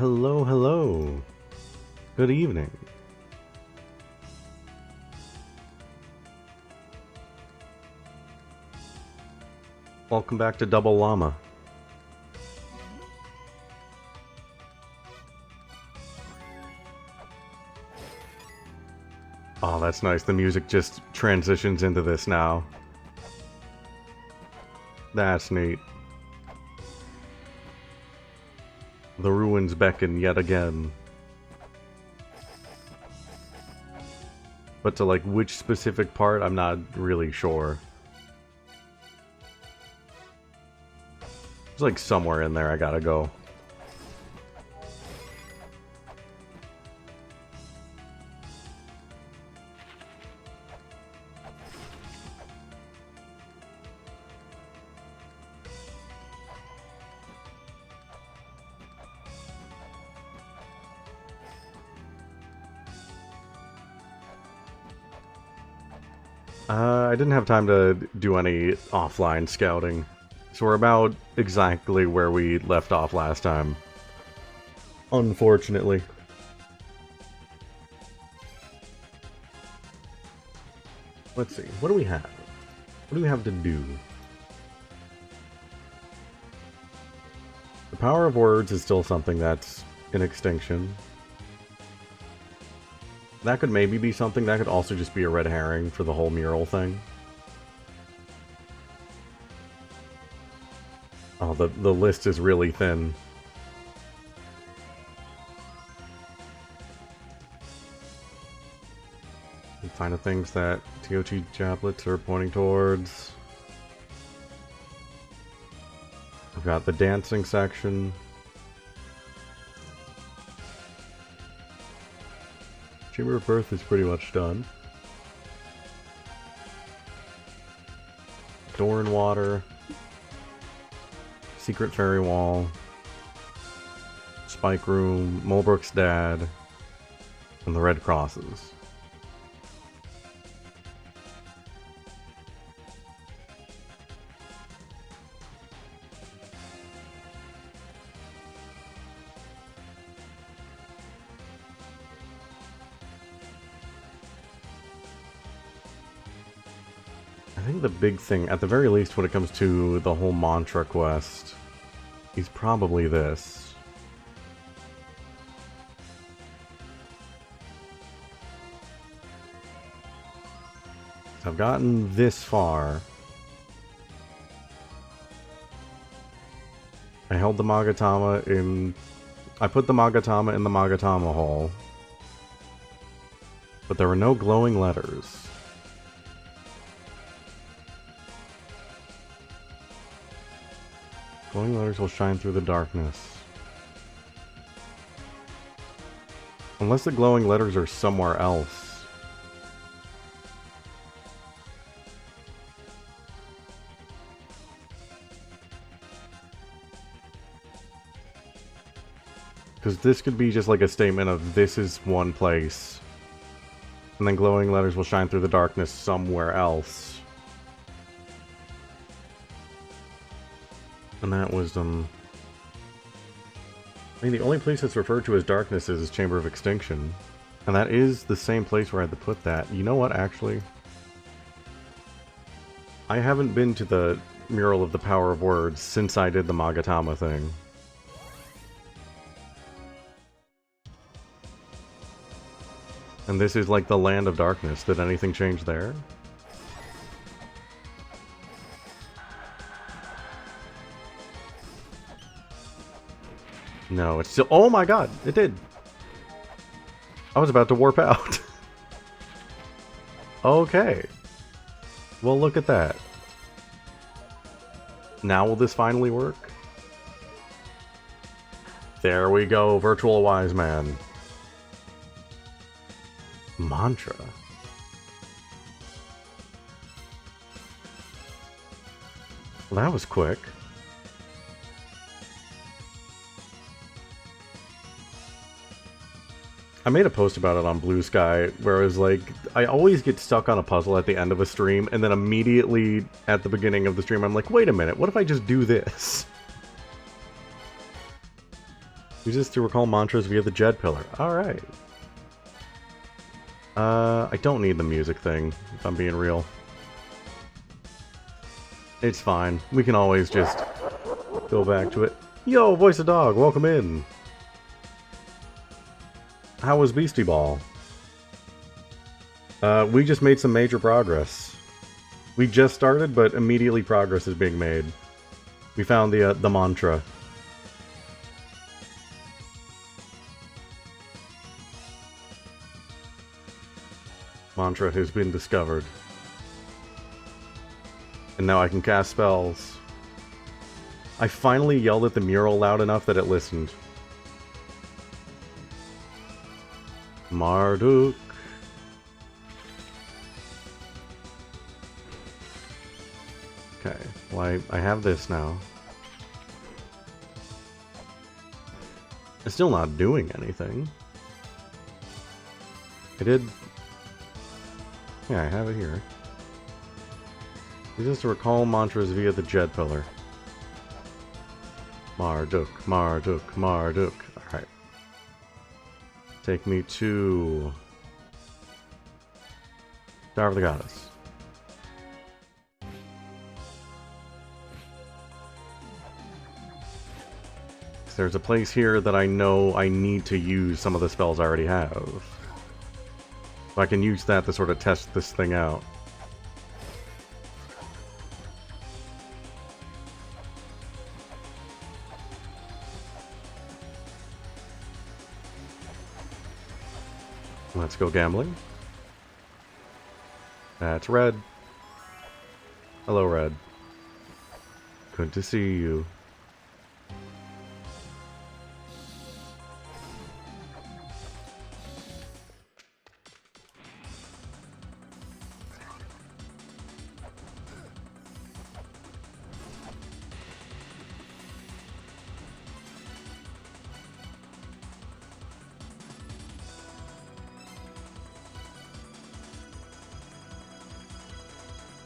Hello, hello. Good evening. Welcome back to Double Llama. Oh, that's nice. The music just transitions into this now. That's neat. The ruins beckon yet again. But to like which specific part, I'm not really sure. It's like somewhere in there I gotta go. I didn't have time to do any offline scouting, so we're about exactly where we left off last time. Unfortunately. Let's see, what do we have? What do we have to do? The power of words is still something that's in extinction. That could maybe be something. That could also just be a red herring for the whole mural thing. Oh, the list is really thin. The kind of things that TOT chaplets are pointing towards. We've got the dancing section. Chamber of Birth is pretty much done. Door and Water. Secret Fairy Wall. Spike Room. Mulbrook's Dad. And the Red Crosses. I think the big thing, at the very least when it comes to the whole mantra quest, is probably this. I've gotten this far. I held the Magatama in... I put the Magatama in the Magatama hole. But there were no glowing letters. Glowing letters will shine through the darkness. Unless the glowing letters are somewhere else. Because this could be just like a statement of this is one place. And then glowing letters will shine through the darkness somewhere else. And that wisdom... I mean, the only place that's referred to as darkness is Chamber of Extinction. And that is the same place where I had to put that. You know what, actually? I haven't been to the mural of the Power of Words since I did the Magatama thing. And this is like the Land of Darkness. Did anything change there? No, it's still... Oh my god, it did! I was about to warp out. Okay. Well, look at that. Now will this finally work? There we go, Virtual Wise Man. Mantra. Well, that was quick. I made a post about it on Blue Sky, where I was like, I always get stuck on a puzzle at the end of a stream, and then immediately at the beginning of the stream, I'm like, wait a minute, what if I just do this? Use this to recall mantras via the Jed Pillar. Alright. I don't need the music thing, if I'm being real. It's fine. We can always just go back to it. Yo, Voice of Dog, welcome in. How was Beastie Ball? We just made some major progress. We just started, but immediately progress is being made. We found the mantra. Mantra has been discovered. And now I can cast spells. I finally yelled at the mural loud enough that it listened. Marduk. Okay, well I have this now. It's still not doing anything. I did... Yeah, I have it here. Use this to recall mantras via the Jed Pillar. Marduk, Marduk, Marduk. Alright. Take me to... Tower of the Goddess. There's a place here that I know I need to use some of the spells I already have. So I can use that to sort of test this thing out. Let's go gambling. That's Red. Hello, Red. Good to see you.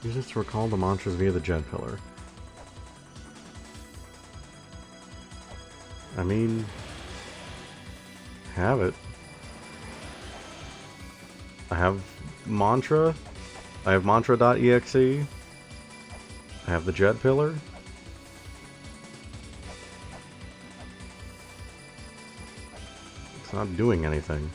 Use this to recall the mantras via the Jed Pillar. I mean... have it. I have mantra. I have mantra.exe. I have the Jed Pillar. It's not doing anything.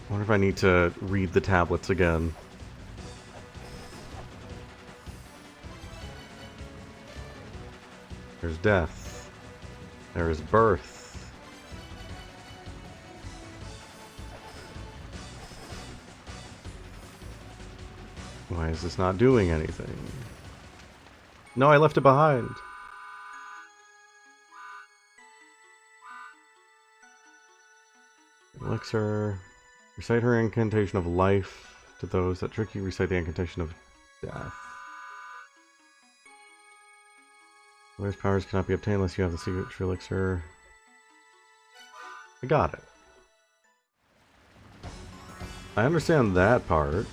I wonder if I need to read the tablets again. There's death. There is birth. Why is this not doing anything? No, I left it behind. Elixir. Recite her incantation of life to those that trick you. Recite the incantation of death. Those powers cannot be obtained unless you have the secret elixir. I got it. I understand that part.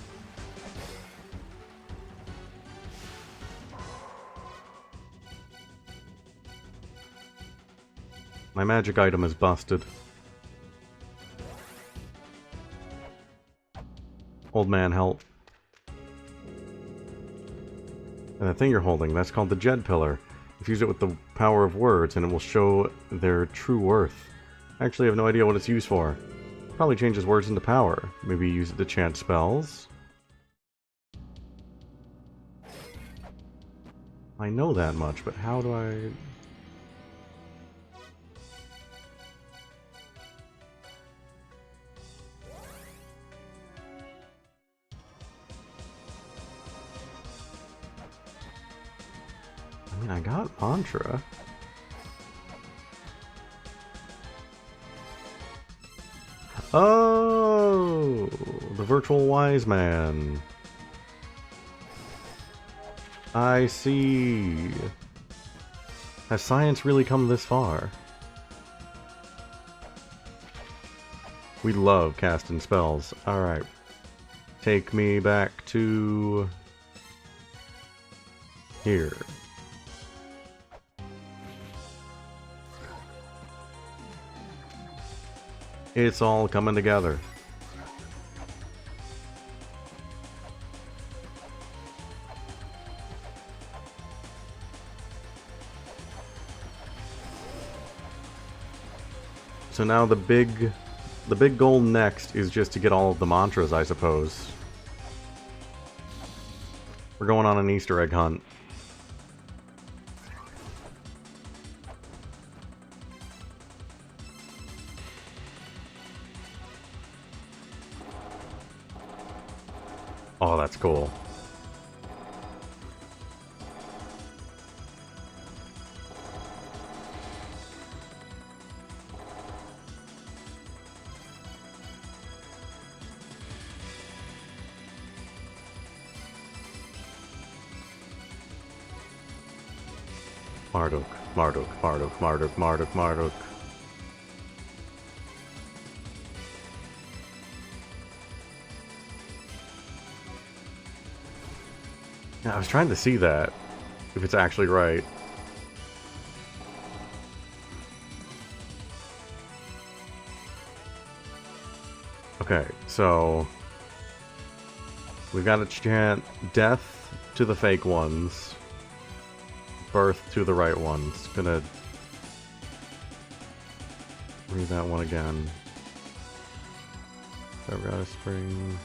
My magic item is busted. Old man, help. And the thing you're holding, that's called the Jed Pillar. Infuse it with the power of words and it will show their true worth. I actually have no idea what it's used for. Probably changes words into power. Maybe use it to chant spells. I know that much, but how do I... I mean, I got mantra. Oh, the virtual wise man. I see. Has science really come this far? We love casting spells. Alright. Take me back to... here. It's all coming together. So now the big goal next is just to get all of the mantras, I suppose. We're going on an Easter egg hunt. Oh, that's cool. Marduk, Marduk, Marduk, Marduk, Marduk, Marduk. Yeah, I was trying to see that, if it's actually right. Okay, so... we've got to chant death to the fake ones. Birth to the right ones. Gonna read that one again. Colorado Spring.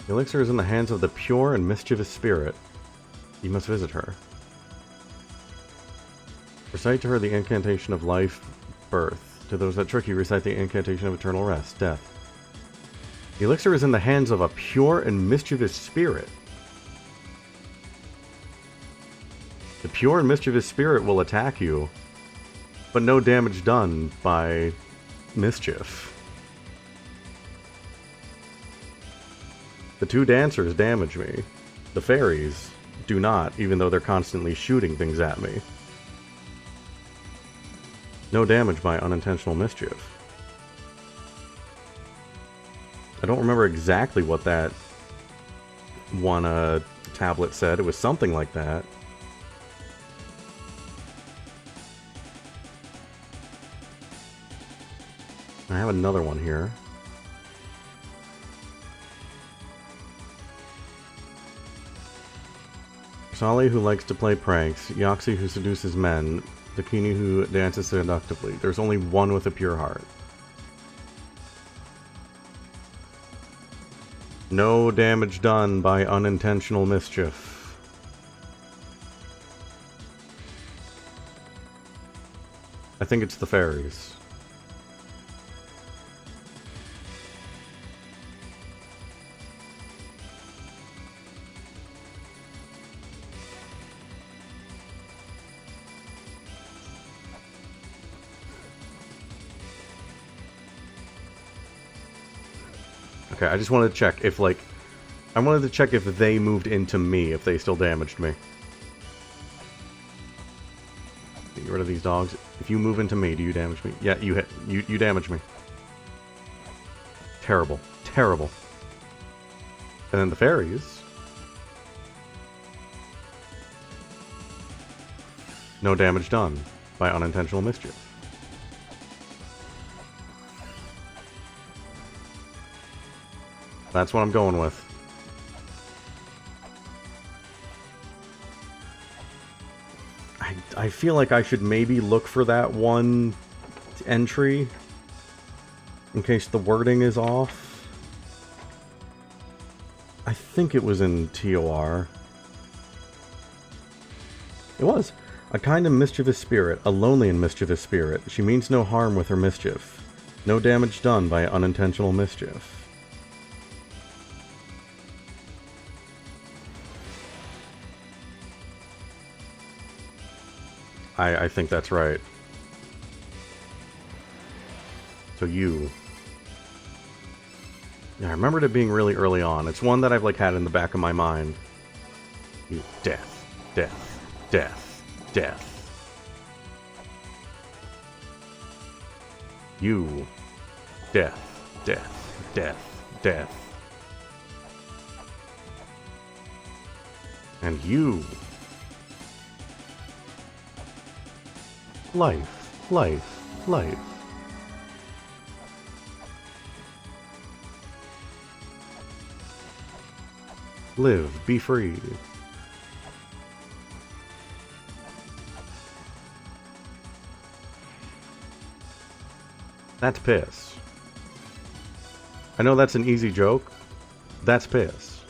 The elixir is in the hands of the pure and mischievous spirit. You must visit her. Recite to her the incantation of life, birth. To those that trick you, recite the incantation of eternal rest, death. The elixir is in the hands of a pure and mischievous spirit. The pure and mischievous spirit will attack you, but no damage done by mischief. The two dancers damage me. The fairies do not, even though they're constantly shooting things at me. No damage by unintentional mischief. I don't remember exactly what that one tablet said. It was something like that. I have another one here. Sali, who likes to play pranks, Yaxi, who seduces men, Dakini, who dances seductively. There's only one with a pure heart. No damage done by unintentional mischief. I think it's the fairies. Okay, I just wanted to check if, like... I wanted to check if they moved into me, if they still damaged me. Get rid of these dogs. If you move into me, do you damage me? Yeah, you damage me. Terrible. Terrible. And then the fairies. No damage done by unintentional mischief. That's what I'm going with. I feel like I should maybe look for that one entry in case the wording is off. I think it was in TOR. It was. A kind and mischievous spirit, a lonely and mischievous spirit. She means no harm with her mischief. No damage done by unintentional mischief. I think that's right. So you Yeah, I remembered it being really early on. It's one that I've like had in the back of my mind. You death, death, death, death. You death, death, death, death. And you life, life, life. Live, be free. That's piss. I know that's an easy joke. That's piss.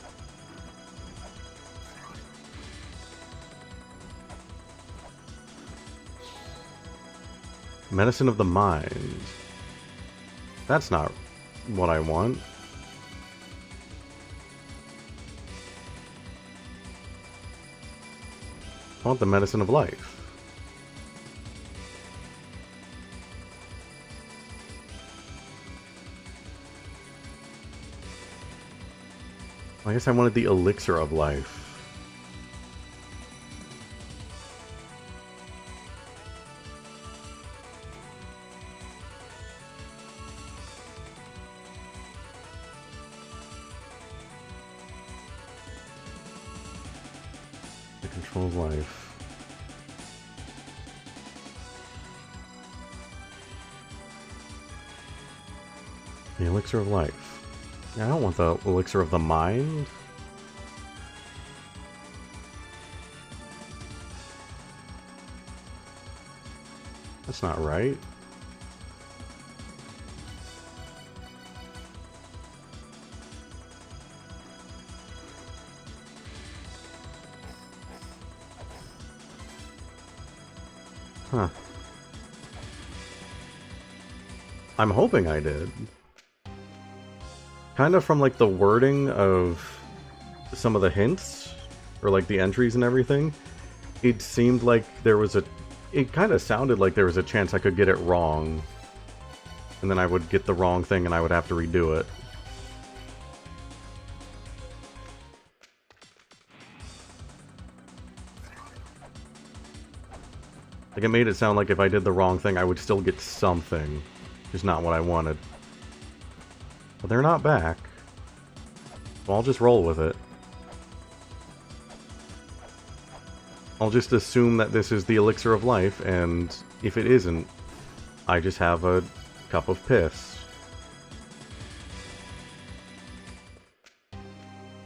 Medicine of the mind. That's not what I want. I want the medicine of life. I guess I wanted the elixir of life. It controls life. The elixir of life. Yeah, I don't want the elixir of the mind. That's not right. Huh. I'm hoping I did. Kind of from like the wording of some of the hints, or like the entries and everything, it seemed like there was a... It kind of sounded like there was a chance I could get it wrong. And then I would get the wrong thing and I would have to redo it. Like, it made it sound like if I did the wrong thing, I would still get something. Just not what I wanted. But they're not back. So I'll just roll with it. I'll just assume that this is the elixir of life, and if it isn't, I just have a cup of piss.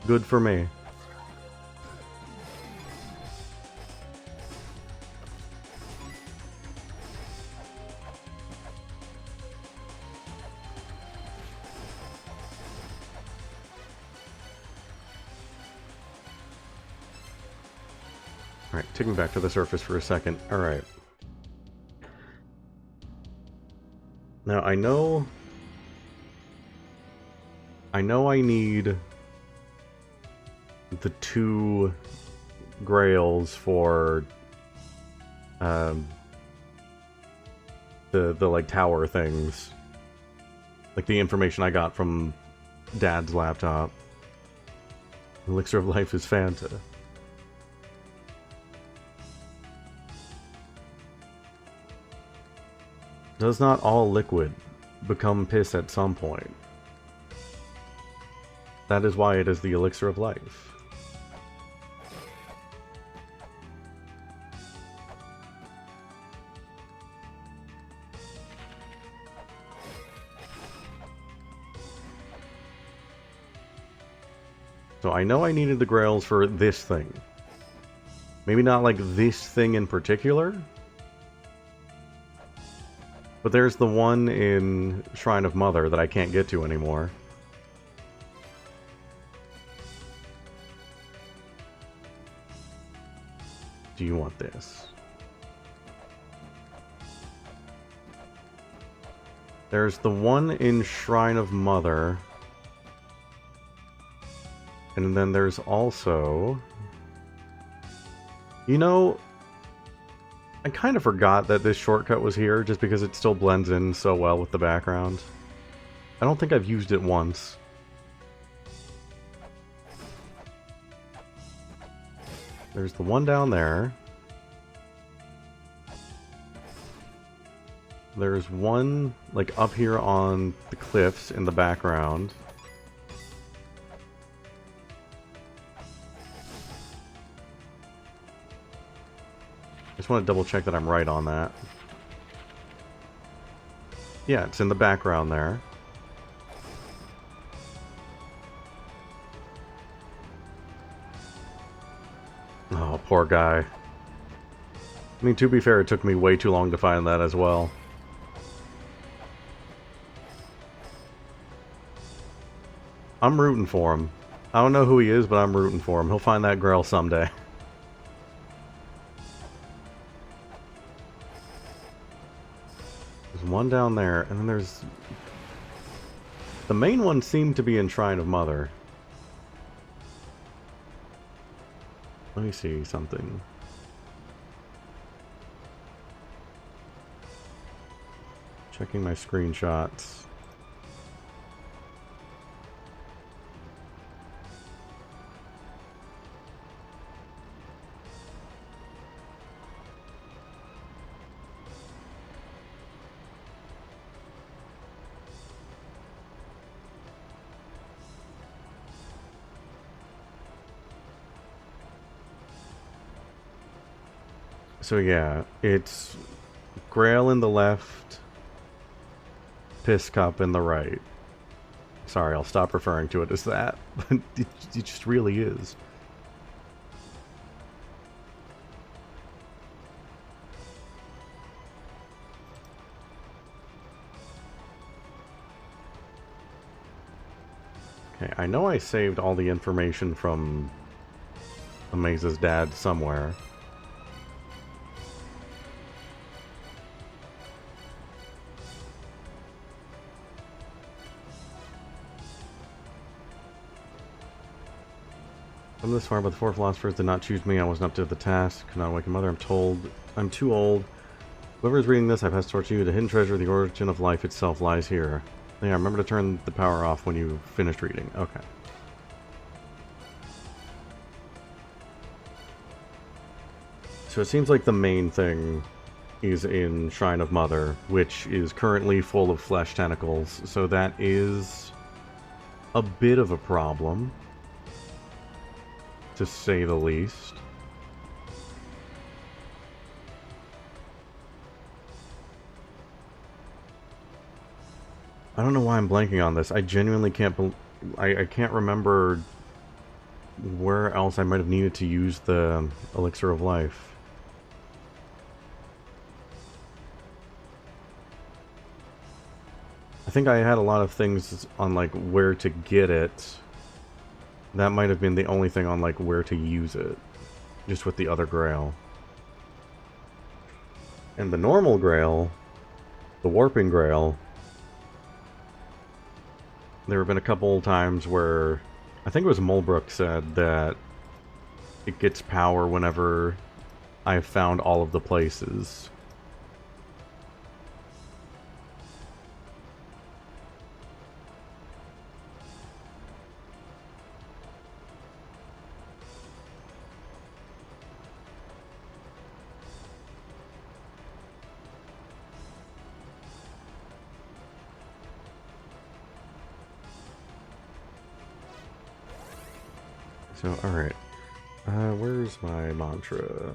Good for me. Alright, take me back to the surface for a second. Alright. Now, I know I need the 2 grails for the like tower things. Like the information I got from Dad's laptop. Elixir of life is Fanta. Does not all liquid become piss at some point? That is why it is the elixir of life. So I know I needed the grails for this thing. Maybe not like this thing in particular. But there's the one in Shrine of Mother that I can't get to anymore. Do you want this? There's the one in Shrine of Mother. And then there's also... You know... I kind of forgot that this shortcut was here, just because it still blends in so well with the background. I don't think I've used it once. There's the one down there. There's one, like, up here on the cliffs in the background. Just want to double check that I'm right on that. Yeah, it's in the background there. Oh, poor guy. I mean, to be fair, it took me way too long to find that as well. I'm rooting for him. I don't know who he is, but I'm rooting for him. He'll find that grail someday. There's one down there, and then there's... The main one seemed to be in Shrine of Mother. Let me see something. Checking my screenshots. So yeah, it's Grail in the left, Piss Cup in the right. Sorry, I'll stop referring to it as that, but it just really is. Okay, I know I saved all the information from Amaze's dad somewhere. I'm this far, but the four philosophers did not choose me. I wasn't up to the task. Could not awaken Mother. I'm told I'm too old. Whoever is reading this, I pass towards you. The hidden treasure, the origin of life itself, lies here. Yeah, remember to turn the power off when you finished reading. Okay. So it seems like the main thing is in Shrine of Mother, which is currently full of flesh tentacles. So that is a bit of a problem, to say the least. I don't know why I'm blanking on this. I genuinely can't I can't remember where else I might have needed to use the Elixir of Life. I think I had a lot of things on, like, where to get it. That might have been the only thing on, like, where to use it. Just with the other Grail. And the normal Grail, the Warping Grail, there have been a couple times where, I think it was Mulbrook said that it gets power whenever I've found all of the places. So, alright. Where's my mantra?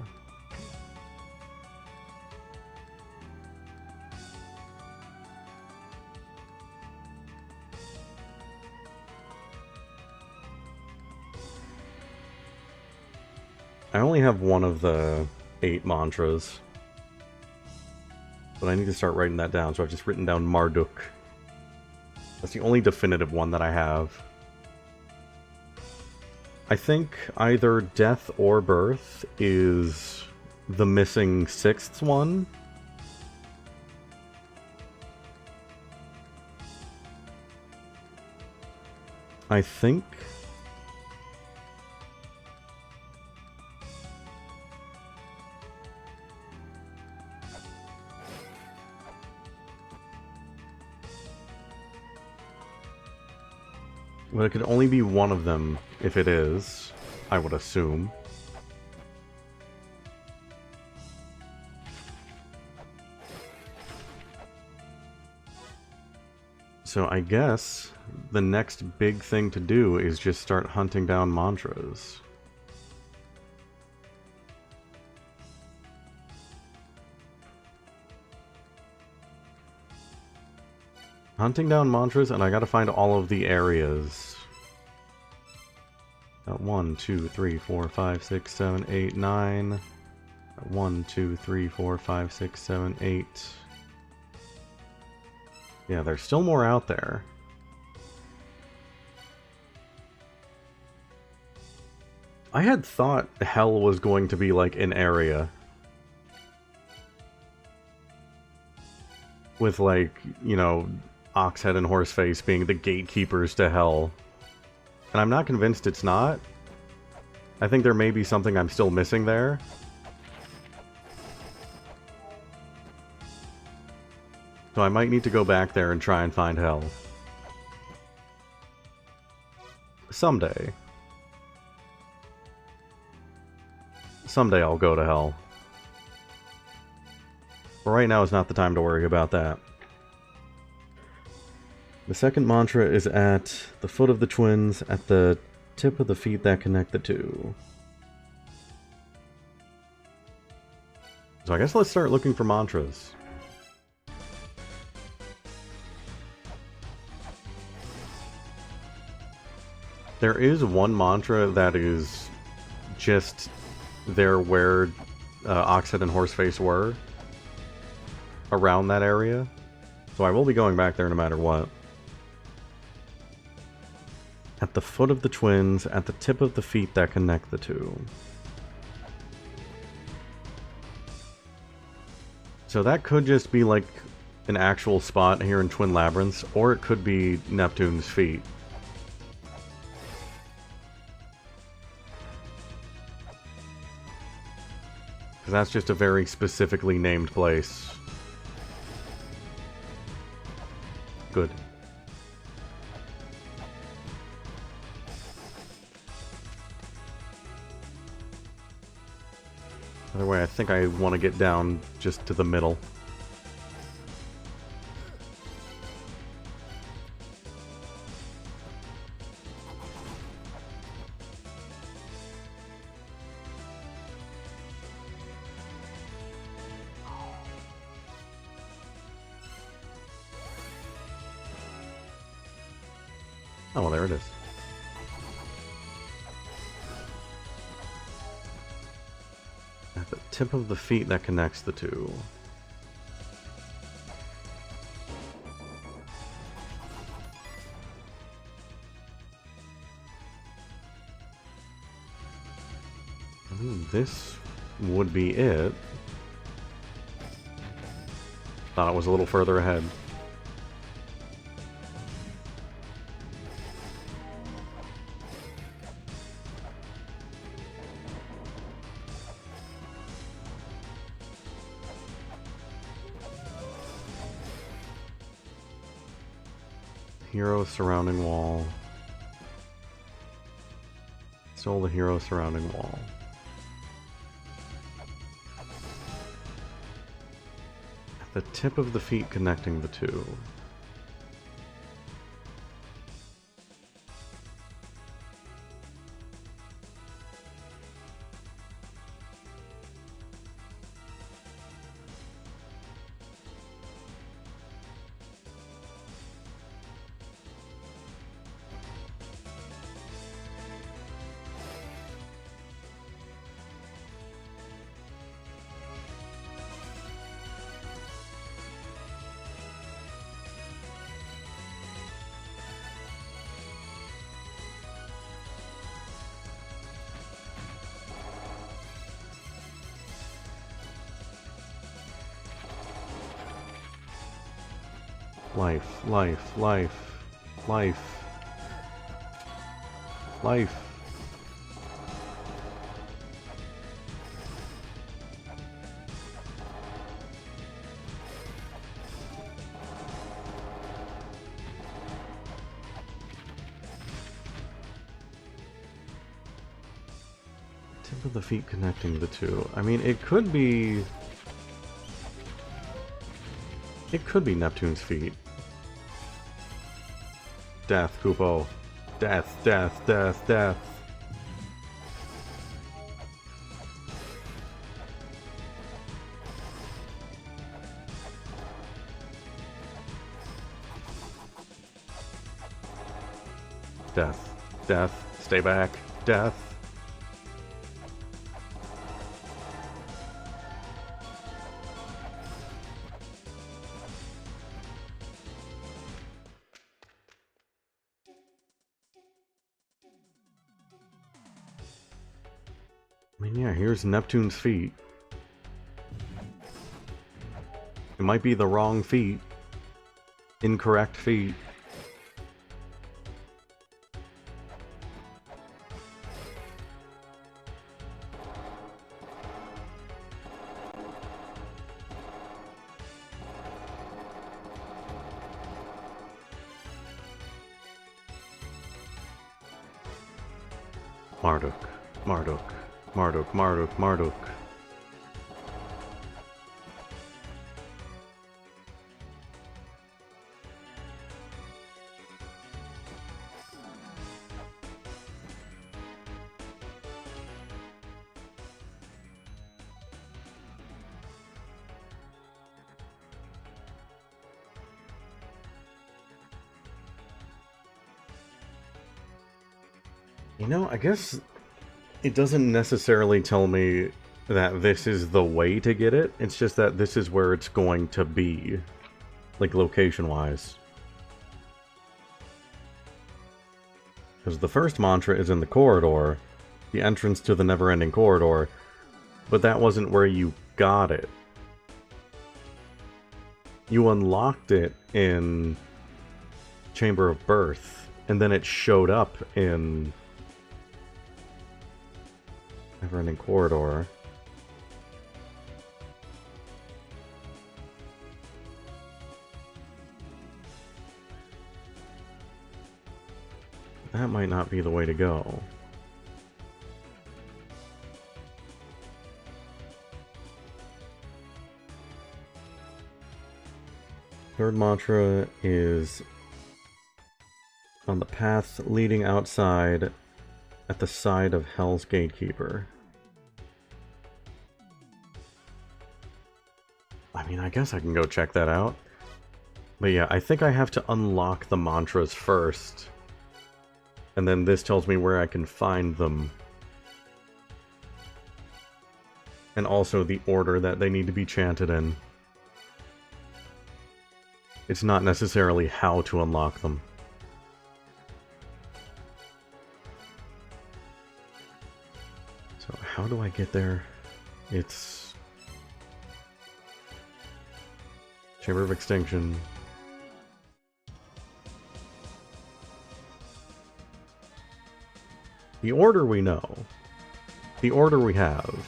I only have one of the 8 mantras. But I need to start writing that down, so I've just written down Marduk. That's the only definitive one that I have. I think either Death or Birth is the missing 6th one. I think. But it could only be one of them if it is, I would assume. So I guess the next big thing to do is just start hunting down mantras. Hunting down mantras, and I gotta find all of the areas. 1, 2, 3, 4, 5, 6, 7, 8, 9. 1, 2, 3, 4, 5, 6, 7, 8. Yeah, there's still more out there. I had thought hell was going to be like an area. With like, you know, Oxhead and Horseface being the gatekeepers to hell. And I'm not convinced it's not. I think there may be something I'm still missing there. So I might need to go back there and try and find hell. Someday. Someday I'll go to hell. But right now is not the time to worry about that. The second mantra is at the foot of the twins, at the tip of the feet that connect the two. So I guess let's start looking for mantras. There is one mantra that is just there where Oxhead and Horseface were. Around that area. So I will be going back there no matter what. At the foot of the twins, at the tip of the feet that connect the two. So that could just be like an actual spot here in Twin Labyrinths, or it could be Neptune's feet. Because that's just a very specifically named place. Good. Either way, I think I want to get down just to the middle. Oh, well, there it is. At the tip of the feet that connects the two. This would be it. Thought it was a little further ahead. Hero surrounding wall. Stole the hero surrounding wall. At the tip of the feet connecting the two. Life, life, life, life, life. Tip of the feet connecting the two. I mean, it could be... It could be Neptune's feet. Death, Kupo. Death, death, death, death. Death, death, stay back, death. I mean, yeah, here's Neptune's feet. It might be the wrong feet. Incorrect feet. Marduk, Marduk, Marduk, Marduk, Marduk. You know, I guess it doesn't necessarily tell me that this is the way to get it. It's just that this is where it's going to be. Like, location-wise. Because the first mantra is in the corridor. The entrance to the never-ending corridor. But that wasn't where you got it. You unlocked it in Chamber of Birth. And then it showed up in Never-ending corridor. That might not be the way to go. Third mantra is on the path leading outside at the side of Hell's Gatekeeper. I mean, I guess I can go check that out. But yeah, I think I have to unlock the mantras first. And then this tells me where I can find them. And also the order that they need to be chanted in. It's not necessarily how to unlock them. So how do I get there? It's Chamber of Extinction. The order we know. The order we have.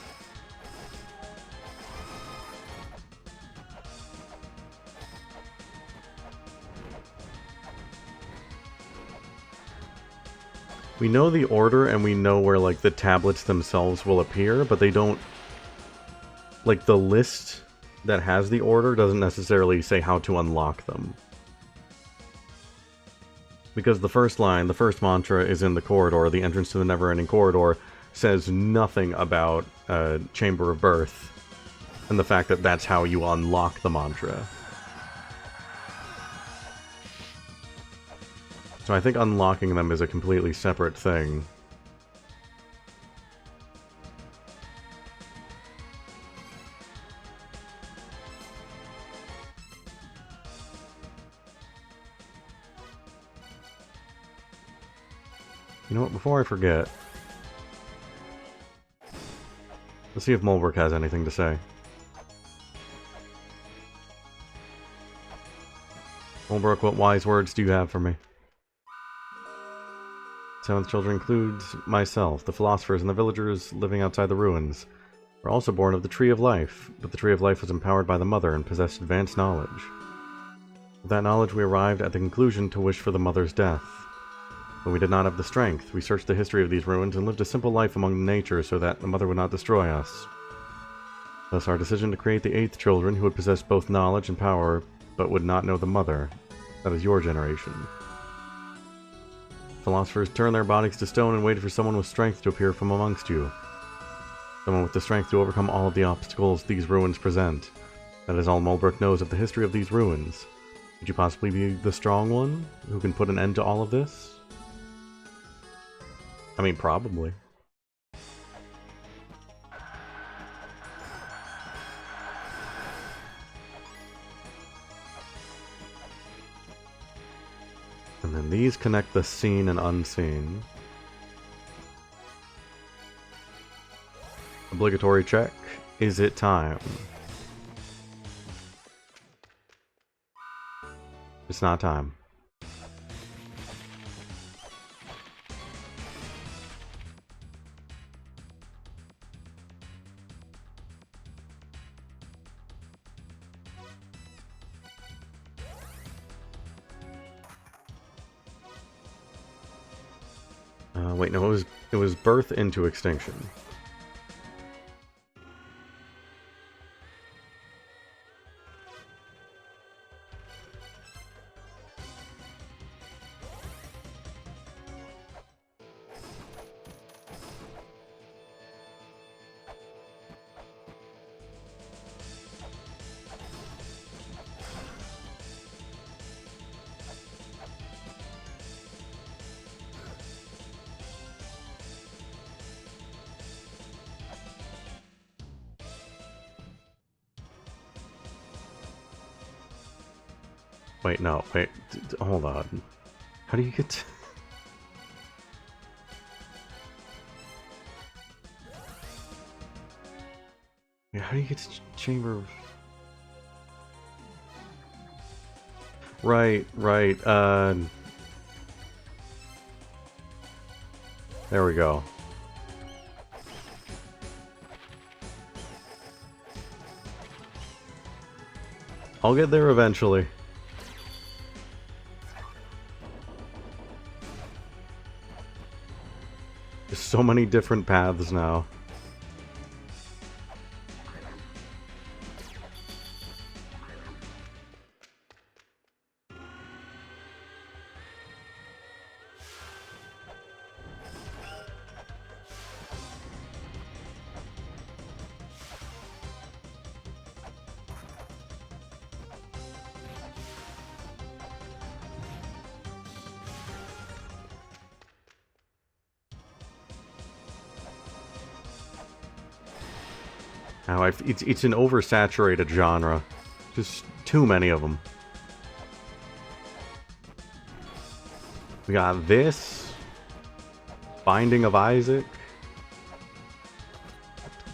We know the order, and we know where, like, the tablets themselves will appear, but they don't... Like, the list that has the order doesn't necessarily say how to unlock them. Because the first line, the first mantra, is in the corridor. The entrance to the never-ending corridor says nothing about Chamber of Birth, and the fact that that's how you unlock the mantra. So I think unlocking them is a completely separate thing. You know what, before I forget, let's see if Mulbrook has anything to say. Mulbrook, what wise words do you have for me? Seventh children includes myself. The philosophers and the villagers living outside the ruins were also born of the Tree of Life, but the Tree of Life was empowered by the Mother and possessed advanced knowledge. With that knowledge, we arrived at the conclusion to wish for the Mother's death. But we did not have the strength. We searched the history of these ruins and lived a simple life among nature so that the Mother would not destroy us. Thus our decision to create the 8th children who would possess both knowledge and power, but would not know the Mother. That is your generation. Philosophers turned their bodies to stone and waited for someone with strength to appear from amongst you. Someone with the strength to overcome all of the obstacles these ruins present. That is all Mulbrook knows of the history of these ruins. Could you possibly be the strong one, who can put an end to all of this? I mean, probably. And then these connect the seen and unseen. Obligatory check. Is it time? It's not time. Wait, no, it was birth into extinction. Wait, no, wait, hold on. How do you get to... Yeah, how do you get to Chamber of... Right, there we go. I'll get there eventually. There's so many different paths now. Now, it's an oversaturated genre. Just too many of them. We got this. Binding of Isaac.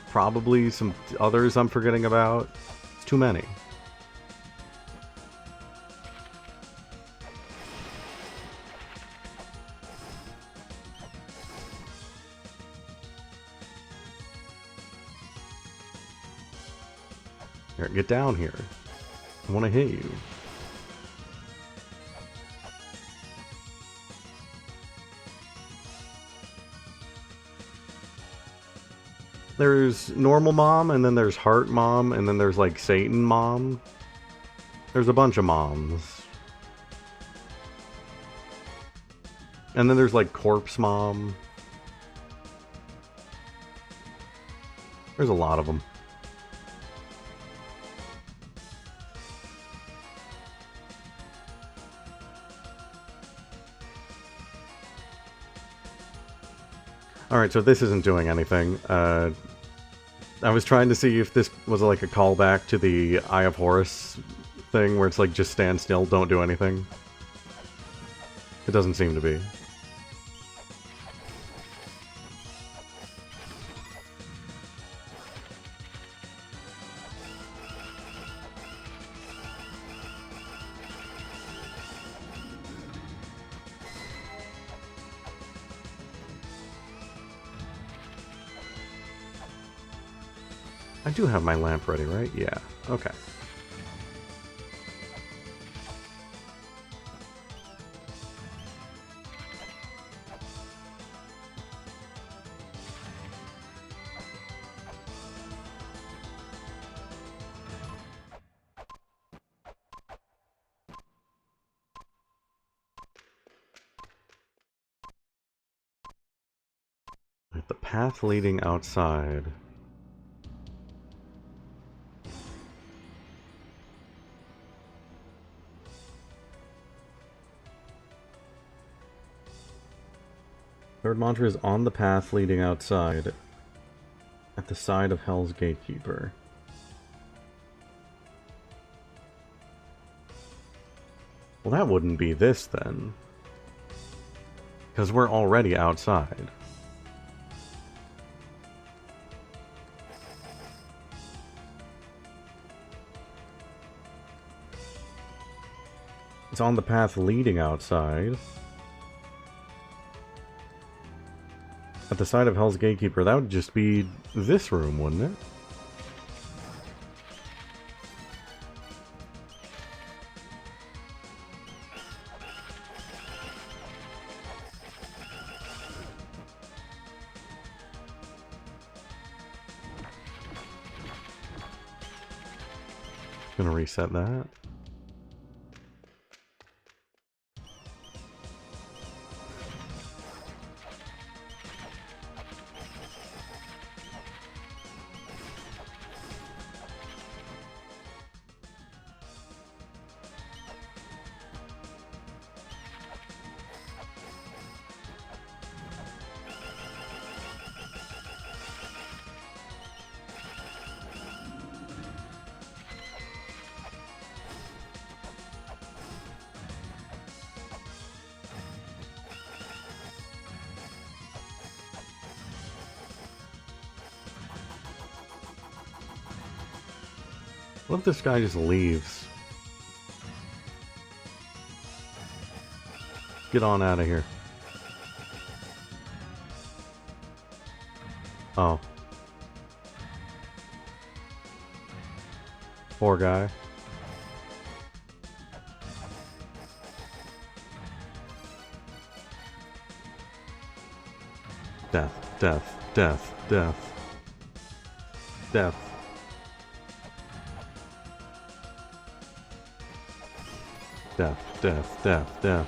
Probably some others I'm forgetting about. It's too many. Here, get down here. I want to hit you. There's normal mom, and then there's heart mom, and then there's like Satan mom. There's a bunch of moms. And then there's like corpse mom. There's a lot of them. Alright, so this isn't doing anything. I was trying to see if this was like a callback to the Eye of Horus thing, where it's like, just stand still, don't do anything. It doesn't seem to be. I do have my lamp ready, right? Yeah. Okay. path leading outside. Third mantra is on the path leading outside, at the side of Hell's Gatekeeper. Well, that wouldn't be this then, because we're already outside. It's on the path leading outside. At the side of Hell's Gatekeeper, that would just be this room, wouldn't it? Gonna reset that. What if this guy just leaves? Get on out of here. Oh. Poor guy. Death, death, death, death. Death. Death, death, death, death.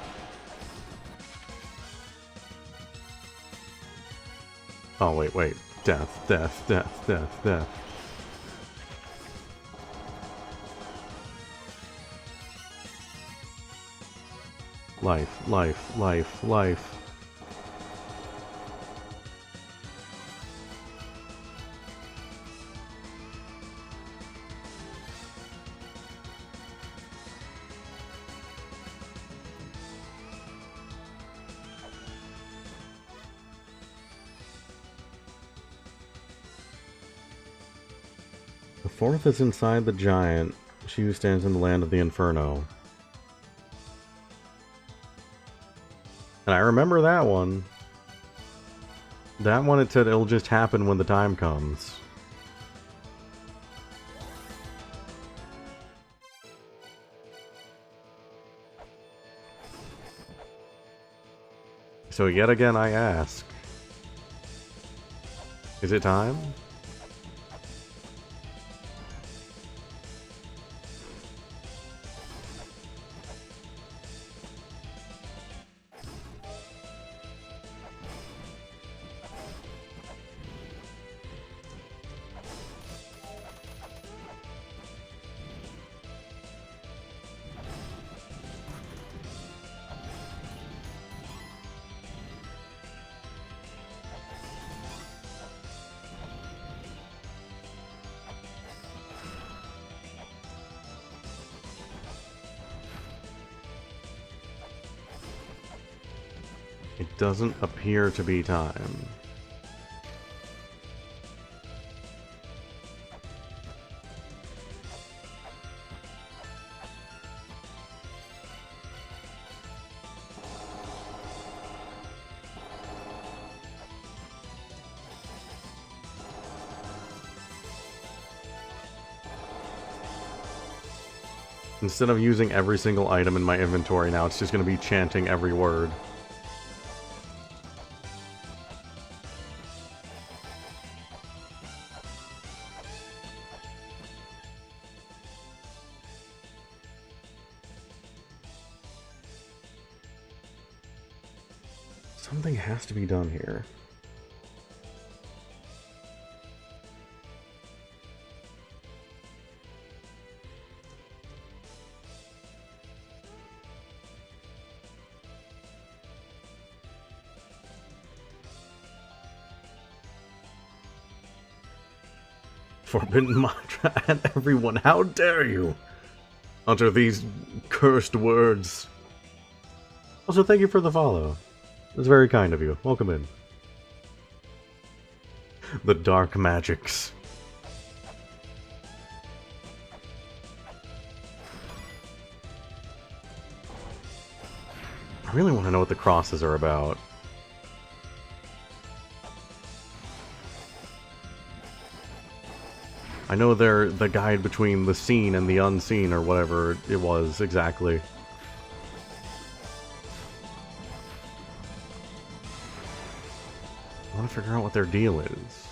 Oh, wait, wait. Death, death, death, death, death. Life, life, life, life. The fourth is inside the giant. She who stands in the land of the inferno. And I remember that one. That one, it said it'll just happen when the time comes. So yet again I ask. Is it time? It doesn't appear to be time. Instead of using every single item in my inventory now, it's just going to be chanting every word. Something has to be done here. Forbidden mantra and everyone. How dare you utter these cursed words? Also, thank you for the follow. It's very kind of you. Welcome in. The dark magics. I really want to know what the crosses are about. I know they're the guide between the seen and the unseen, or whatever it was exactly. I want to figure out what their deal is.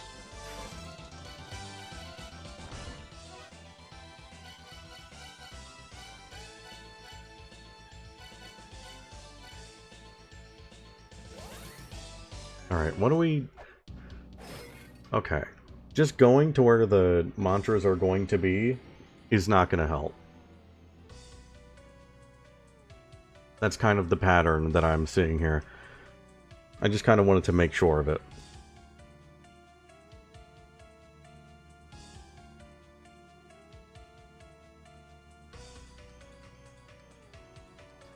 Alright, what do we... Okay. Just going to where the mantras are going to be is not going to help. That's kind of the pattern that I'm seeing here. I just kind of wanted to make sure of it.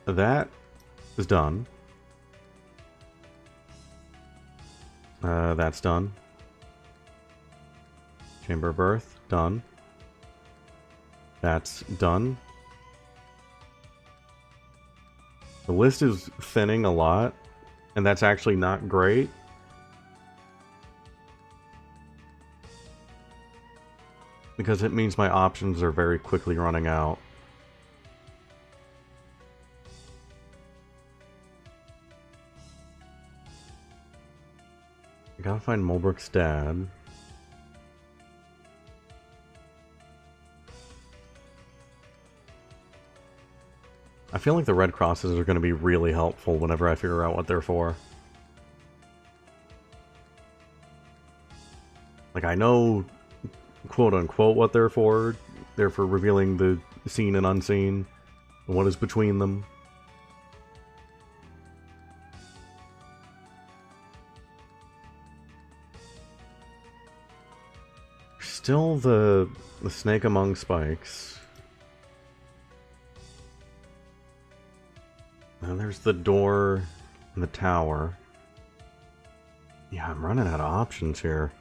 That is done. That's done. Chamber of Birth, done. That's done. The list is thinning a lot, and that's actually not great. Because it means my options are very quickly running out. I gotta find Mulbrook's dad. I feel like the red crosses are going to be really helpful whenever I figure out what they're for. Like, I know, quote-unquote, what they're for. They're for revealing the seen and unseen, and what is between them. Still the snake among spikes. And there's the door in the tower. Yeah, I'm running out of options here.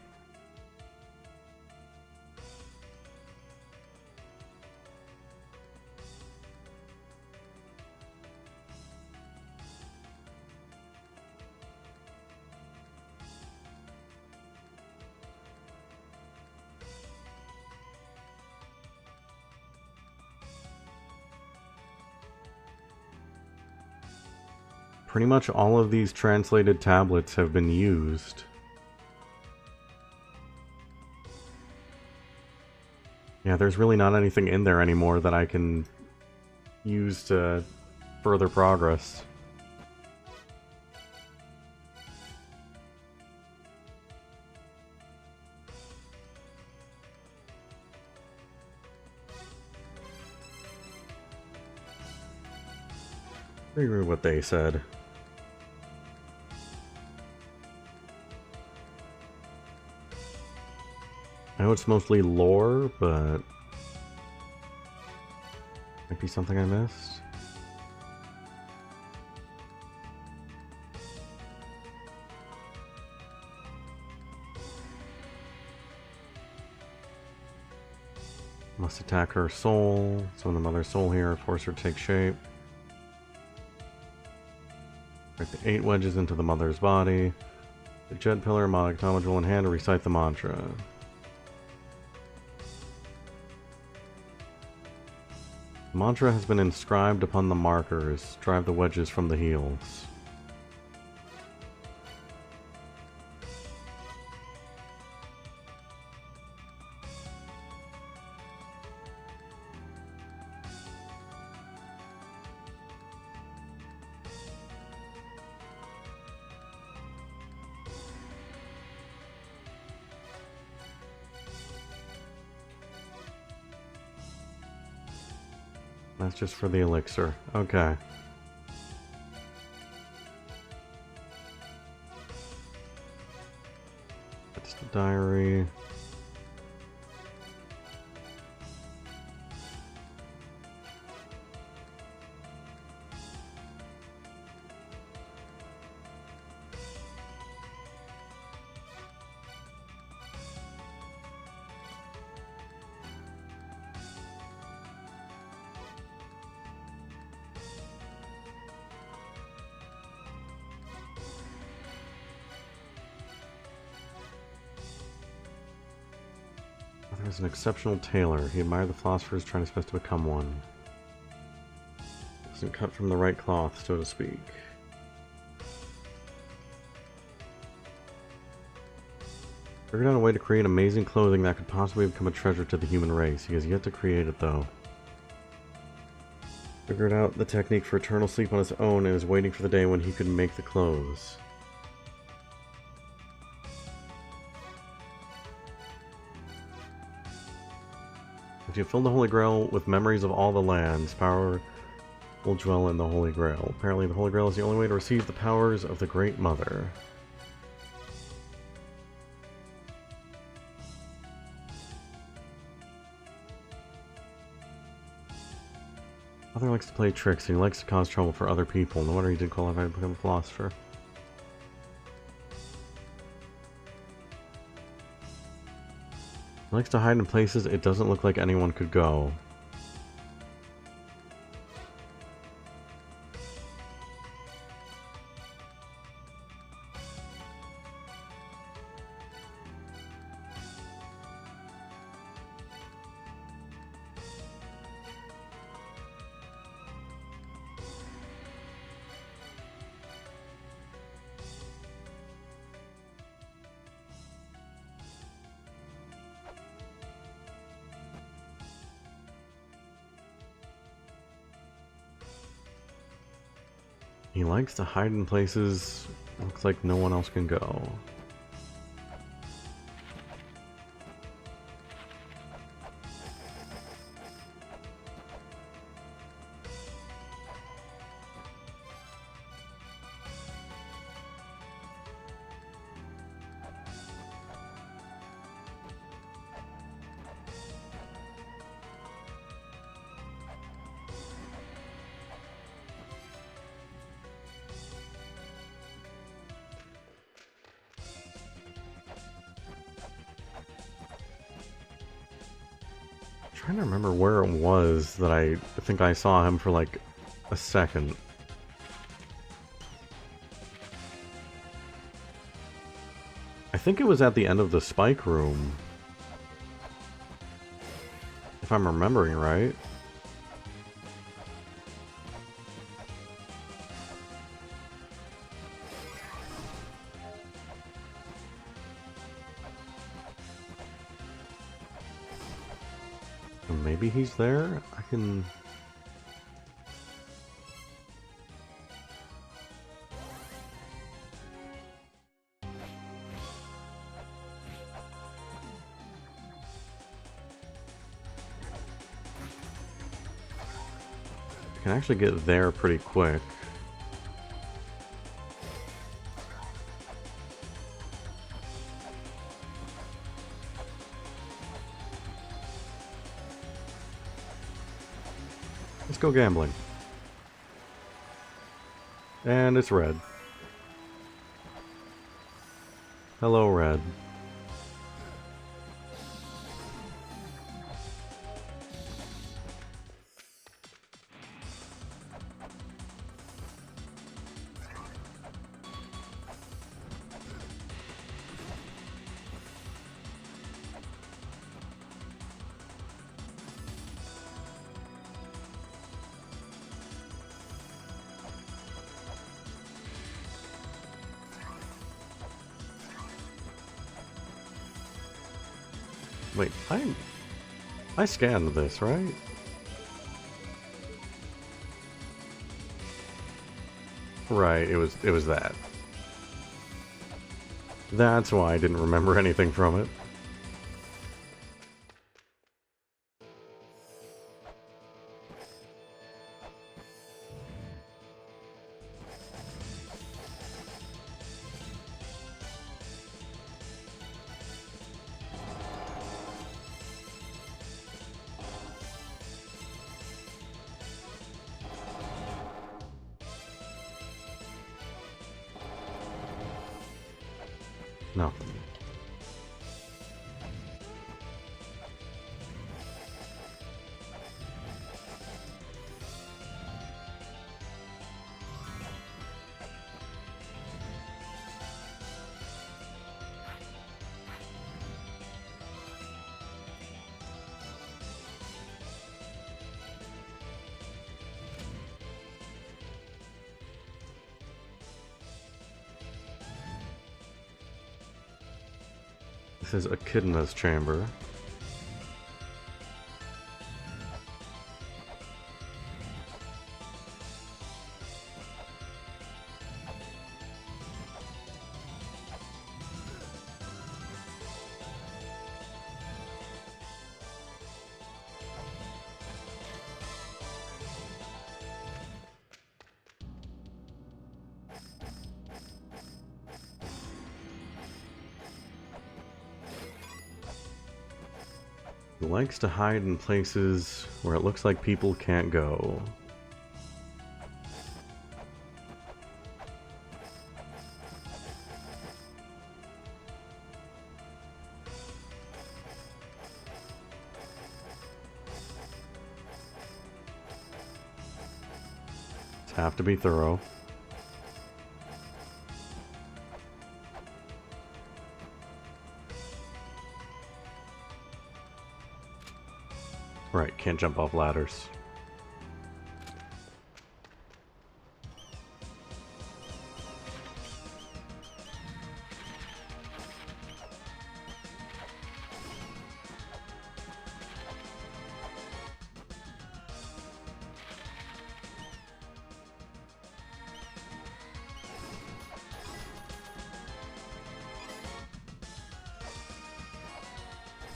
Pretty much all of these translated tablets have been used. Yeah, there's really not anything in there anymore that I can use to further progress. I agree with what they said. I know it's mostly lore, but might be something I missed. Must attack her soul. So when the mother's soul here, force her to take shape. Break the 8 wedges into the mother's body. The jet pillar, module in hand to recite the mantra. The mantra has been inscribed upon the markers. Drive the wedges from the heels. That's just for the elixir. Okay. That's the diary. As an exceptional tailor, he admired the philosophers trying his best to become one. Wasn't cut from the right cloth, so to speak. Figured out a way to create amazing clothing that could possibly become a treasure to the human race. He has yet to create it, though. Figured out the technique for eternal sleep on his own and is waiting for the day when he could make the clothes. If you fill the Holy Grail with memories of all the lands, power will dwell in the Holy Grail. Apparently the Holy Grail is the only way to receive the powers of the Great Mother. Mother likes to play tricks and he likes to cause trouble for other people. No wonder he did qualify to become a philosopher. He likes to hide in places it doesn't look like anyone could go. He likes to hide in places it looks like no one else can go. Trying to remember where it was that I think I saw him for like a second. I think it was at the end of the spike room. If I'm remembering right. Maybe he's there? I can... I can actually get there pretty quick. Let's go gambling. And it's red. Hello, red. Wait, I scanned this, right? Right, it was that. That's why I didn't remember anything from it. No. This is Echidna's chamber. He likes to hide in places where it looks like people can't go. Just have to be thorough. Right, can't jump off ladders.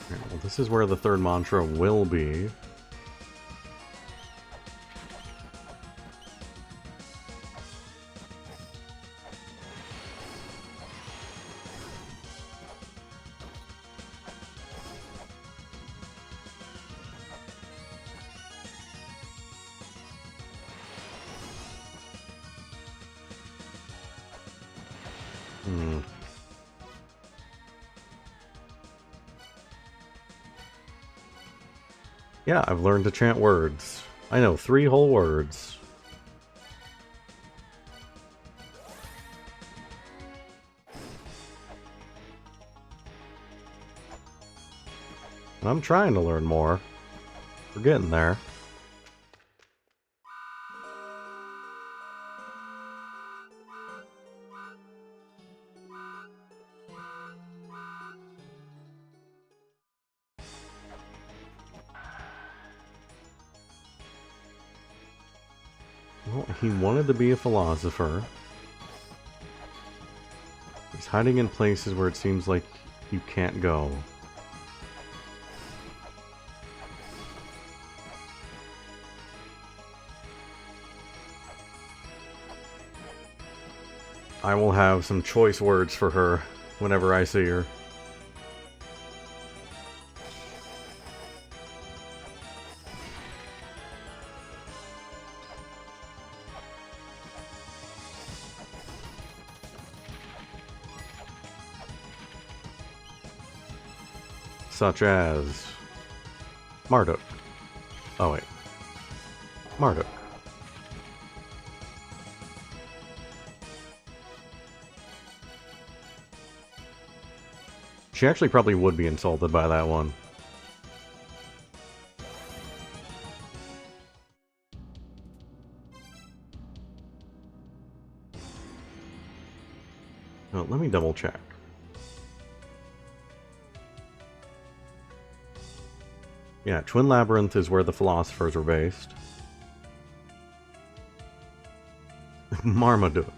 Well, this is where the third mantra will be. Yeah, I've learned to chant words. I know 3 whole words. And I'm trying to learn more. We're getting there. Well, he wanted to be a philosopher. He's hiding in places where it seems like you can't go. I will have some choice words for her whenever I see her. Such as Marduk. Oh wait. Marduk. She actually probably would be insulted by that one. Well, let me double check. Yeah, Twin Labyrinth is where the philosophers were based. Marmaduke.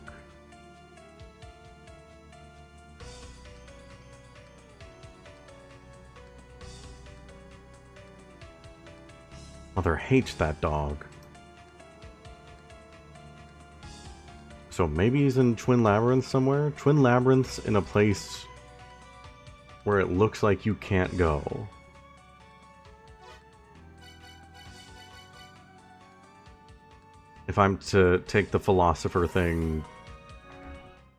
Mother hates that dog. So maybe he's in Twin Labyrinth somewhere? Twin Labyrinth's in a place where it looks like you can't go. If I'm to take the philosopher thing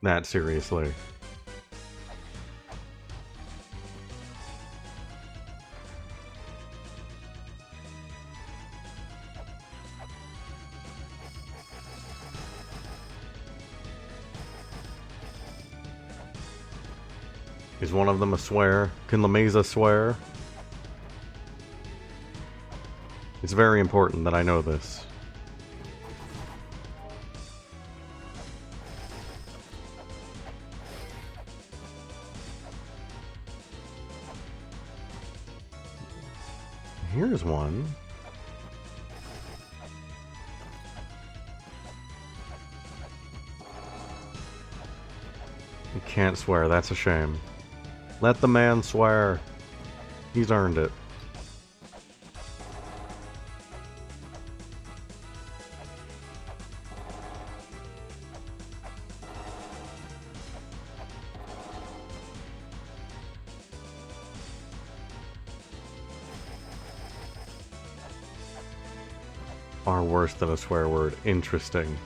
that seriously. Is one of them a swear? Can Lameza swear? It's very important that I know this. There's one. You can't swear, that's a shame. Let the man swear. He's earned it. Far worse than a swear word. Interesting.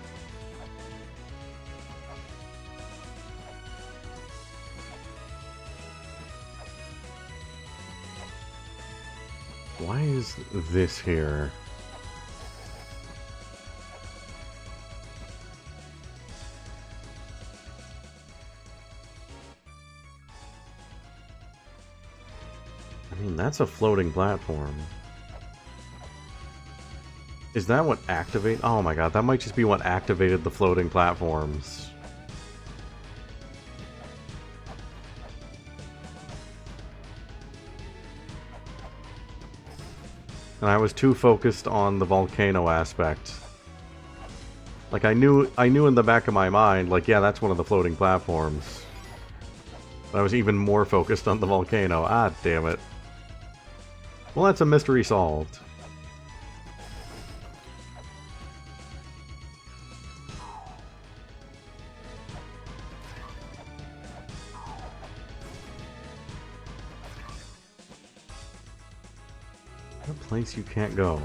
Why is this here? I mean, that's a floating platform. Is that what activate? Oh my god, that might just be what activated the floating platforms. And I was too focused on the volcano aspect. Like, I knew in the back of my mind, like, yeah, that's one of the floating platforms. But I was even more focused on the volcano. Ah, damn it. Well, that's a mystery solved. A place you can't go.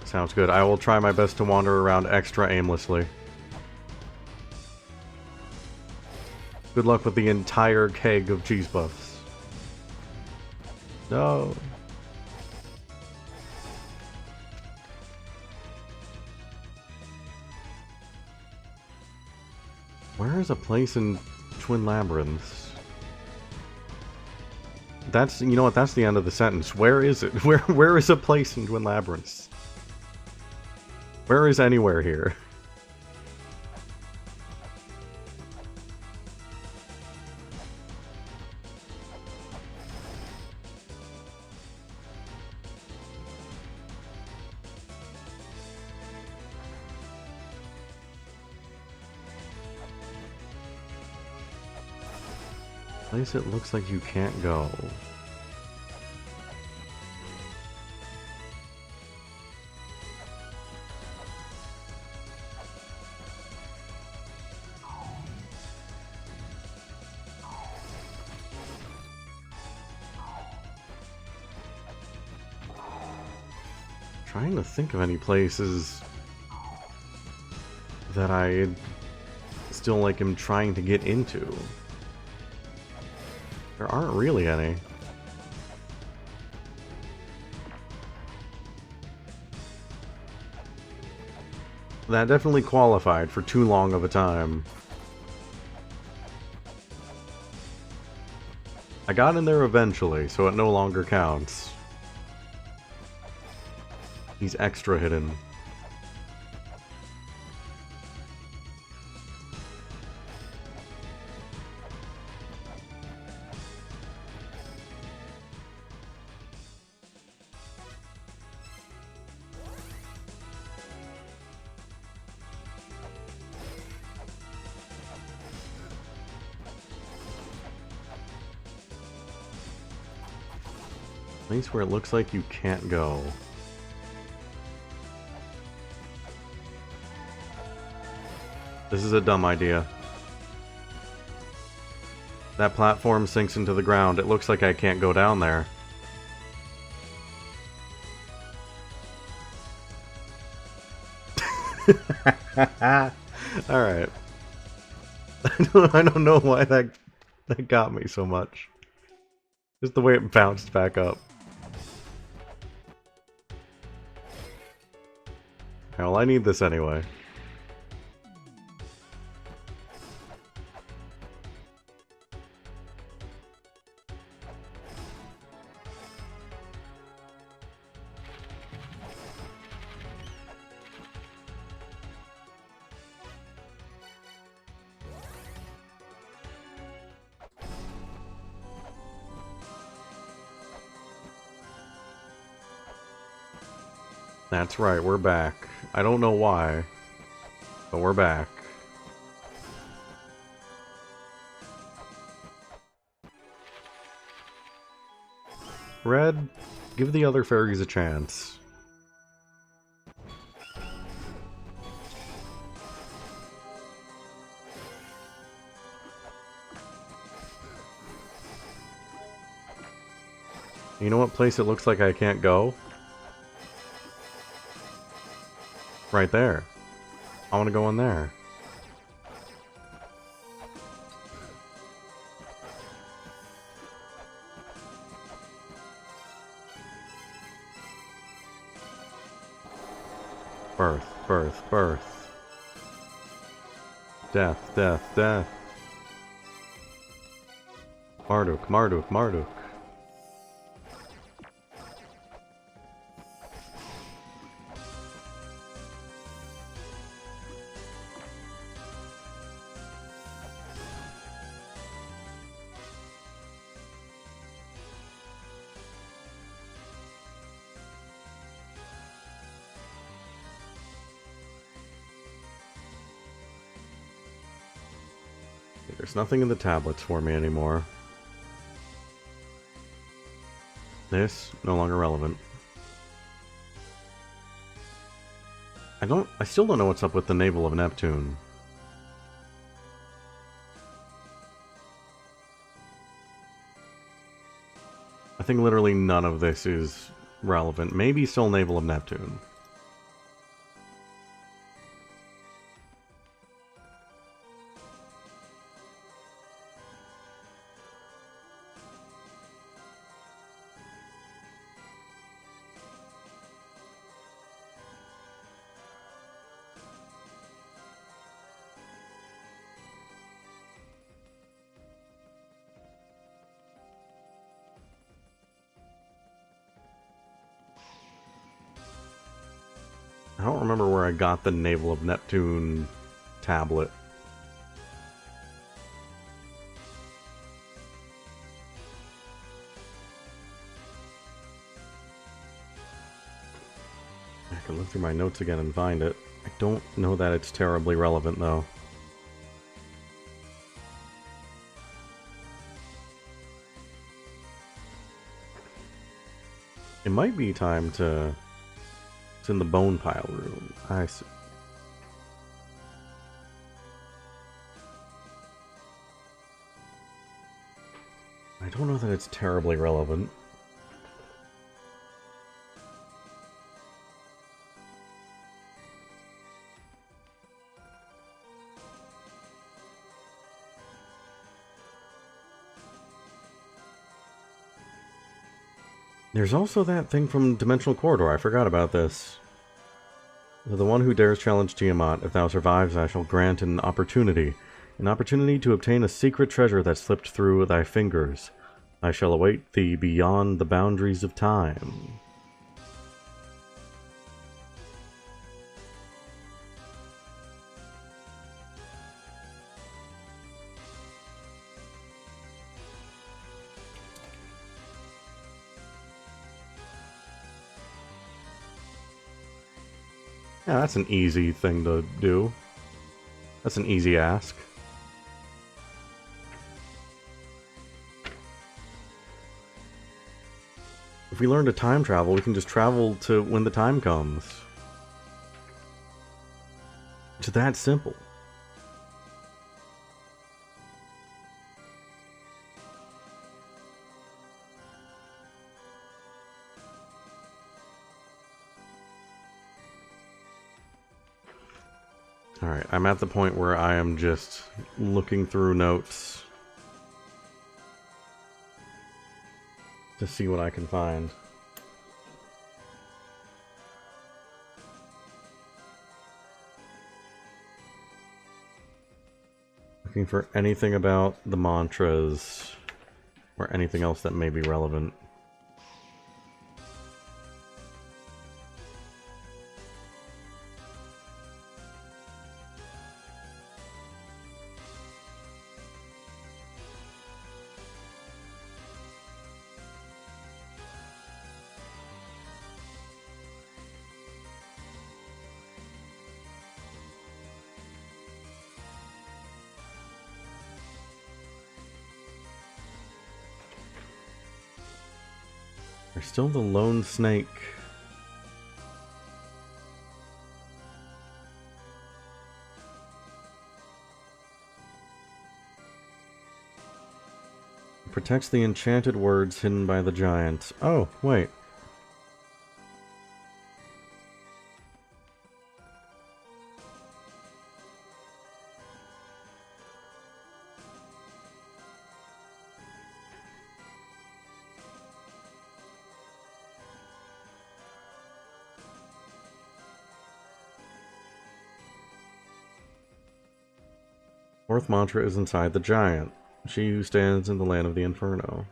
Sounds good. I will try my best to wander around extra aimlessly. Good luck with the entire keg of cheese puffs. No. Where is a place in Twin Labyrinths? That's, you know what, that's the end of the sentence. Where is it? Where is a place in Twin Labyrinths? Where is anywhere here? Place it looks like you can't go. Trying to think of any places that I still like am trying to get into. There aren't really any. That definitely qualified for too long of a time. I got in there eventually, so it no longer counts. He's extra hidden. Place where it looks like you can't go. This is a dumb idea. That platform sinks into the ground. It looks like I can't go down there. Alright. I don't know why that got me so much. Just the way it bounced back up. Well, I need this anyway. That's right, we're back. I don't know why, but we're back. Red, give the other fairies a chance. You know what place it looks like I can't go? Right there. I want to go in there. Birth, birth, birth. Death, death, death. Marduk, Marduk, Marduk. There's nothing in the tablets for me anymore. This, no longer relevant. I still don't know what's up with the navel of Neptune. I think literally none of this is relevant. Maybe still navel of Neptune. I don't remember where I got the Navel of Neptune tablet. I can look through my notes again and find it. I don't know that it's terribly relevant, though. It might be time to... It's in the bone pile room. I see. I don't know that it's terribly relevant. There's also that thing from Dimensional Corridor. I forgot about this. The one who dares challenge Tiamat, if thou survives, I shall grant an opportunity. An opportunity to obtain a secret treasure that slipped through thy fingers. I shall await thee beyond the boundaries of time. Yeah, that's an easy thing to do. That's an easy ask. If we learn to time travel, we can just travel to when the time comes. It's that simple. Alright, I'm at the point where I am just looking through notes. to see what I can find. Looking for anything about the mantras or anything else that may be relevant. There's still the lone snake. Protects the enchanted words hidden by the giant. Oh, wait. Fourth mantra is inside the giant. She who stands in the land of the inferno.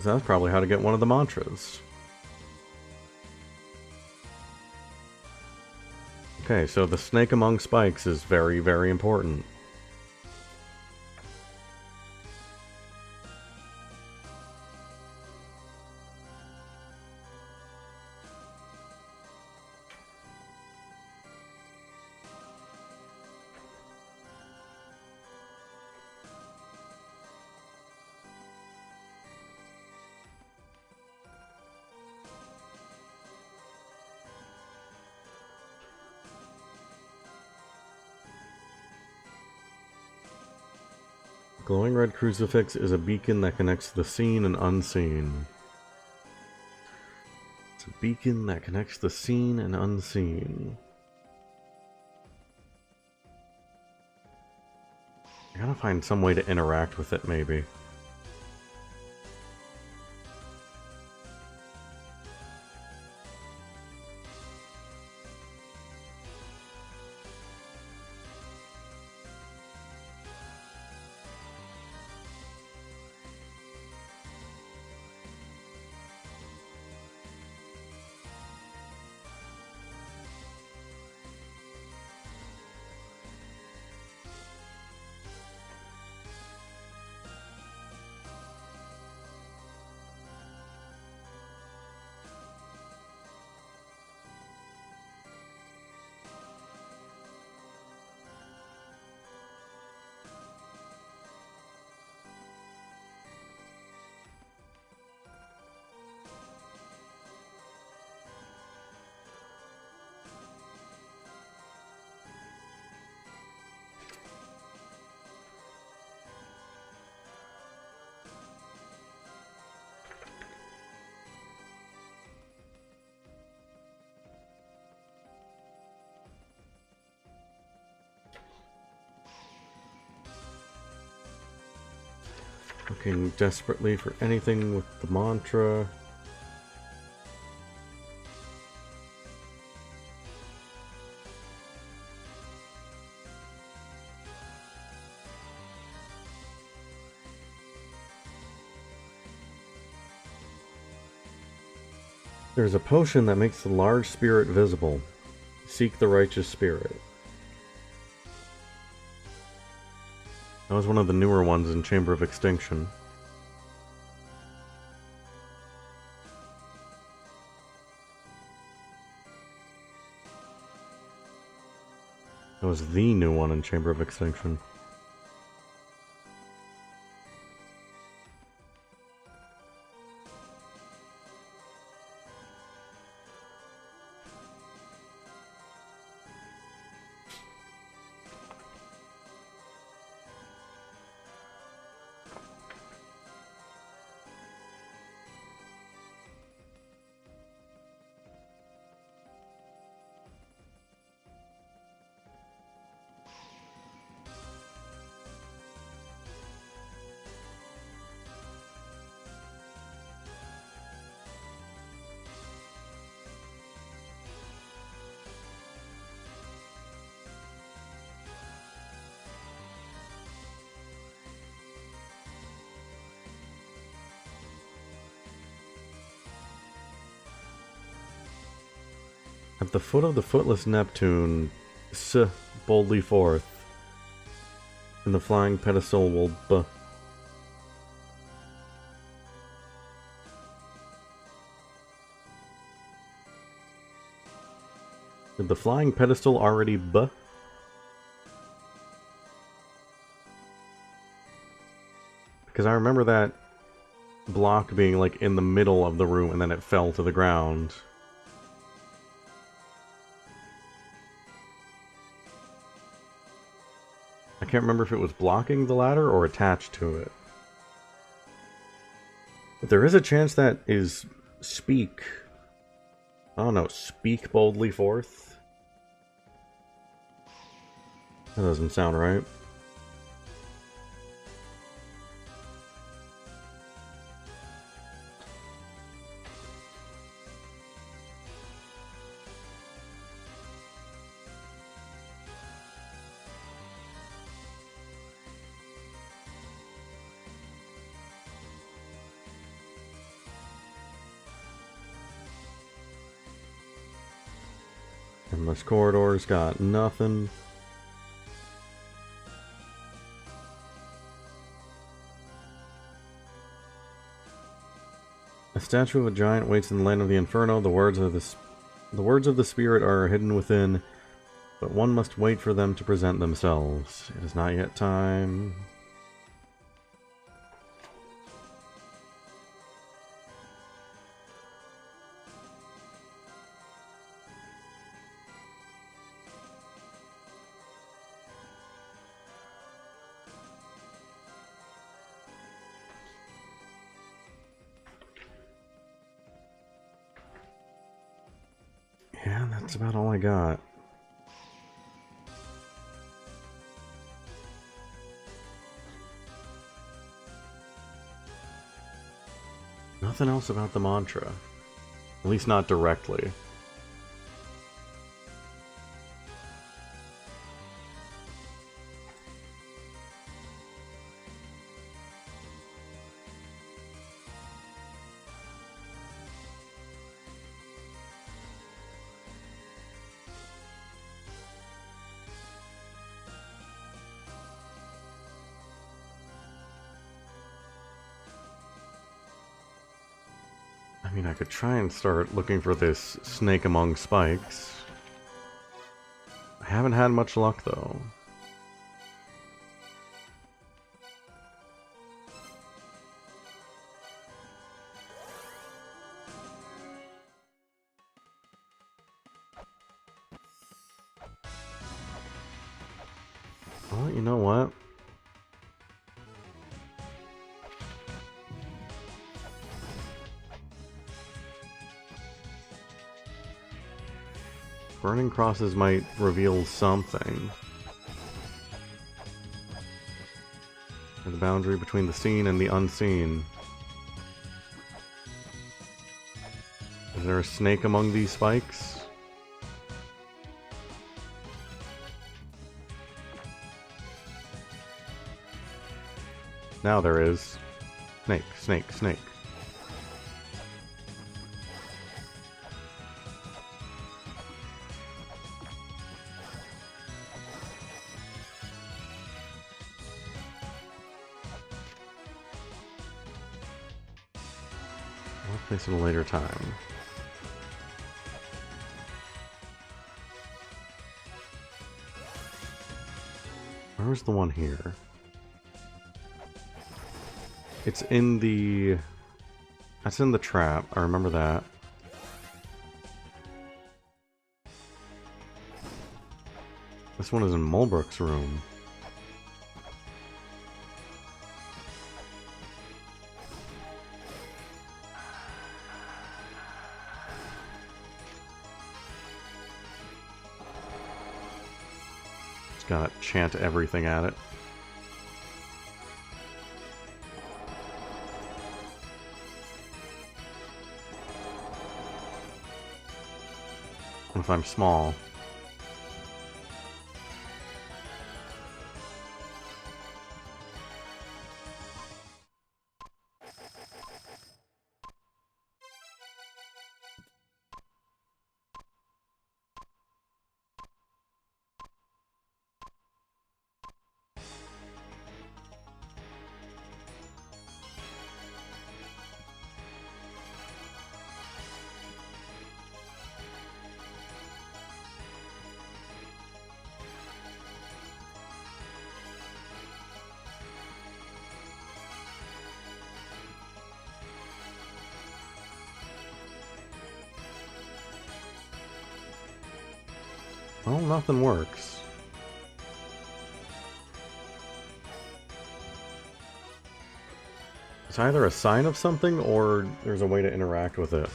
So that's probably how to get one of the mantras. Okay, so the snake among spikes is very, very important. Glowing red crucifix is a beacon that connects the seen and unseen. It's a beacon that connects the seen and unseen. I gotta find some way to interact with it, maybe. Looking desperately for anything with the mantra. There's a potion that makes the large spirit visible. Seek the righteous spirit. That was one of the newer ones in Chamber of Extinction. That was the new one in Chamber of Extinction. At the foot of the footless Neptune, boldly forth, and the flying pedestal will Did the flying pedestal already Because I remember that block being like in the middle of the room and then it fell to the ground. I can't remember if it was blocking the ladder or attached to it. But there is a chance that is speak. I don't know, speak boldly forth? That doesn't sound right. Endless corridors got nothing. A statue of a giant waits in the land of the Inferno. The words of the spirit are hidden within, but one must wait for them to present themselves. It is not yet time. Yeah, that's about all I got. Nothing else about the mantra. At least not directly. I mean, I could try and start looking for this snake among spikes. I haven't had much luck, though. Well, you know what? Burning crosses might reveal something. The boundary between the seen and the unseen. Is there a snake among these spikes? Now there is. Snake, snake, snake. I'll place it a later time. Where was the one here? It's in the... That's in the trap. I remember that. This one is in Mulbrook's room. Just gotta chant everything at it. If I'm small. Well, nothing works. It's either a sign of something or there's a way to interact with it.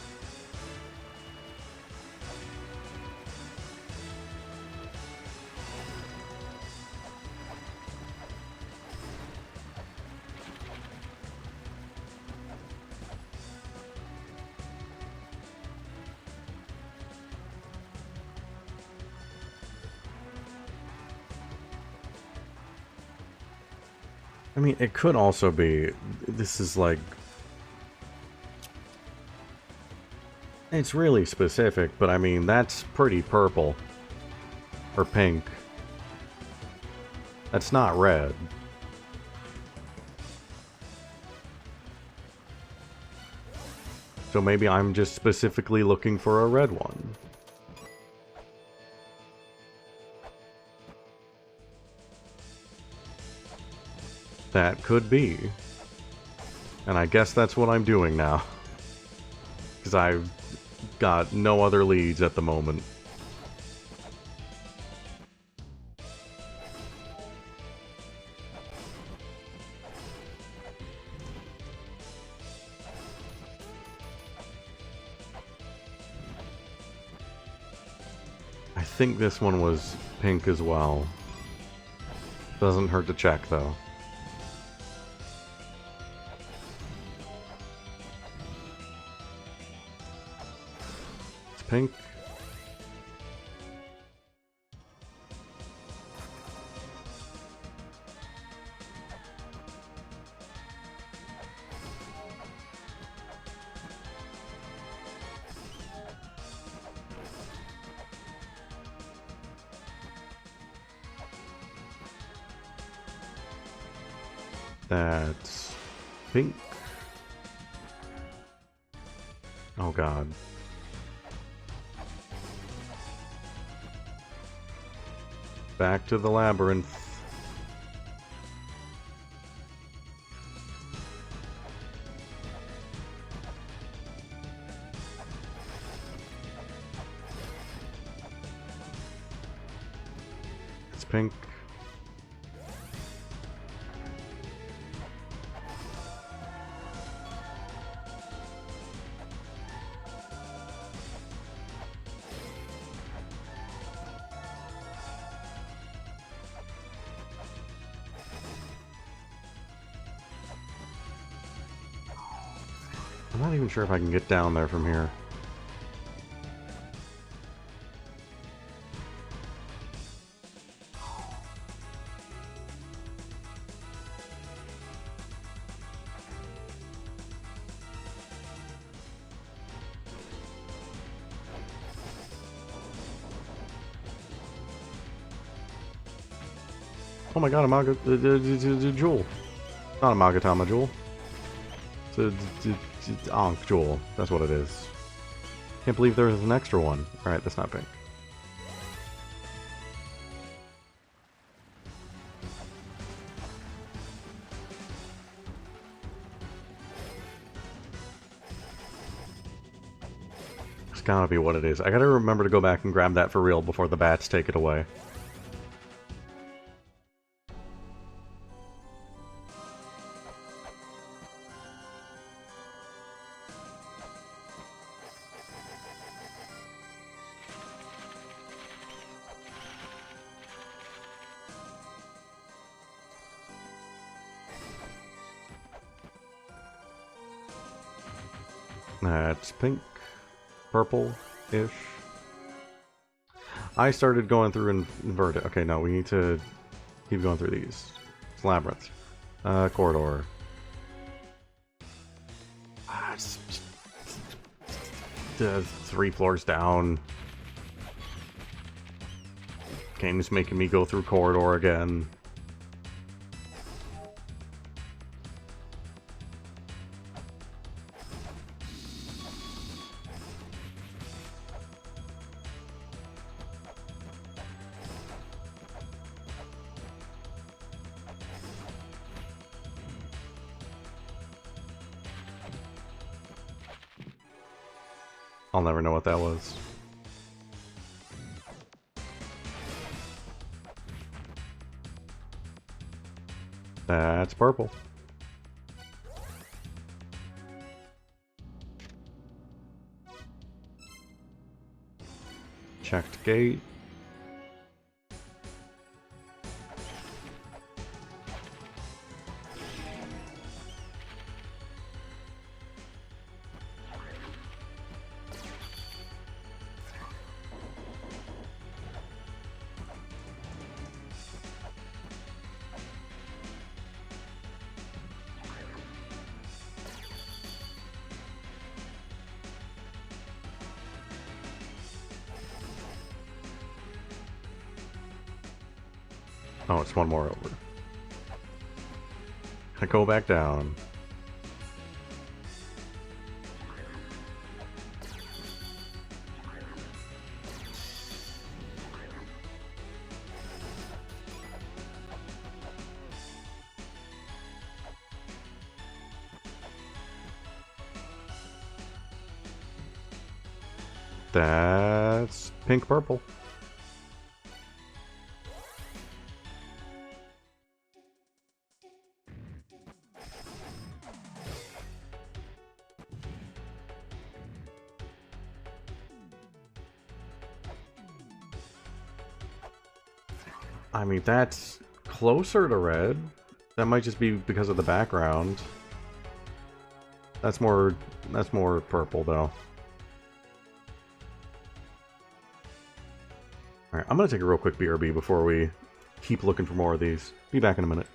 I mean, it could also be, this is like, it's really specific, but I mean, that's pretty purple. Or pink. That's not red. So maybe I'm just specifically looking for a red one. That could be. And I guess that's what I'm doing now. Because I've got no other leads at the moment. I think this one was pink as well. Doesn't hurt to check, though. It's pink. That's pink. Oh god. Back to the labyrinth. It's pink. I'm not even sure if I can get down there from here. Oh my god, a jewel. Not a Magatama jewel. It's a Ankh jewel. That's what it is. Can't believe there was an extra one. Alright, that's not pink. It's gotta be what it is. I gotta remember to go back and grab that for real before the bats take it away. That's pink. Purple-ish. I started going through and inverted. Okay, no, we need to keep going through these. It's labyrinth. Corridor. Three floors down. Game's making me go through corridor again. I'll never know what that was. purple. Checked gate. Oh, it's one more over. I go back down. That's pink purple. I mean, that's closer to red. That might just be because of the background. That's more purple though. Alright, I'm gonna take a real quick BRB before we keep looking for more of these. Be back in a minute.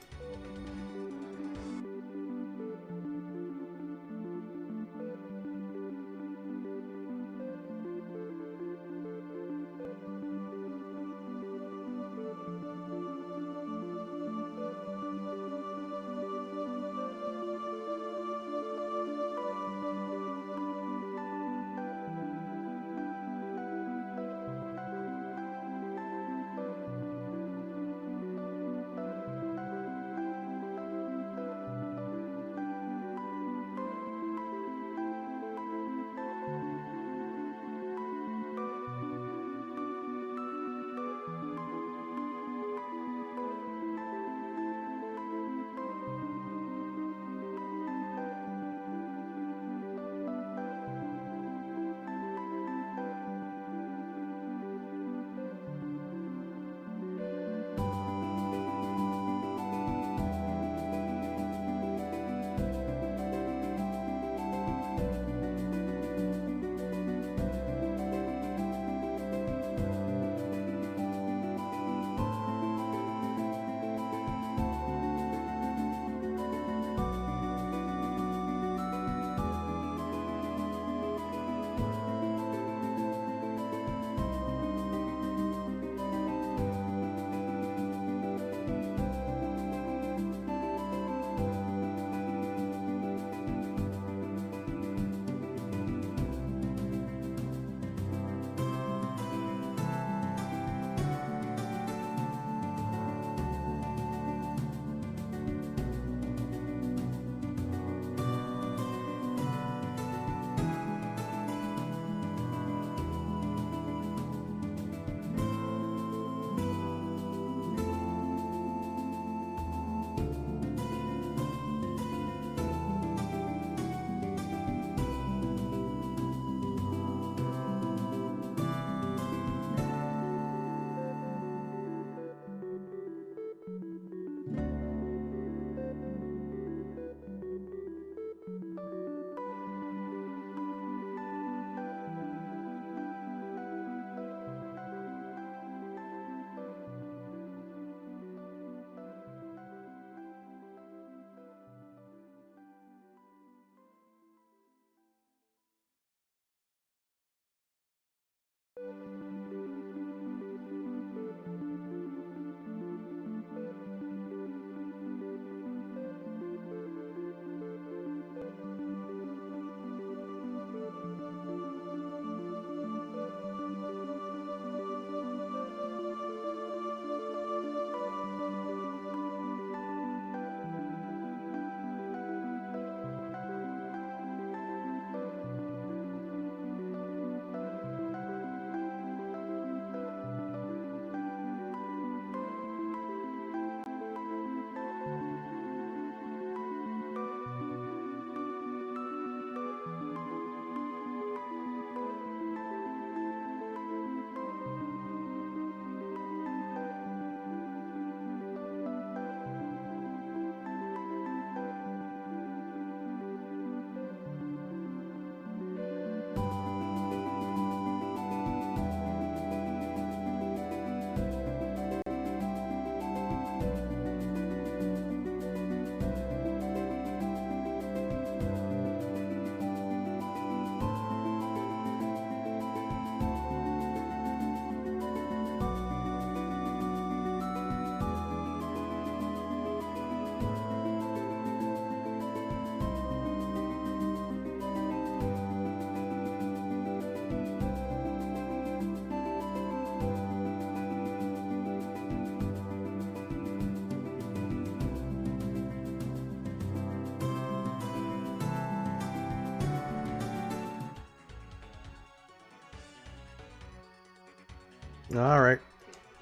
Alright.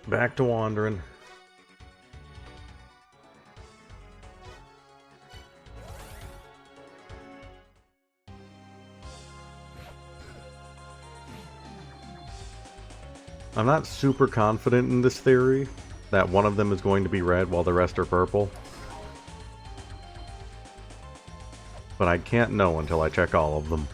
Back to wandering. I'm not super confident in this theory, that one of them is going to be red while the rest are purple. But I can't know until I check all of them.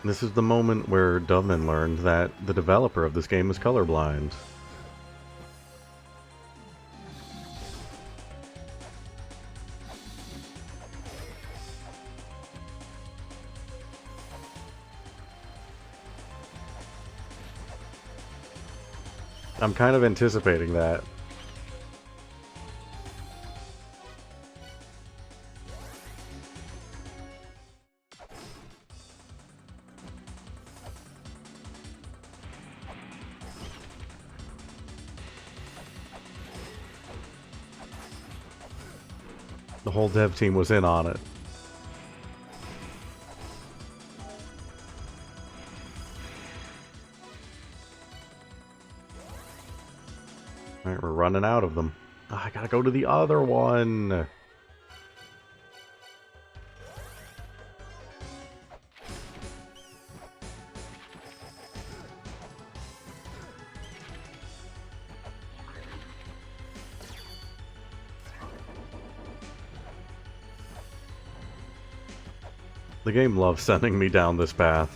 This is the moment where Doveman learned that the developer of this game is colorblind. I'm kind of anticipating that. The whole dev team was in on it. Alright, we're running out of them. Oh, I gotta go to the other one! The game loves sending me down this path.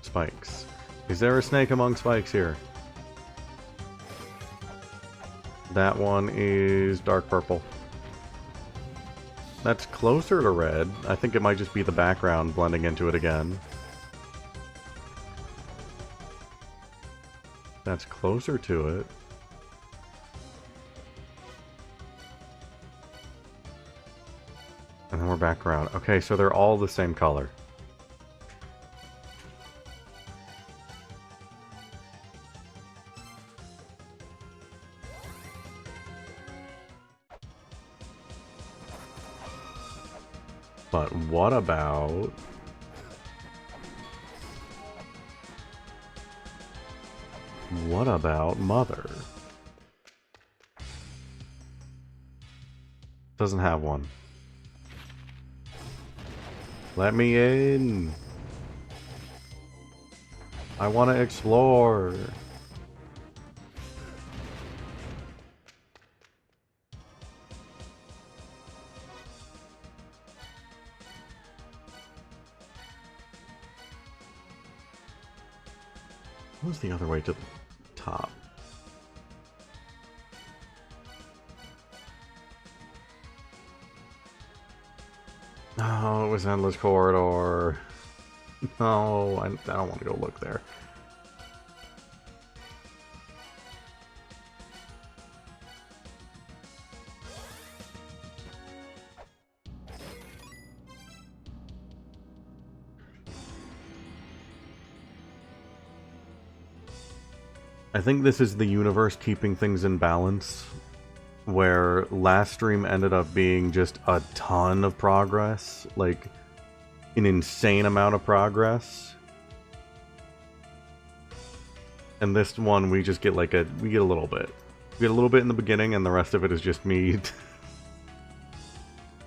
Spikes. Is there a snake among spikes here? That one is dark purple. That's closer to red. I think it might just be the background blending into it again. That's closer to it. And then we're back around. Okay, so they're all the same color. But what about... What about Mother? Doesn't have one. Let me in! I want to explore! What's the other way to the top? Oh, it was Endless Corridor. No, I don't want to go look there. I think this is the universe keeping things in balance, where last stream ended up being just a ton of progress, like an insane amount of progress. And this one we just get like we get a little bit. We get a little bit in the beginning and the rest of it is just me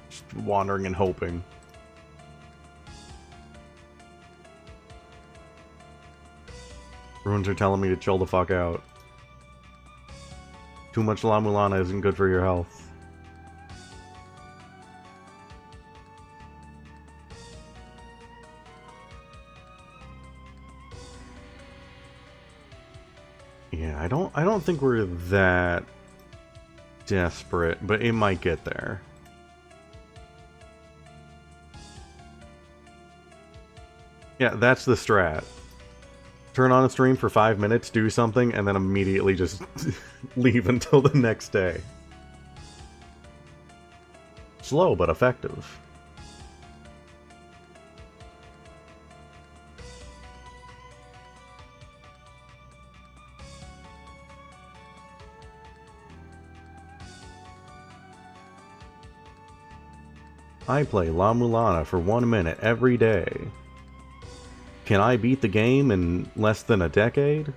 just wandering and hoping. Runes are telling me to chill the fuck out. Too much La-Mulana isn't good for your health. Yeah, I don't think we're that desperate, but it might get there. Yeah, that's the strat. turn on a stream for 5 minutes, do something, and then immediately just leave until the next day. Slow, but effective. I play La-Mulana for 1 minute every day. Can I beat the game in less than a decade?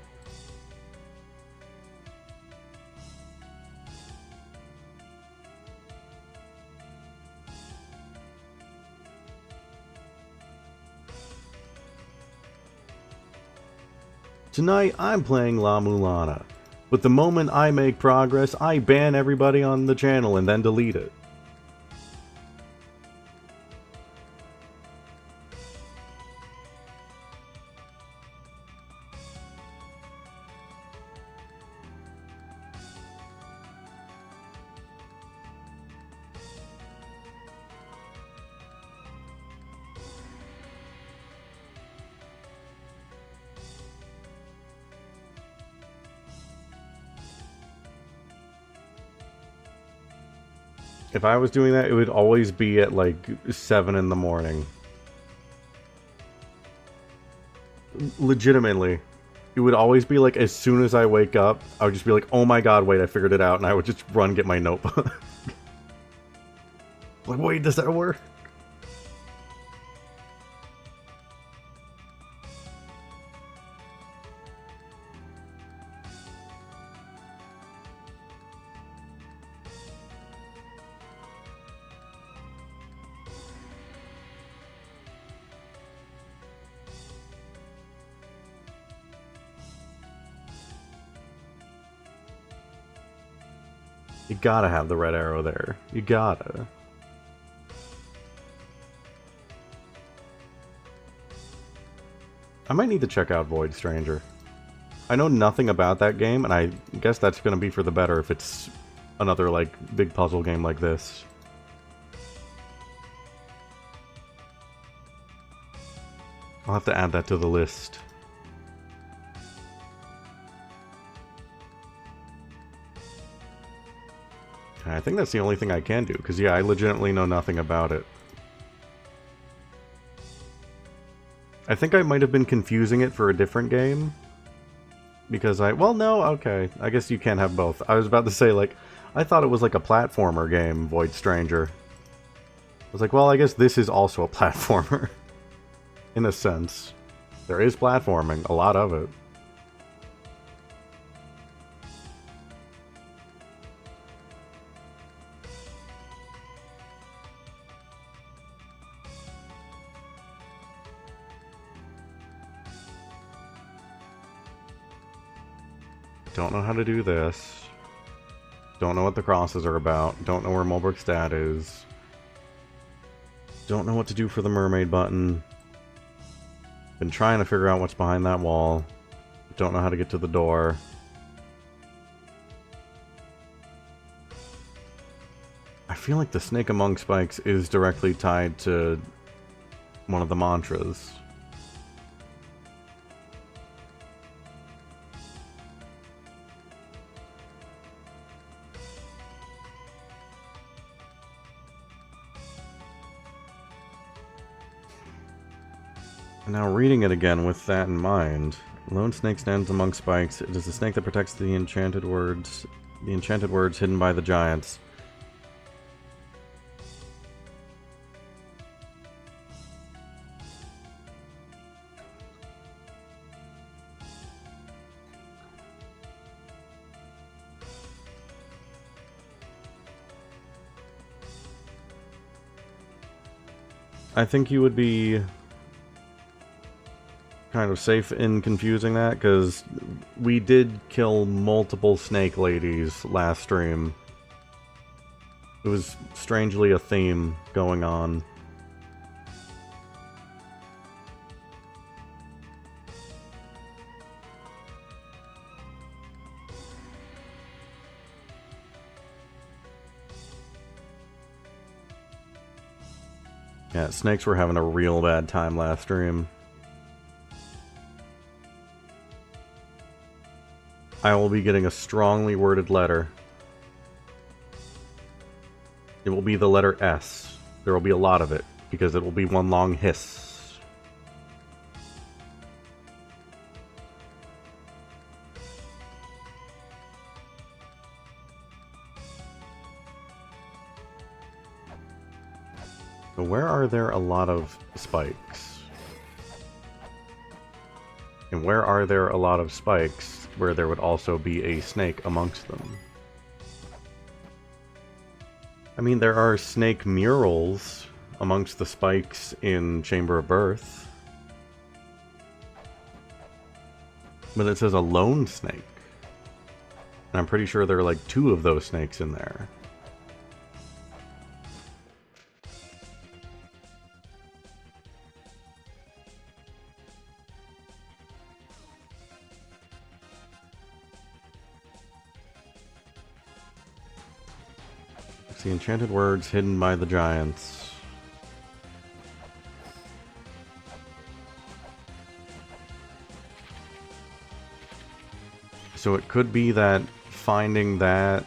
Tonight, I'm playing La-Mulana, but the moment I make progress, I ban everybody on the channel and then delete it. If I was doing that, it would always be at like 7 in the morning. Legitimately. It would always be like as soon as I wake up, I would just be like, oh my god, wait, I figured it out, and I would just run get my notebook. Like, wait, does that work? You gotta have the red arrow there. You gotta. I might need to check out Void Stranger. I know nothing about that game, and I guess that's gonna be for the better if it's another, like, big puzzle game like this. I'll have to add that to the list. I think that's the only thing I can do, because yeah, I legitimately know nothing about it. I think I might have been confusing it for a different game. Because well, no, okay. I guess you can't have both. I was about to say, like, I thought it was like a platformer game, Void Stranger. I was like, well, I guess this is also a platformer. In a sense. There is platforming, a lot of it. Don't know how to do this. Don't know what the crosses are about. Don't know where Mulberg's stat is. Don't know what to do for the mermaid button. Been trying to figure out what's behind that wall. Don't know how to get to the door. I feel like the snake among spikes is directly tied to one of the mantras. Now reading it again with that in mind. Lone snake stands among spikes. It is the snake that protects the enchanted words hidden by the giants. I think you would be kind of safe in confusing that, because we did kill multiple snake ladies last stream. It was strangely a theme going on. Yeah, snakes were having a real bad time last stream. I will be getting a strongly worded letter. It will be the letter S. There will be a lot of it, because it will be one long hiss. So where are there a lot of spikes? And where are there a lot of spikes where there would also be a snake amongst them? I mean, there are snake murals amongst the spikes in Chamber of Birth. But it says a lone snake. And I'm pretty sure there are like 2 of those snakes in there. The enchanted words hidden by the giants. So it could be that finding that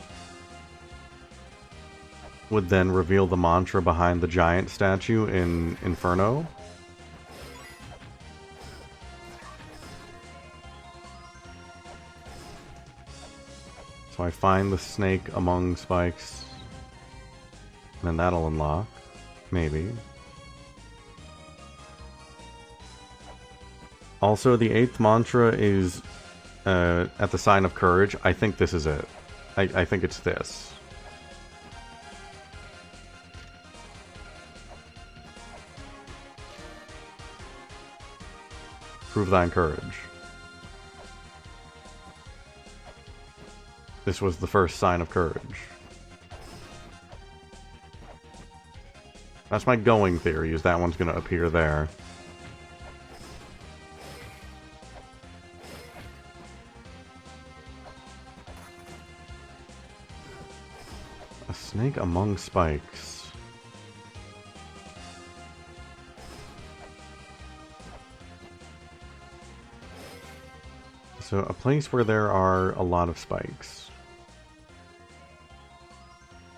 would then reveal the mantra behind the giant statue in Inferno. So I find the snake among spikes. And then that'll unlock. Maybe. Also, the 8th mantra is at the sign of courage. I think this is it. I think it's this. Prove thine courage. This was the first sign of courage. That's my going theory, is that one's going to appear there. A snake among spikes. So, a place where there are a lot of spikes.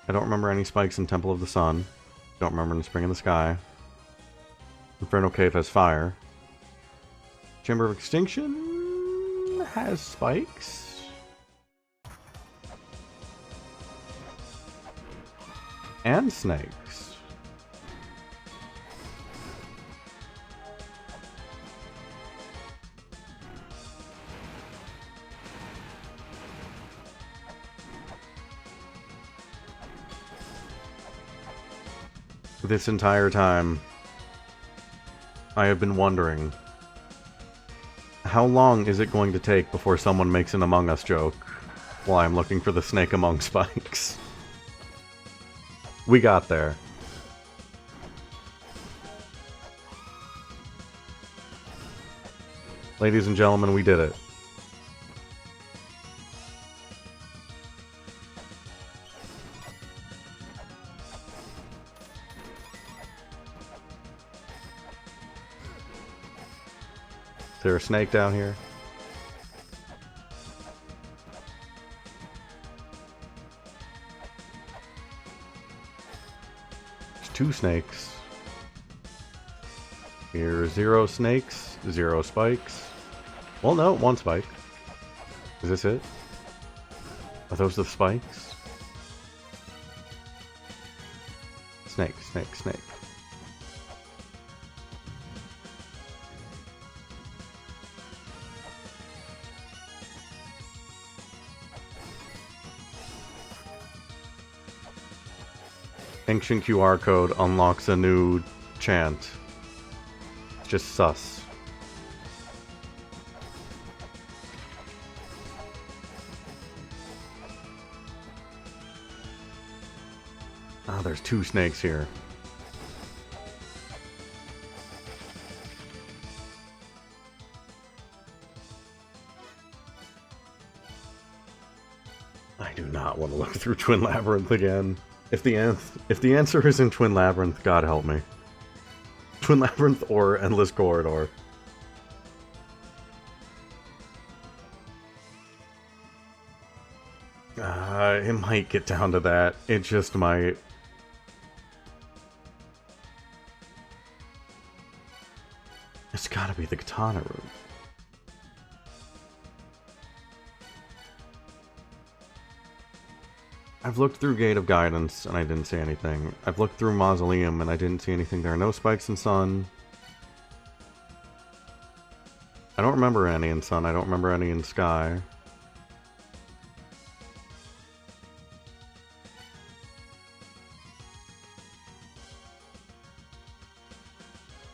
I don't remember any spikes in Temple of the Sun. Don't remember in the Spring in the Sky. Inferno Cave has fire. Chamber of Extinction has spikes. And snakes. This entire time, I have been wondering, how long is it going to take before someone makes an Among Us joke while I'm looking for the snake among spikes? We got there. Ladies and gentlemen, we did it. Is there a snake down here? There's 2 snakes. Here's 0 snakes, 0 spikes. Well, no, 1 spike. Is this it? Are those the spikes? Snake, snake, snake. Ancient QR code unlocks a new chant. It's just sus. Ah, there's 2 snakes here. I do not want to look through Twin Labyrinth again. If the answer is in Twin Labyrinth, God help me. Twin Labyrinth or Endless Corridor. It might get down to that. It just might. It's gotta be the katana room. I've looked through Gate of Guidance, and I didn't see anything. I've looked through Mausoleum, and I didn't see anything there. No spikes in Sun. I don't remember any in Sun. I don't remember any in Sky.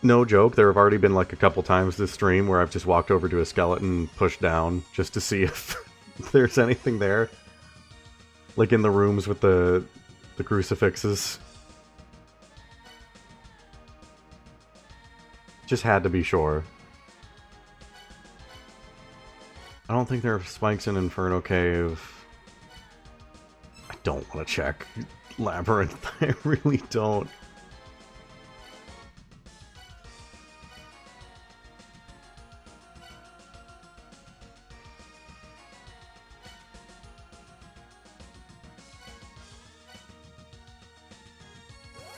No joke, there have already been like a couple times this stream where I've just walked over to a skeleton, pushed down, just to see if there's anything there. Like in the rooms with the crucifixes. Just had to be sure. I don't think there are spikes in Inferno Cave. I don't want to check Labyrinth. I really don't.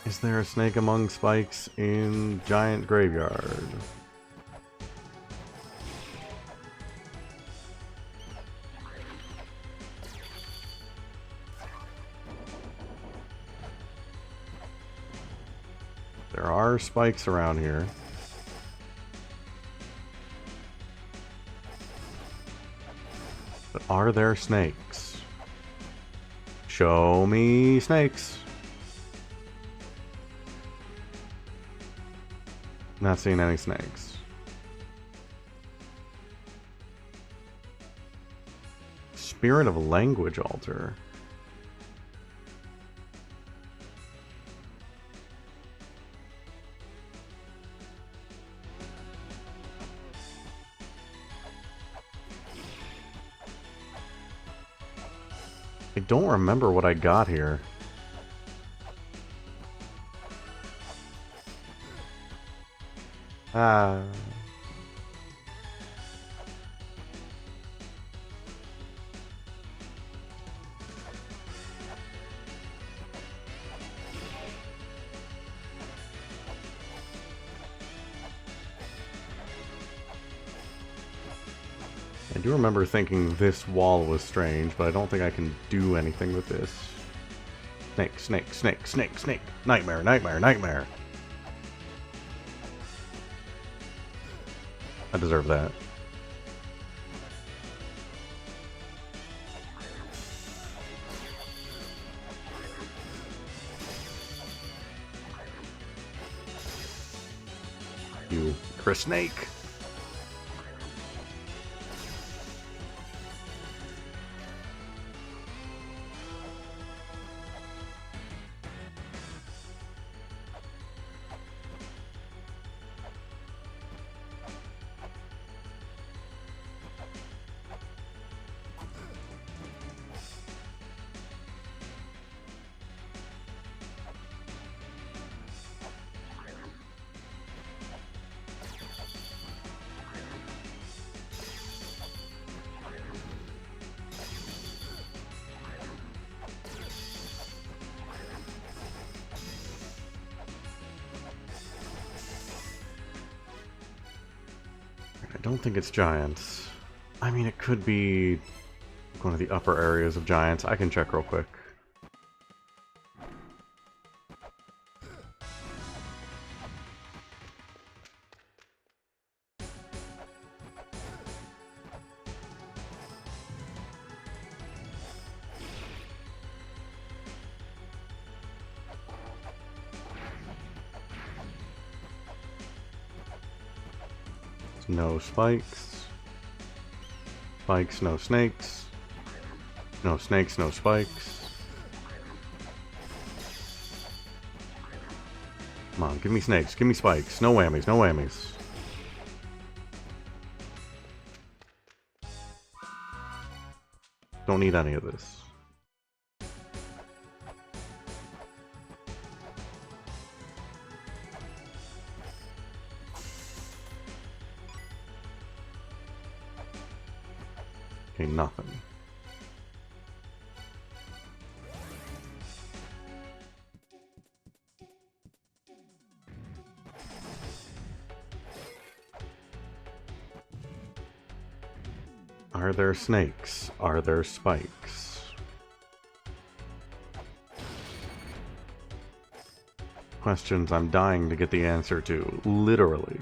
Is there a snake among spikes in Giant Graveyard? There are spikes around here. But are there snakes? Show me snakes. Not seeing any snakes. Spirit of Language Altar. I don't remember what I got here. I do remember thinking this wall was strange, but I don't think I can do anything with this. Snake, snake, snake, snake, snake. Nightmare, nightmare, nightmare. I deserve that. You, you're a snake. I don't think it's giants. I mean, it could be one of the upper areas of giants. I can check real quick. No spikes. Spikes, no snakes. No snakes, no spikes. Come on, give me snakes, give me spikes. No whammies, no whammies. Don't need any of this. Okay, nothing. Are there snakes? Are there spikes? Questions I'm dying to get the answer to, literally.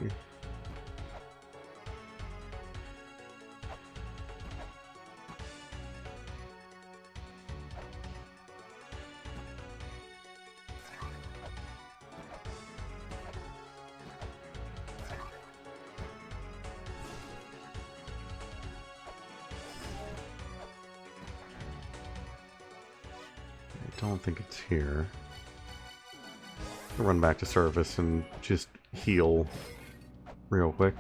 I don't think it's here. I'll run back to service and just heal real quick.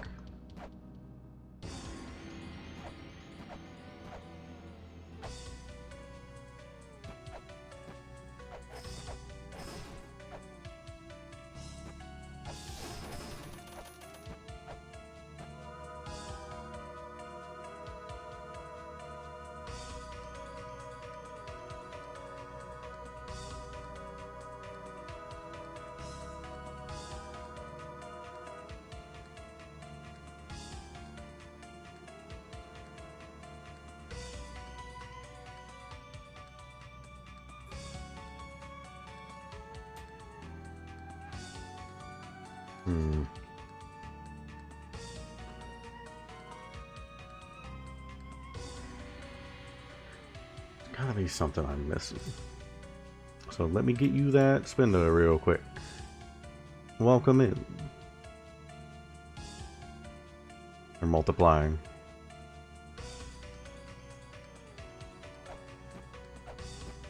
Gotta be something I'm missing. So let me get you that spindle real quick. Welcome in. They're multiplying.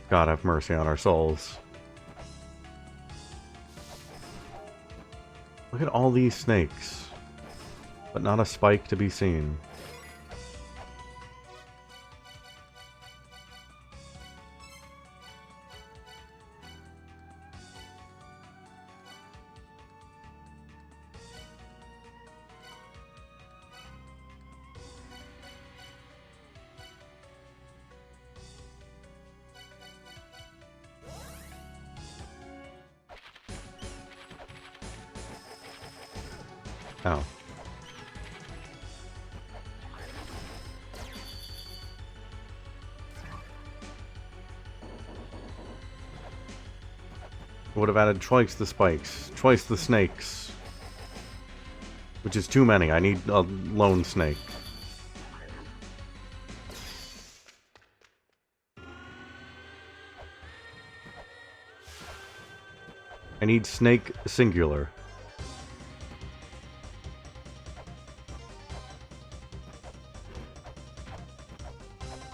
God have mercy on our souls. Look at all these snakes, but not a spike to be seen. Oh. Would have added twice the spikes, twice the snakes. Which is too many. I need a lone snake. I need snake singular.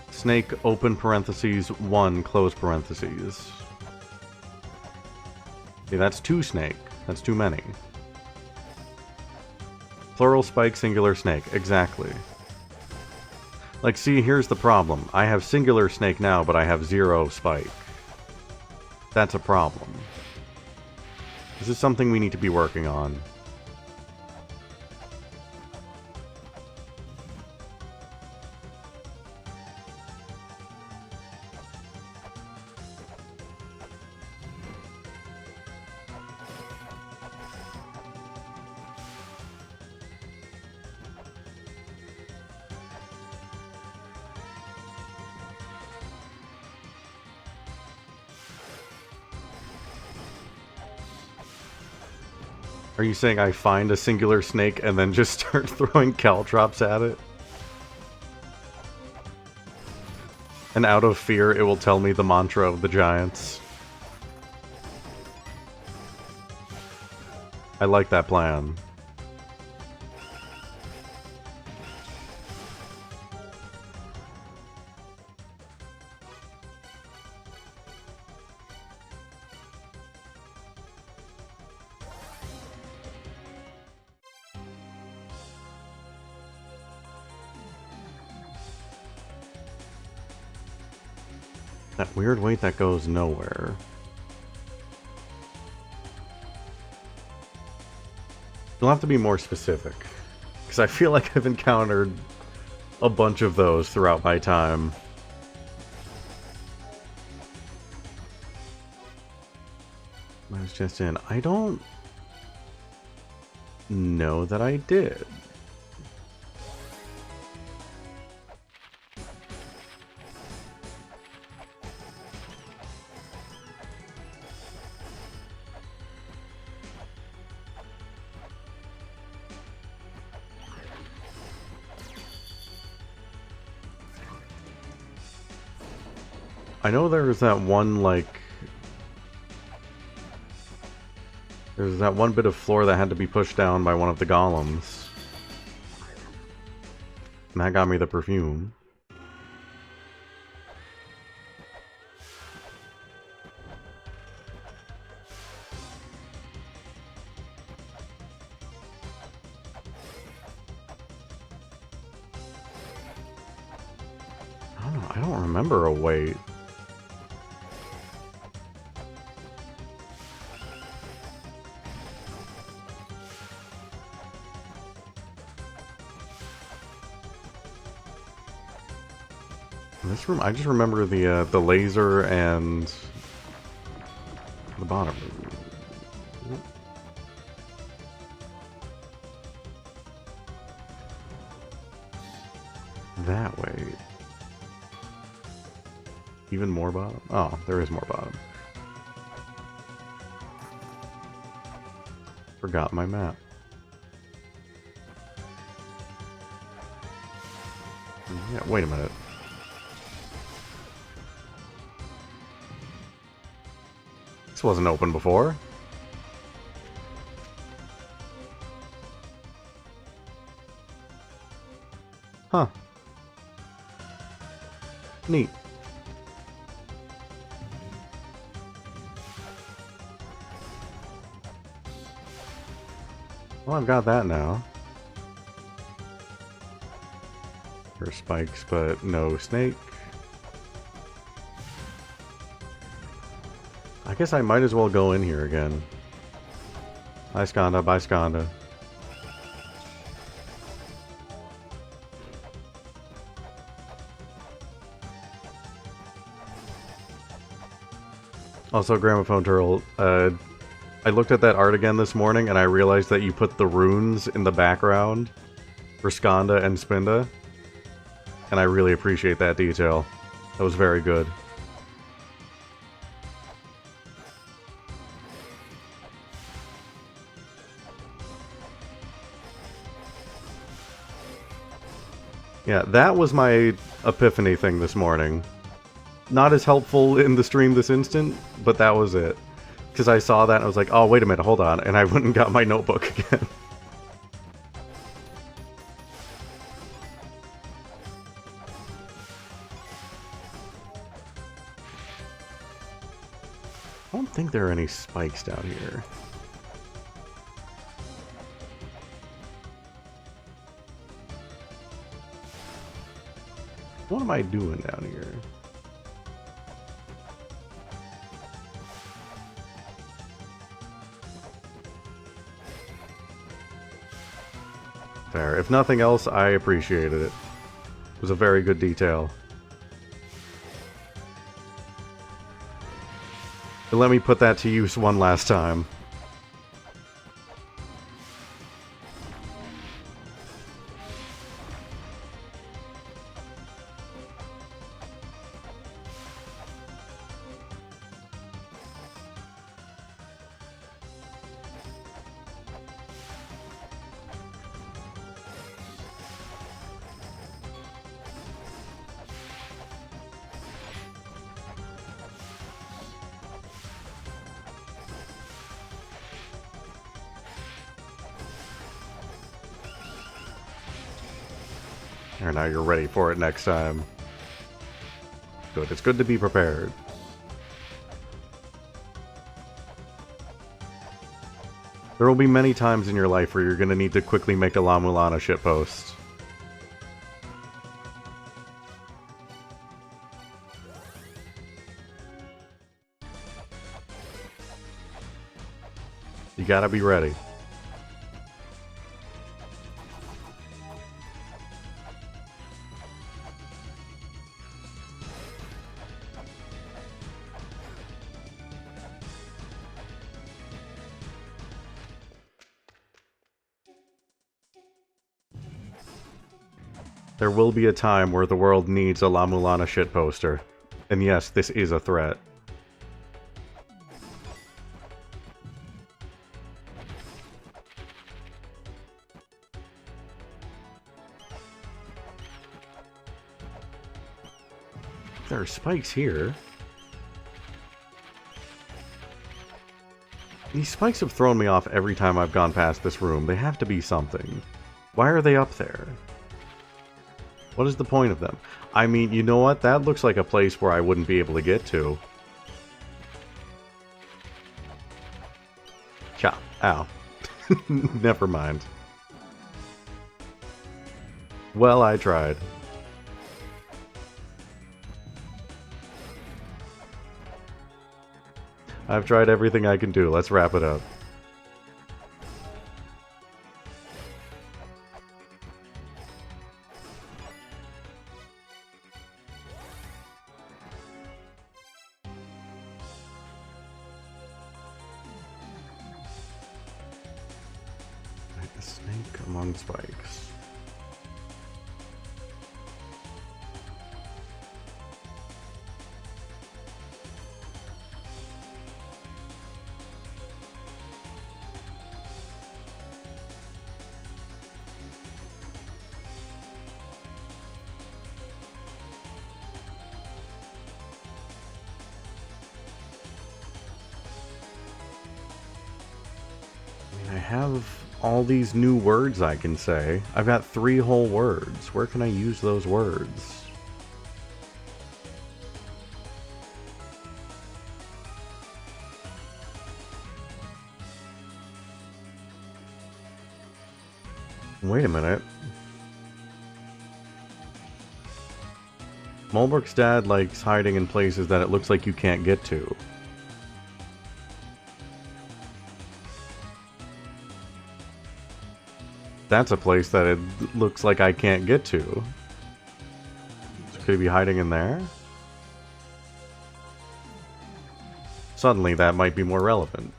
Snake open parentheses 1 close parentheses. See, that's 2 snake. That's too many. Plural spike singular snake. Exactly. Like, see, here's the problem. I have singular snake now, but I have 0 spike. That's a problem. This is something we need to be working on. Are you saying I find a singular snake and then just start throwing caltrops at it? And out of fear, it will tell me the mantra of the giants. I like that plan. That weird weight that goes nowhere. You'll have to be more specific. Because I feel like I've encountered a bunch of those throughout my time. I was just in. I don't know that I did. I know there's that one, like... There's that one bit of floor that had to be pushed down by one of the golems. And that got me the perfume. I don't remember a wait. In this room, I just remember the laser and the bottom room. That way. Even more bottom? Oh, there is more bottom. Forgot my map. Yeah, wait a minute. This wasn't open before. Huh. Neat. Well, I've got that now. There are spikes, but no snake. I guess I might as well go in here again. Bye, Skanda. Bye, Skanda. Also, Gramophone Turtle, I looked at that art again this morning, and I realized that you put the runes in the background for Skanda and Spinda. And I really appreciate that detail. That was very good. Yeah, that was my epiphany thing this morning. Not as helpful in the stream this instant, but that was it. Because I saw that and I was like, oh, wait a minute, hold on. And I went and got my notebook again. I don't think there are any spikes down here. What am I doing down here? Fair. If nothing else, I appreciated it. It was a very good detail. But let me put that to use one last time. Or now you're ready for it next time. Good. It's good to be prepared. There will be many times in your life where you're going to need to quickly make a La-Mulana shitpost. You gotta be ready. There will be a time where the world needs a La-Mulana shitposter. And yes, this is a threat. There are spikes here. These spikes have thrown me off every time I've gone past this room. They have to be something. Why are they up there? What is the point of them? I mean, you know what? That looks like a place where I wouldn't be able to get to. Chop. Ow. Never mind. Well, I tried. I've tried everything I can do. Let's wrap it up. A snake among spikes. I have all these new words I can say. I've got 3 whole words. Where can I use those words? Wait a minute. Mulbrook's dad likes hiding in places that it looks like you can't get to. That's a place that it looks like I can't get to. Could he be hiding in there? Suddenly that might be more relevant.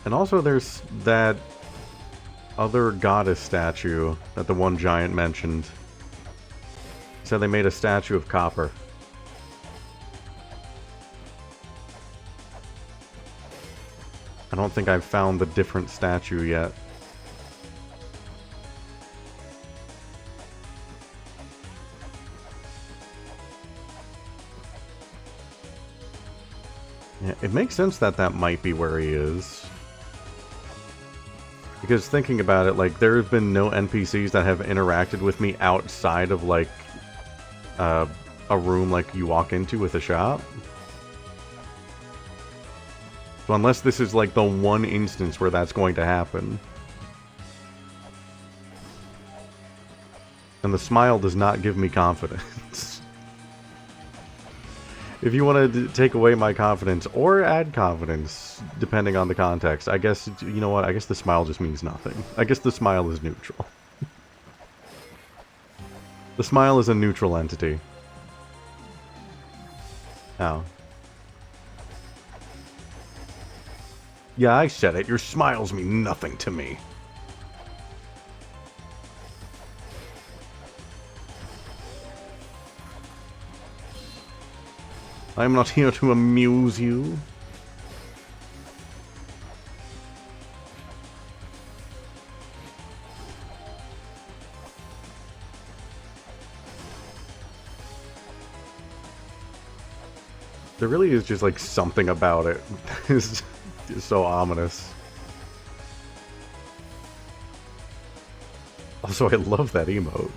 And also there's that other goddess statue that the one giant mentioned. He said they made a statue of copper. I don't think I've found the different statue yet. Yeah, it makes sense that that might be where he is. Because thinking about it, like, there have been no NPCs that have interacted with me outside of, like, a room like you walk into with a shop. So unless this is, like, the one instance where that's going to happen. And the smile does not give me confidence. If you want to take away my confidence, or add confidence, depending on the context, I guess, you know what, I guess the smile just means nothing. I guess the smile is neutral. The smile is a neutral entity. Ow. Yeah, I said it. Your smiles mean nothing to me. I'm not here to amuse you. There really is just, like, something about it. It's so ominous. Also, I love that emote.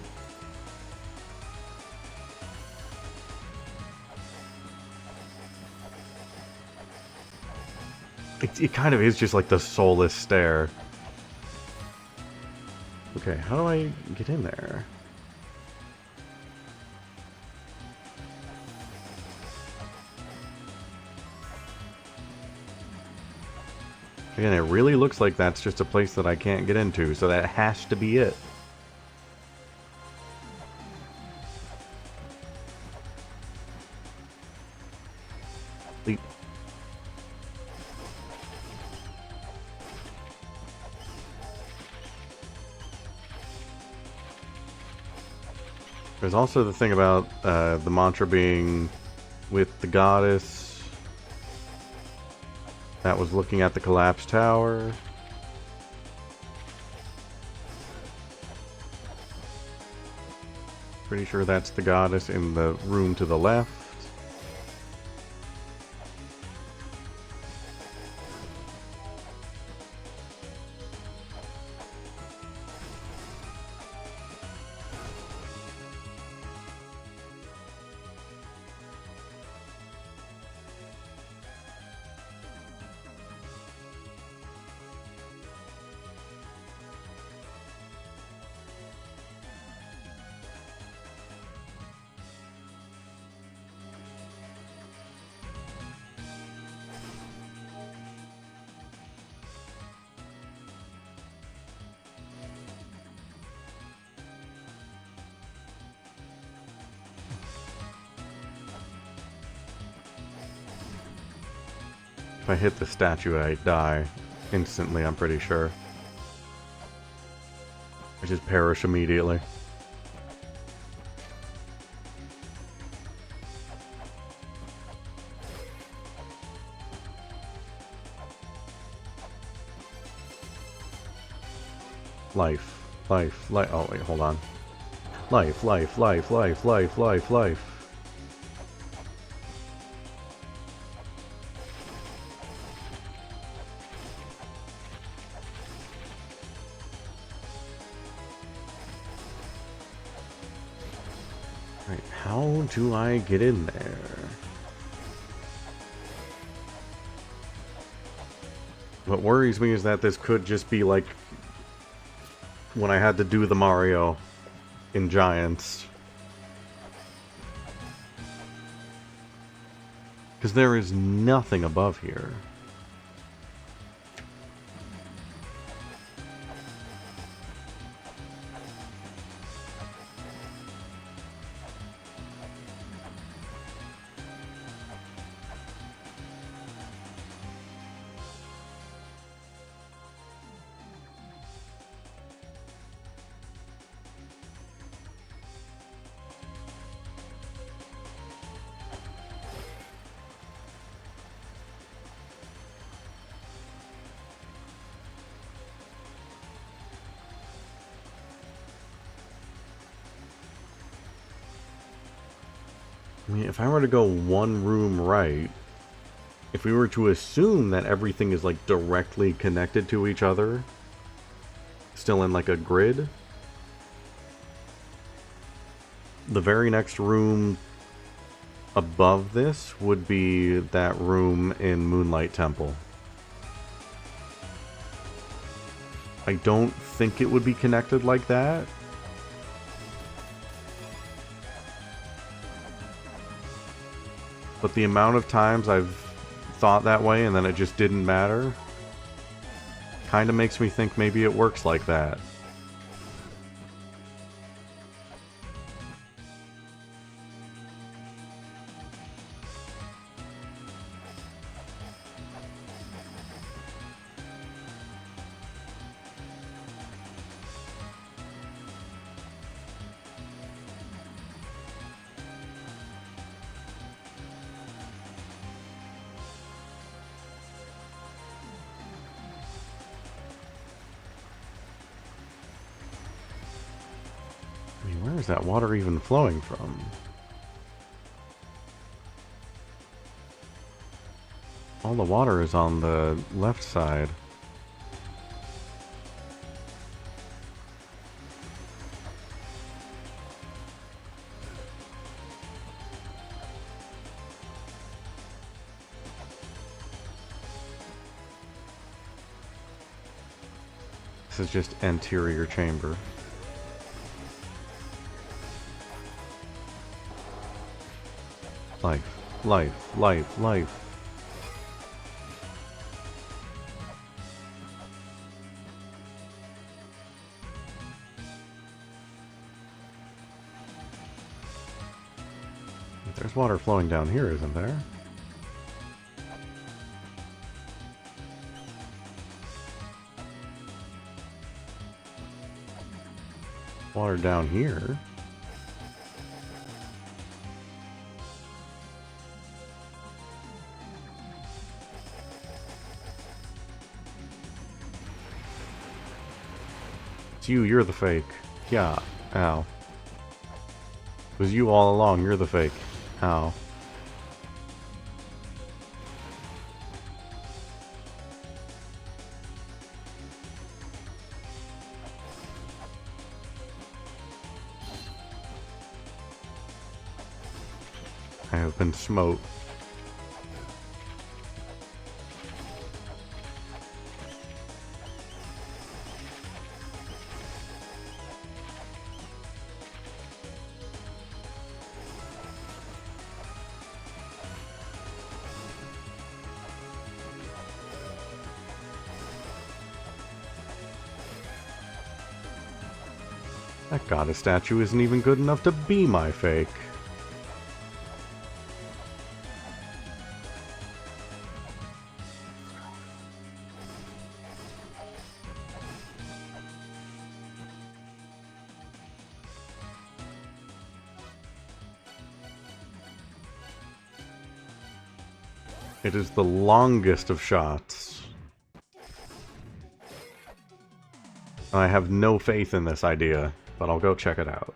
It kind of is just like the soulless stare. Okay, how do I get in there? Again, it really looks like that's just a place that I can't get into, so that has to be it. Leap. There's also the thing about the mantra being with the goddess that was looking at the collapsed tower. Pretty sure that's the goddess in the room to the left. If I hit the statue, I die instantly, I'm pretty sure. I just perish immediately. Life. Life. Life. Oh, wait, hold on. Life, life, life, life, life, life, life. Right, how do I get in there? What worries me is that this could just be like when I had to do the Mario in Giants. Because there is nothing above here. I mean, if I were to go one room right, if we were to assume that everything is like directly connected to each other, still in like a grid, the very next room above this would be that room in Moonlight Temple. I don't think it would be connected like that. But the amount of times I've thought that way and then it just didn't matter kind of makes me think maybe it works like that. I mean, where is that water even flowing from? All the water is on the left side. This is just anterior chamber. Life, life, life, life. There's water flowing down here, isn't there? Water down here. It's you, you're the fake. Yeah. Ow. It was you all along, you're the fake. How? I have been smote. That goddess statue isn't even good enough to be my fake. It is the longest of shots. I have no faith in this idea, but I'll go check it out.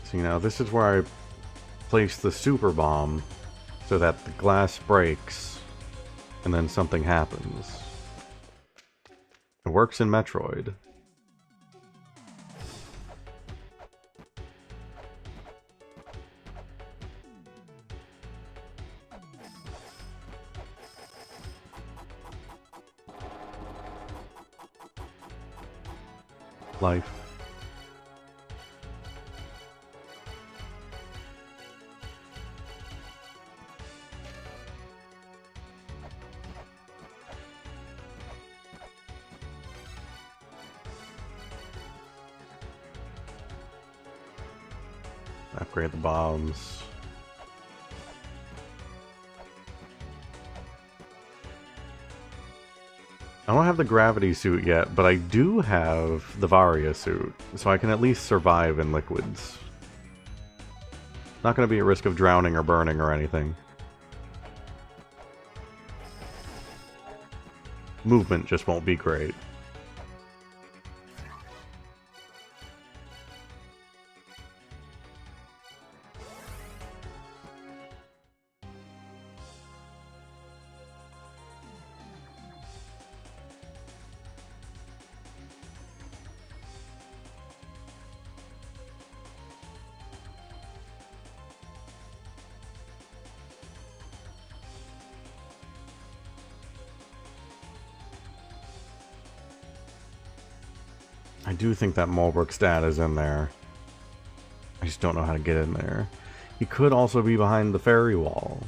See, now this is where I place the super bomb so that the glass breaks and then something happens. It works in Metroid. Life. Upgrade the bombs. I don't have the gravity suit yet, but I do have the Varia suit, so I can at least survive in liquids. Not going to be at risk of drowning or burning or anything. Movement just won't be great. I do think that Mulbrook stat is in there. I just don't know how to get in there. He could also be behind the fairy wall.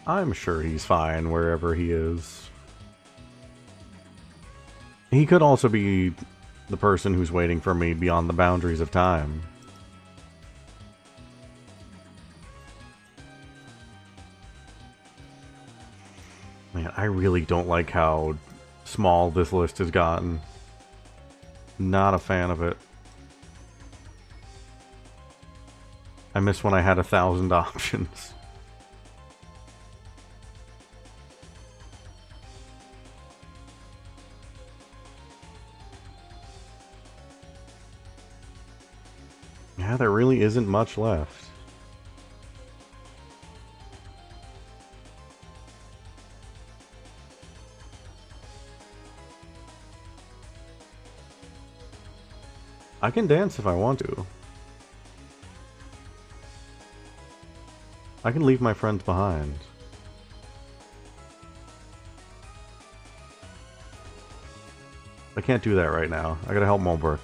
I'm sure he's fine wherever he is. He could also be the person who's waiting for me beyond the boundaries of time. Man, I really don't like how small this list has gotten. Not a fan of it. I miss when I had 1,000 options. Yeah, there really isn't much left. I can dance if I want to. I can leave my friends behind. I can't do that right now. I gotta help Mulbrook.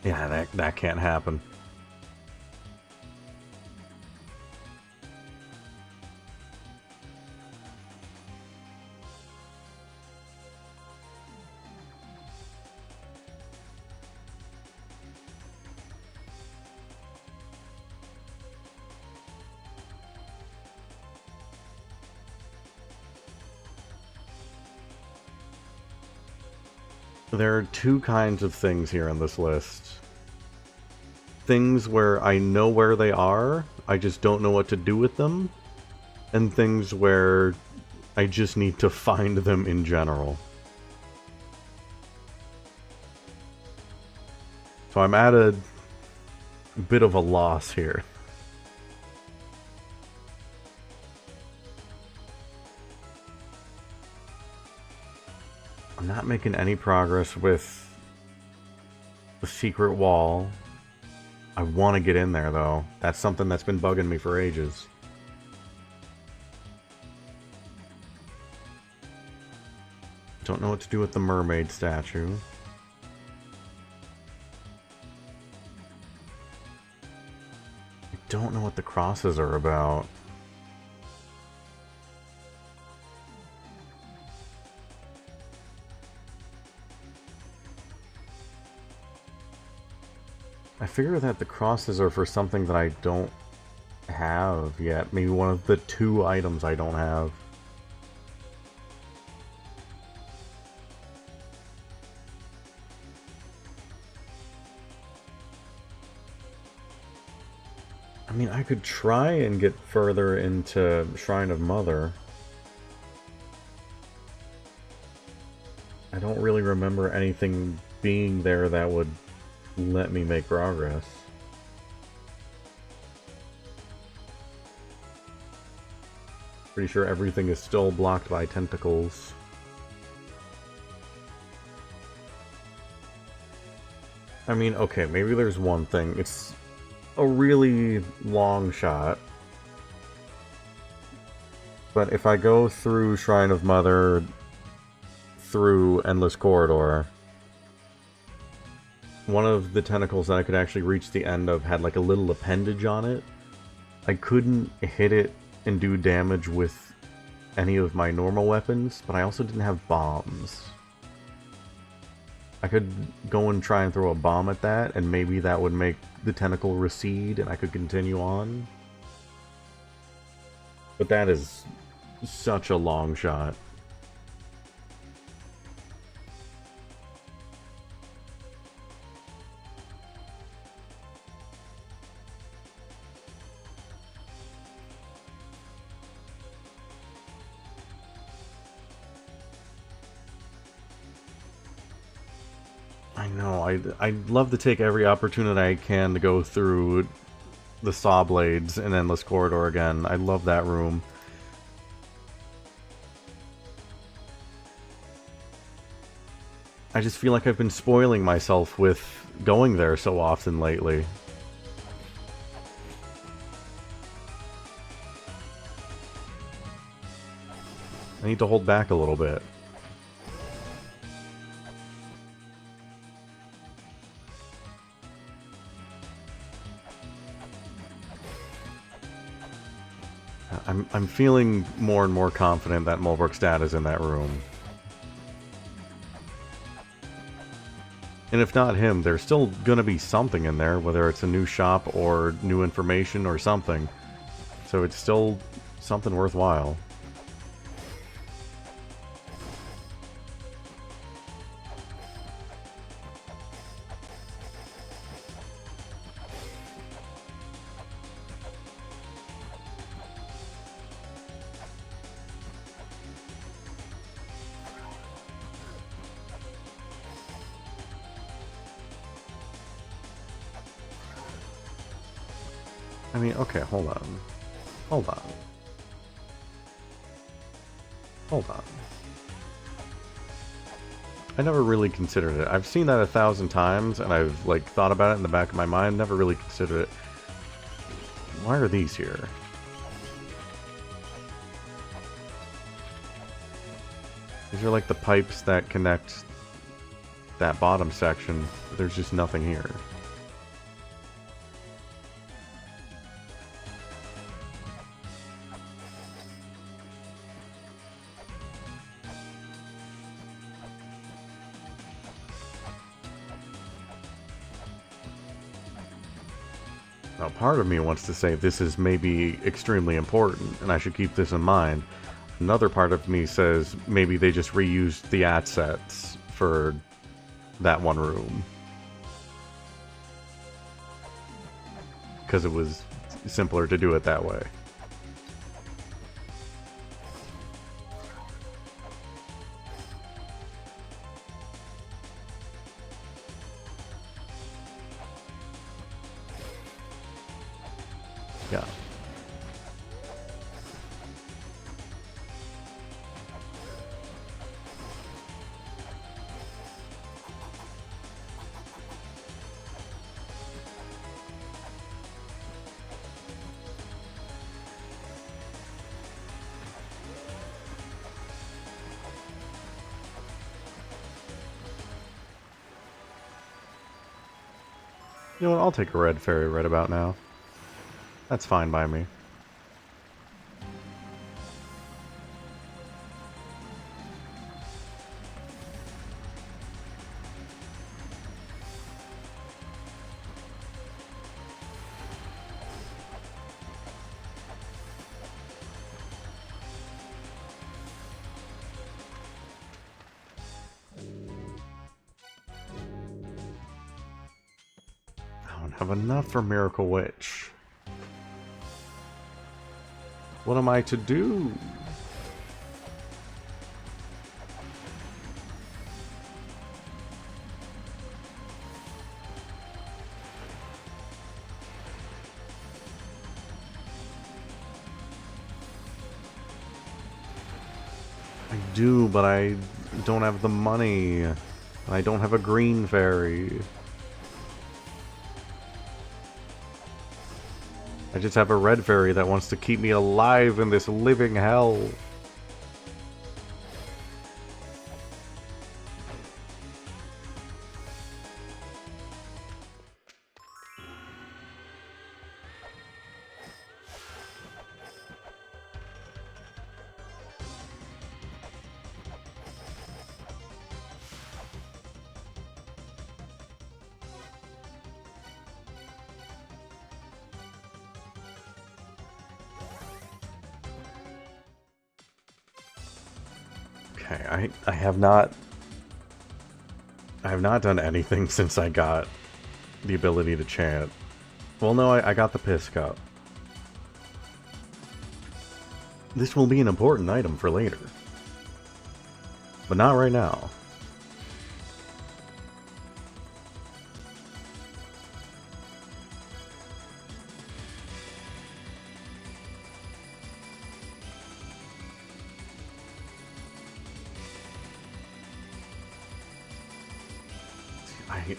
Yeah, that can't happen. There are two kinds of things here on this list. Things where I know where they are, I just don't know what to do with them, and things where I just need to find them in general. So I'm at a bit of a loss here. I'm not making any progress with the secret wall. I want to get in there, though. That's something that's been bugging me for ages. Don't know what to do with the mermaid statue. I don't know what the crosses are about. I figure that the crosses are for something that I don't have yet. Maybe one of the two items I don't have. I mean, I could try and get further into Shrine of Mother. I don't really remember anything being there that would let me make progress. Pretty sure everything is still blocked by tentacles. I mean, okay, maybe there's one thing. It's a really long shot. But if I go through Shrine of Mother, through Endless Corridor, one of the tentacles that I could actually reach the end of had like a little appendage on it. I couldn't hit it and do damage with any of my normal weapons, but I also didn't have bombs. I could go and try and throw a bomb at that, and maybe that would make the tentacle recede and I could continue on. But that is such a long shot. I know, I'd love to take every opportunity I can to go through the Saw Blades in Endless Corridor again. I love that room. I just feel like I've been spoiling myself with going there so often lately. I need to hold back a little bit. I'm feeling more and more confident that Mulbrook's dad is in that room. And if not him, there's still gonna be something in there, whether it's a new shop or new information or something. So it's still something worthwhile. I mean, okay, hold on. Hold on. Hold on. I never really considered it. I've seen that 1,000 times, and I've, like, thought about it in the back of my mind, never really considered it. Why are these here? These are like the pipes that connect that bottom section. There's just nothing here. Now, part of me wants to say this is maybe extremely important, and I should keep this in mind. Another part of me says maybe they just reused the assets for that one room. Because it was simpler to do it that way. Yeah. You know what, I'll take a red fairy right about now. That's fine by me. I don't have enough for Miracle Witch. What am I to do? I do, but I don't have the money. I don't have a green fairy. I just have a red fairy that wants to keep me alive in this living hell. Okay, I have not done anything since I got the ability to chant. Well, no, I got the piss cup. This will be an important item for later. But not right now.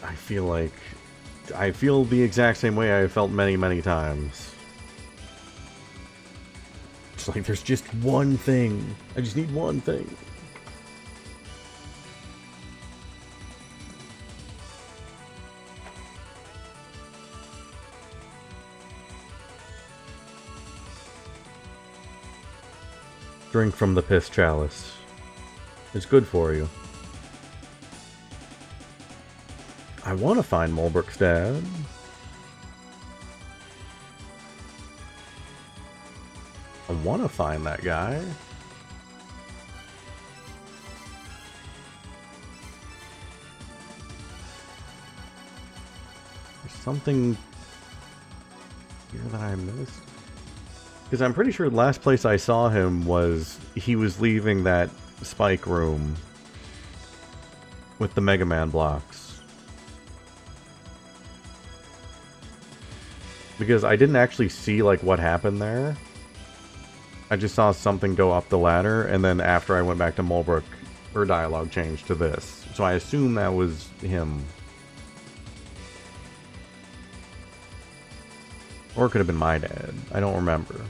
I feel like... I feel the exact same way I felt many, many times. It's like there's just one thing. I just need one thing. Drink from the piss chalice. It's good for you. I want to find Mulbrook's dad. I want to find that guy. There's something here that I missed. Because I'm pretty sure the last place I saw him was he was leaving that spike room with the Mega Man blocks. Because I didn't actually see, like, what happened there. I just saw something go up the ladder, and then after I went back to Mulbrook, her dialogue changed to this. So I assume that was him. Or it could have been my dad. I don't remember.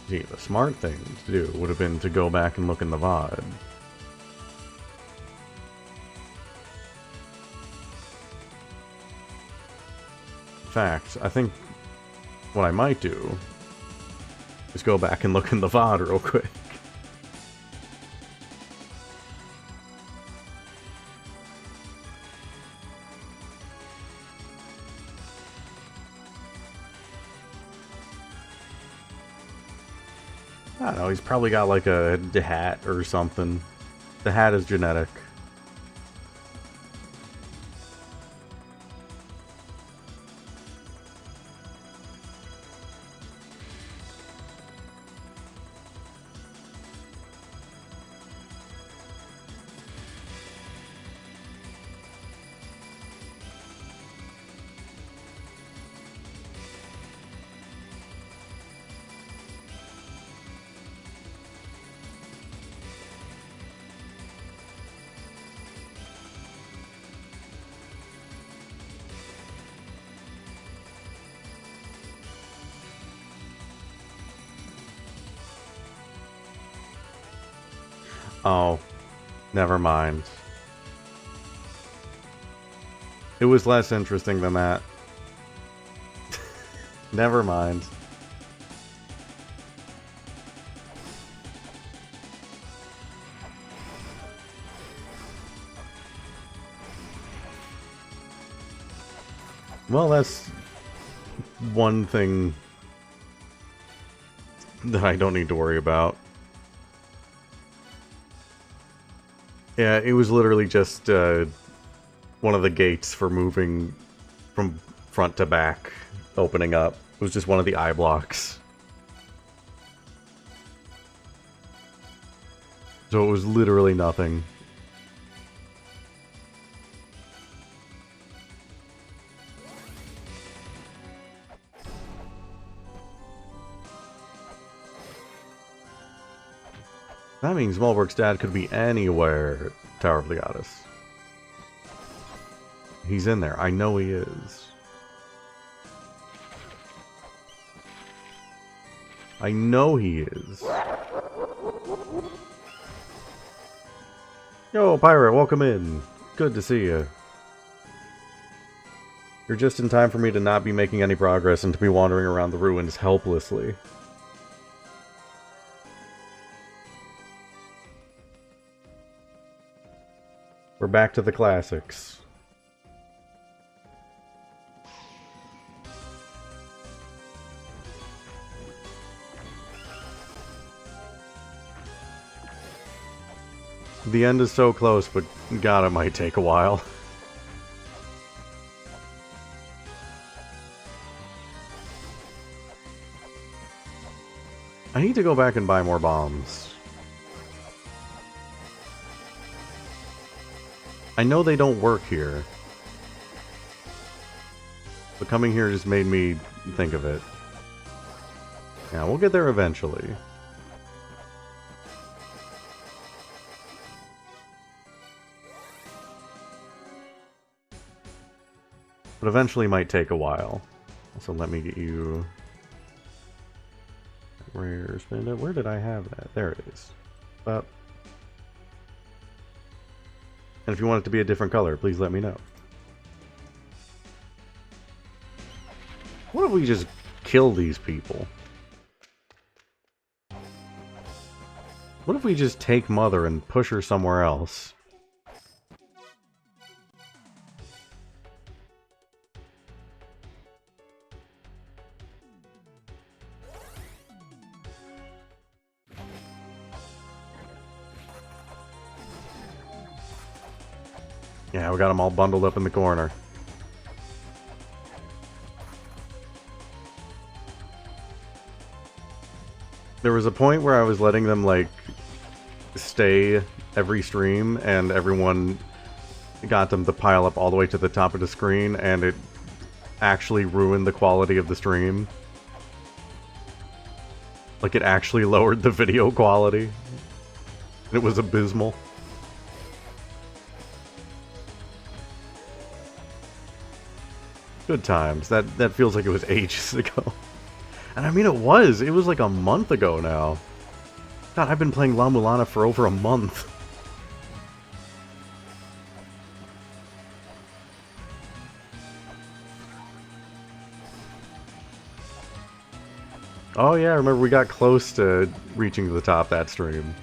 Gee, the smart thing to do would have been to go back and look in the VOD. In fact, I think what I might do is go back and look in the VOD real quick. I don't know, he's probably got like a hat or something. The hat is genetic. Oh, never mind. It was less interesting than that. Never mind. Well, that's one thing that I don't need to worry about. Yeah, it was literally just one of the gates for moving from front to back, opening up. It was just one of the eye blocks. So it was literally nothing. That means Mulbrook's dad could be anywhere, Tower of the Goddess. He's in there. I know he is. I know he is. Yo, Pirate, welcome in. Good to see you. You're just in time for me to not be making any progress and to be wandering around the ruins helplessly. We're back to the classics. The end is so close, but God, it might take a while. I need to go back and buy more bombs. I know they don't work here. But coming here just made me think of it. Yeah, we'll get there eventually. But eventually might take a while. So let me get you... Rare spin it. Where did I have that? There it is. But... And if you want it to be a different color, please let me know. What if we just kill these people? What if we just take Mother and push her somewhere else? Yeah, we got them all bundled up in the corner. There was a point where I was letting them, like, stay every stream, and everyone got them to pile up all the way to the top of the screen, and it actually ruined the quality of the stream. Like, it actually lowered the video quality. It was abysmal. Good times. That feels like it was ages ago. And I mean, it was like a month ago now. God, I've been playing La-Mulana for over a month. Oh yeah, I remember we got close to reaching the top that stream.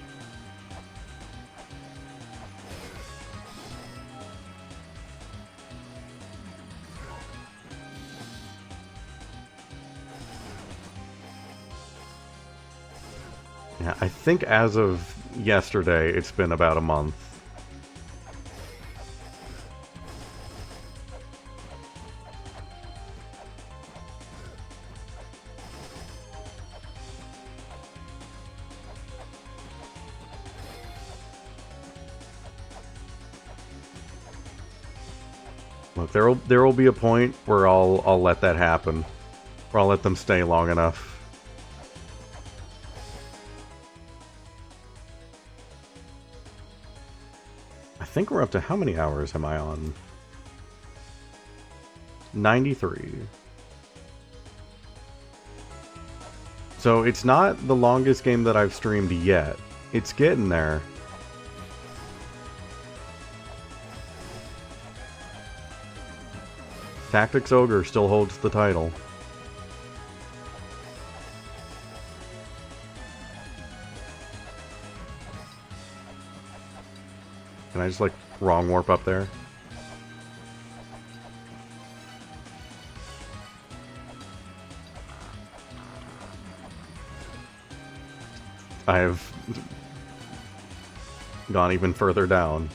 Yeah, I think as of yesterday, it's been about a month. Look, there will be a point where I'll let that happen, where I'll let them stay long enough. I think we're up to how many hours am I on? 93. So it's not the longest game that I've streamed yet. It's getting there. Tactics Ogre still holds the title. Can I just, like, wrong warp up there? I have gone even further down.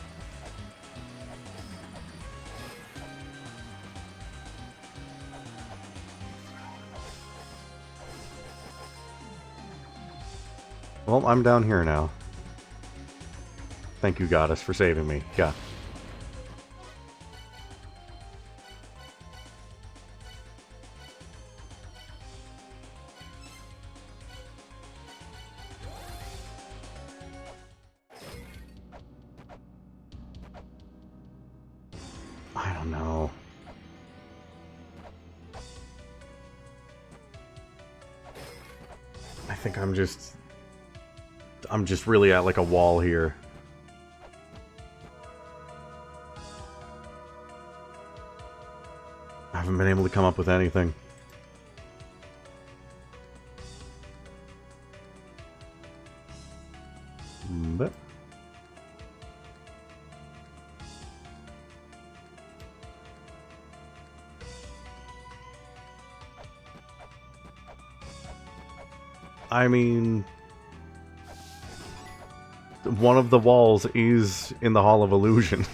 Well, I'm down here now. Thank you, Goddess, for saving me. Yeah. I don't know. I think I'm just really at like a wall here. I haven't been able to come up with anything. But I mean, one of the walls is in the Hall of Illusions.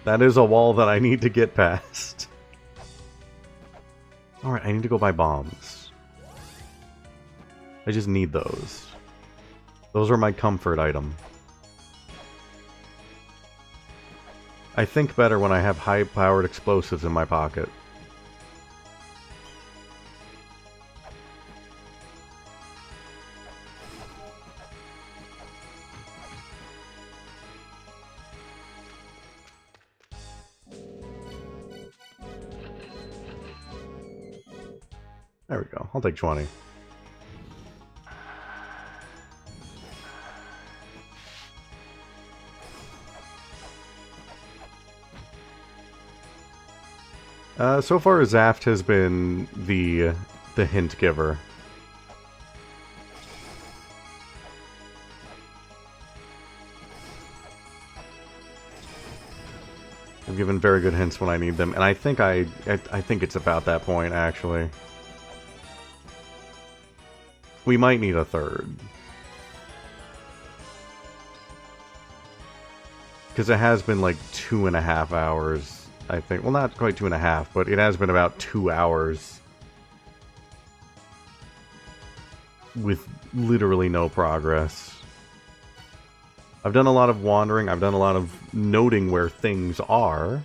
That is a wall that I need to get past. Alright, I need to go buy bombs. I just need those. Those are my comfort item. I think better when I have high-powered explosives in my pocket. There we go. I'll take 20. So far, Zaft has been the hint giver. I've given very good hints when I need them, and I think I think it's about that point, actually. We might need a third. Because it has been like 2.5 hours, I think. Well, not quite 2.5, but it has been about 2 hours. With literally no progress. I've done a lot of wandering. I've done a lot of noting where things are.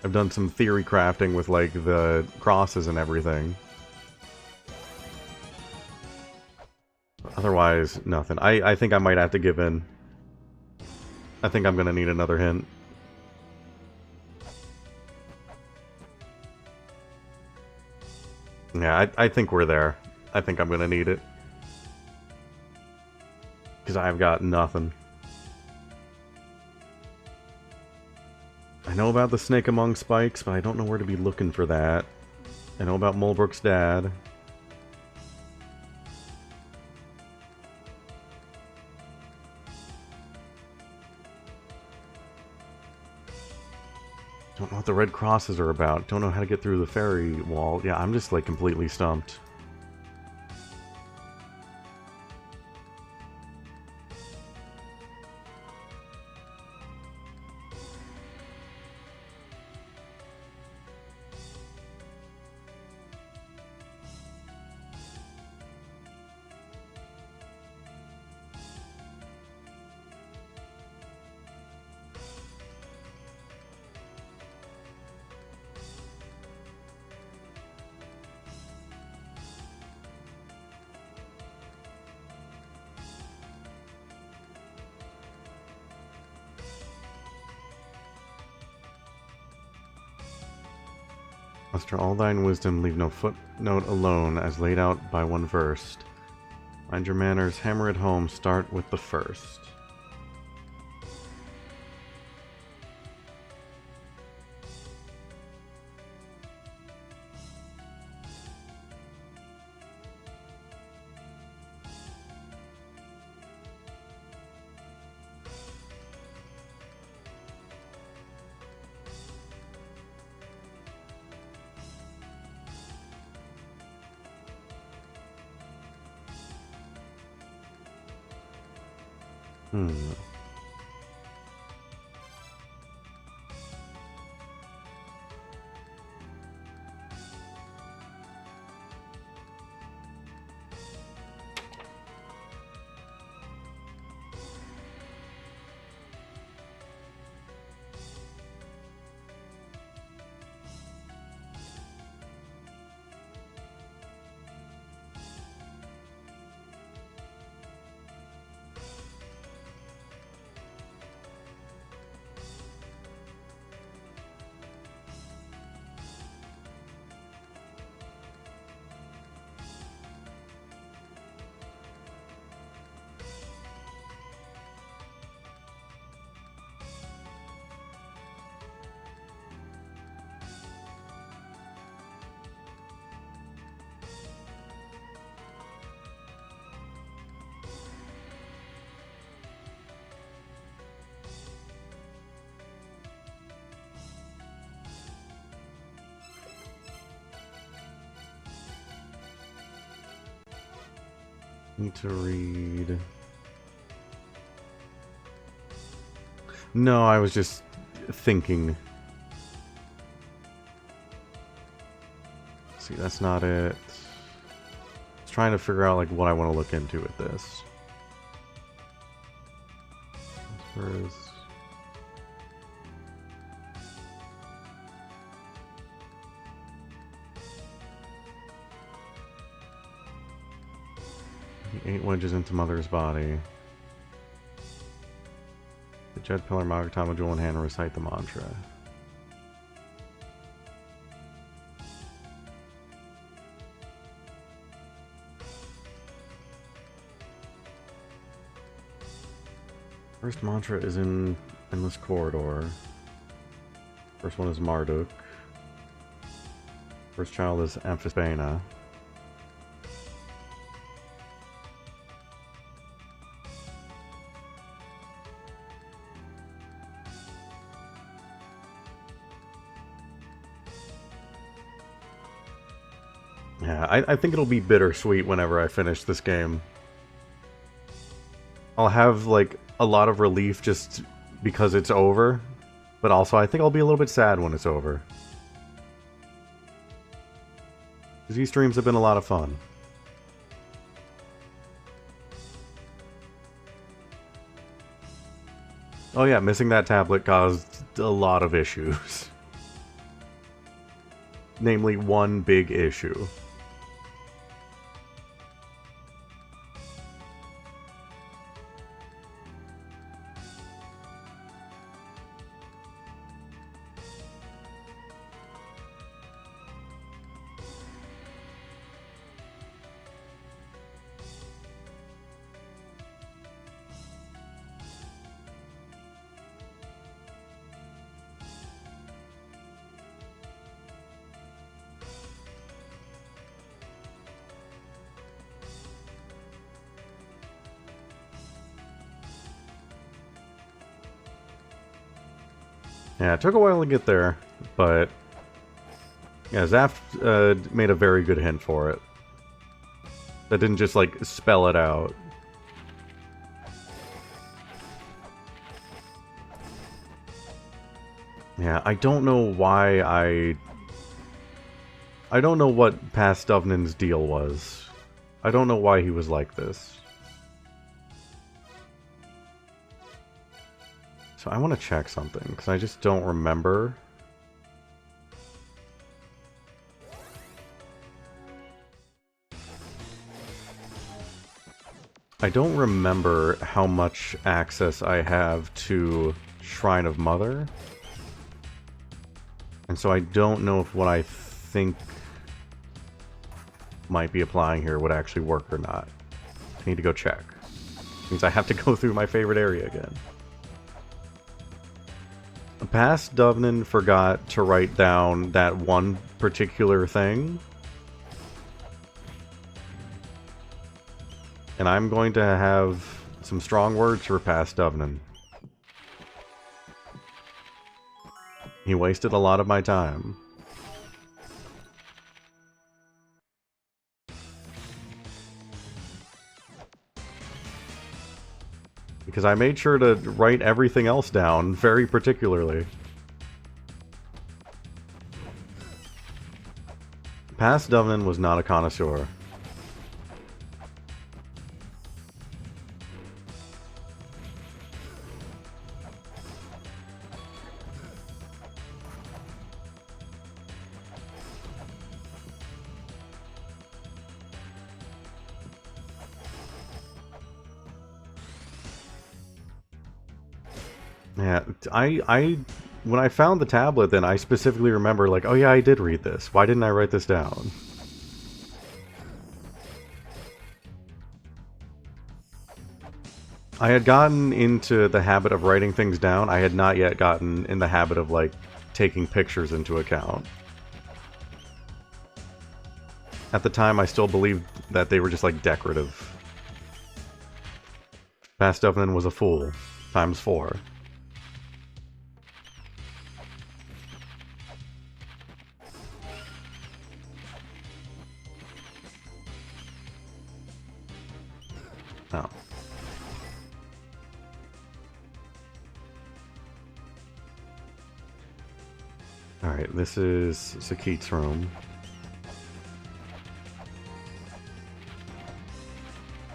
I've done some theory crafting with, like, the crosses and everything. Otherwise, nothing. I think I might have to give in. I think I'm gonna need another hint. Yeah, I think we're there. I think I'm gonna need it. Because I've got nothing. I know about the snake among spikes, but I don't know where to be looking for that. I know about Mulbrook's dad. Don't know what the red crosses are about. Don't know how to get through the fairy wall. Yeah, I'm just, like, completely stumped. Muster all thine wisdom, leave no footnote alone, as laid out by one versed. Mind your manners, hammer it home, start with the first. Need to read... No, I was just thinking. See, that's not it. I was trying to figure out, like, what I want to look into with this. Where is... The 8 wedges into Mother's body. The Jet Pillar, Magatama, jewel in hand, and recite the mantra. First mantra is in Endless Corridor. First one is Marduk. First child is Amphisbaena. Yeah, I think it'll be bittersweet whenever I finish this game. I'll have, like, a lot of relief just because it's over, but also I think I'll be a little bit sad when it's over. These streams have been a lot of fun. Oh yeah, missing that tablet caused a lot of issues. Namely, one big issue. Yeah, it took a while to get there, but yeah, Zaf made a very good hint for it. That didn't just, like, spell it out. Yeah, I don't know why I don't know what past Duvnin's deal was. I don't know why he was like this. So I want to check something, because I just don't remember. I don't remember how much access I have to Shrine of Mother. And so I don't know if what I think might be applying here would actually work or not. I need to go check. Means I have to go through my favorite area again. Past Duvnin forgot to write down that one particular thing. And I'm going to have some strong words for Past Duvnin. He wasted a lot of my time. Because I made sure to write everything else down very particularly. Past Duvnin was not a connoisseur. Yeah, when I found the tablet, then I specifically remember, like, oh yeah, I did read this. Why didn't I write this down? I had gotten into the habit of writing things down. I had not yet gotten in the habit of, like, taking pictures into account. At the time, I still believed that they were just, like, decorative. Past Duvnin was a fool. Times 4. Oh. Alright, this is Sakit's room.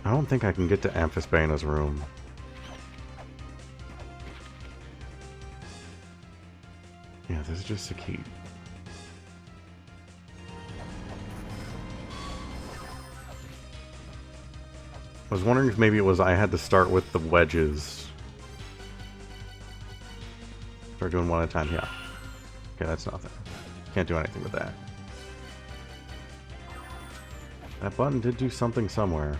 I don't think I can get to Amphisbaena's room. Yeah, this is just Sakit. I was wondering if maybe it was I had to start with the wedges. Start doing one at a time, yeah. Okay, that's nothing. Can't do anything with that. That button did do something somewhere.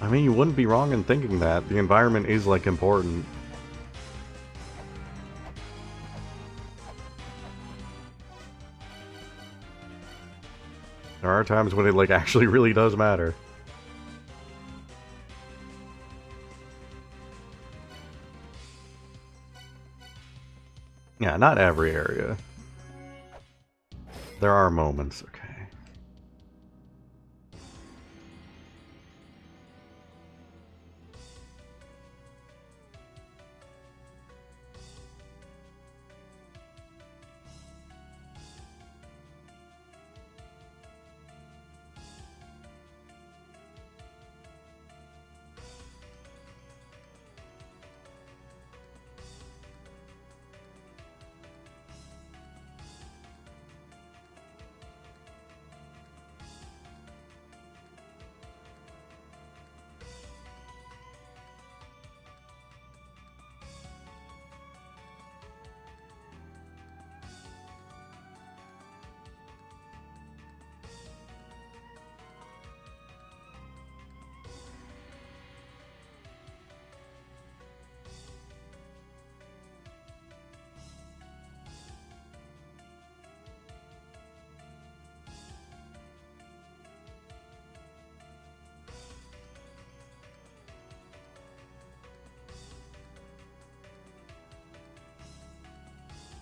I mean, you wouldn't be wrong in thinking that. The environment is, like, important. There are times when it, like, actually really does matter. Yeah, not every area. There are moments, okay.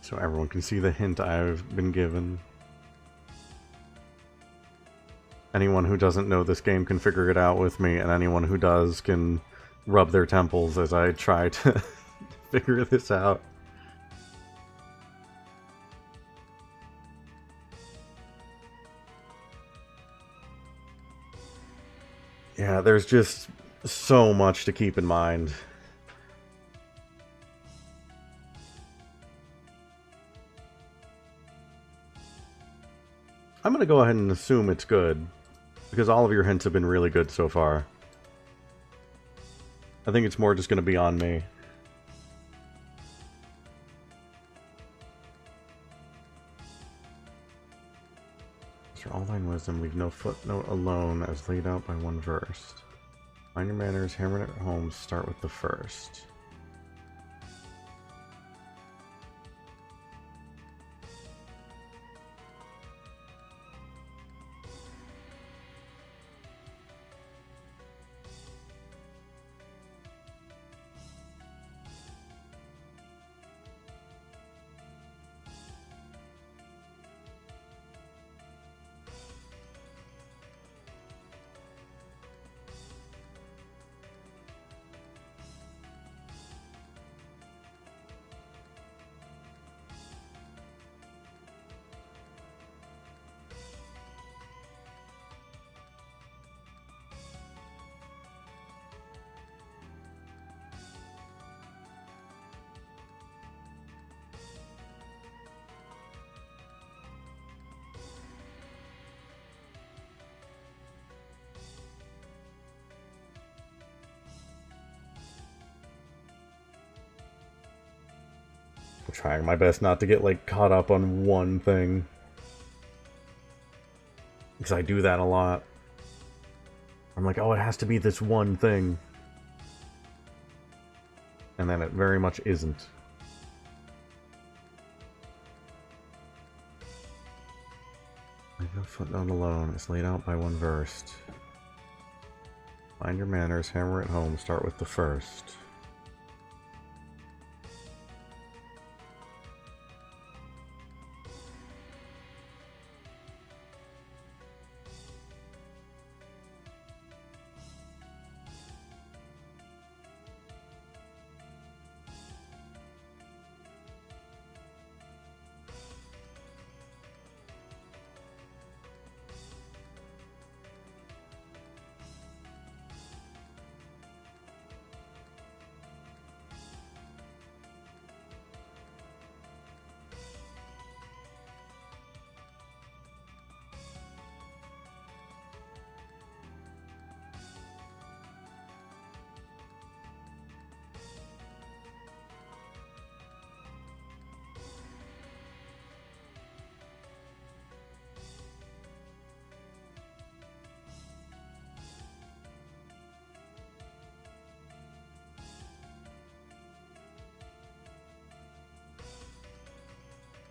So everyone can see the hint I've been given. Anyone who doesn't know this game can figure it out with me, and anyone who does can rub their temples as I try to figure this out. Yeah, there's just so much to keep in mind. I'm gonna go ahead and assume it's good, because all of your hints have been really good so far. I think it's more just gonna be on me. For all thine wisdom, leave no footnote alone as laid out by one verse. Mind your manners, hammer it home, start with the first. I'm trying my best not to get, like, caught up on one thing. Because I do that a lot. I'm like, oh, it has to be this one thing. And then it very much isn't. Leave no footnote alone is laid out by one verse. Mind your manners, hammer it home, start with the first.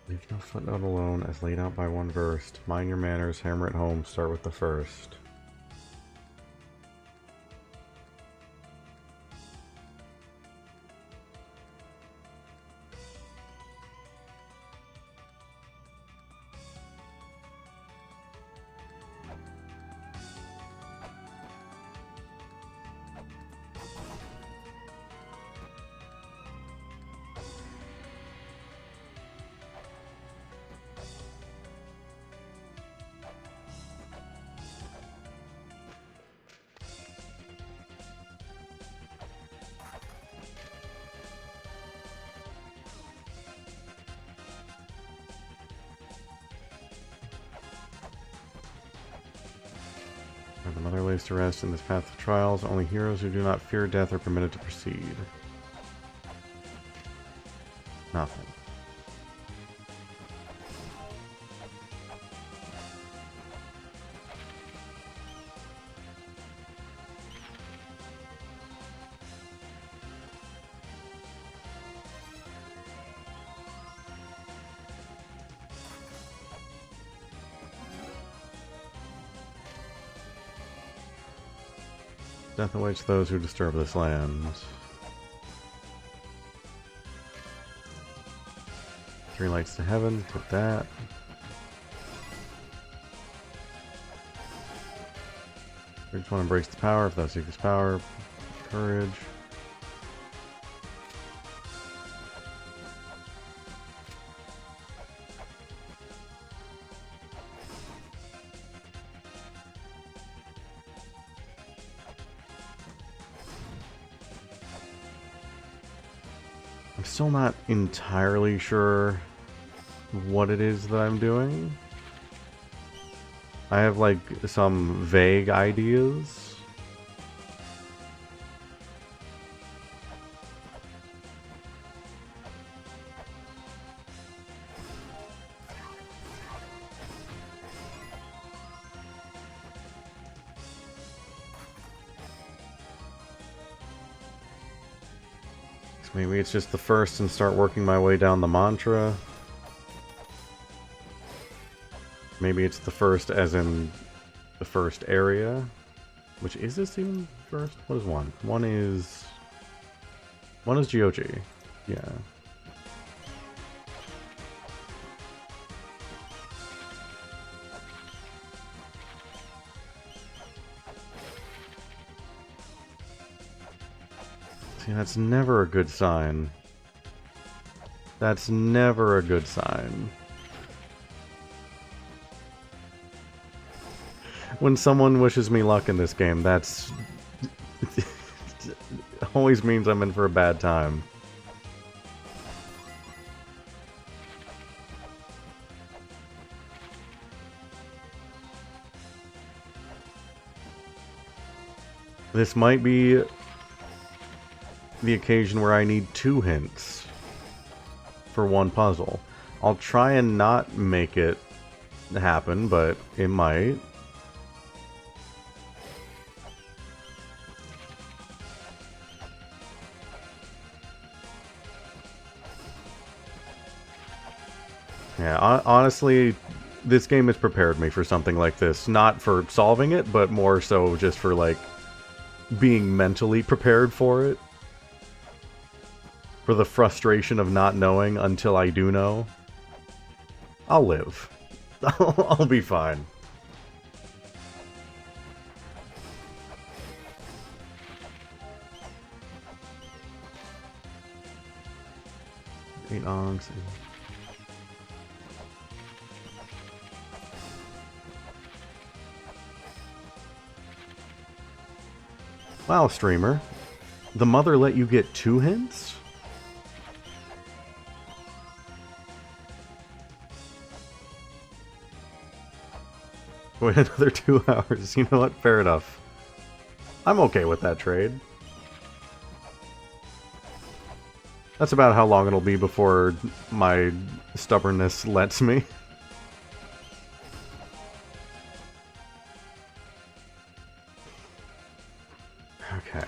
Leave no footnote alone as laid out by one verse. Mind your manners, hammer it home, start with the first. Mother lays to rest in this path of trials. Only heroes who do not fear death are permitted to proceed. Nothing. Death awaits those who disturb this land. 3 lights to heaven, put that. We just want to embrace the power, if thou seekest power. Courage. I'm still not entirely sure what it is that I'm doing. I have like some vague ideas. Maybe it's just the first and start working my way down the mantra. Maybe it's the first as in the first area. Which, is this even first? What is one? One is GOG. Yeah. See, that's never a good sign. That's never a good sign. When someone wishes me luck in this game, that's... always means I'm in for a bad time. This might be the occasion where I need 2 hints for one puzzle. I'll try and not make it happen, but it might. Yeah, honestly, this game has prepared me for something like this. Not for solving it, but more so just for, like, being mentally prepared for it. For the frustration of not knowing until I do know. I'll live. I'll be fine. Eight ongs. Wow, streamer. The mother let you get 2 hints? Wait another 2 hours. You know what? Fair enough. I'm okay with that trade. That's about how long it'll be before my stubbornness lets me. Okay.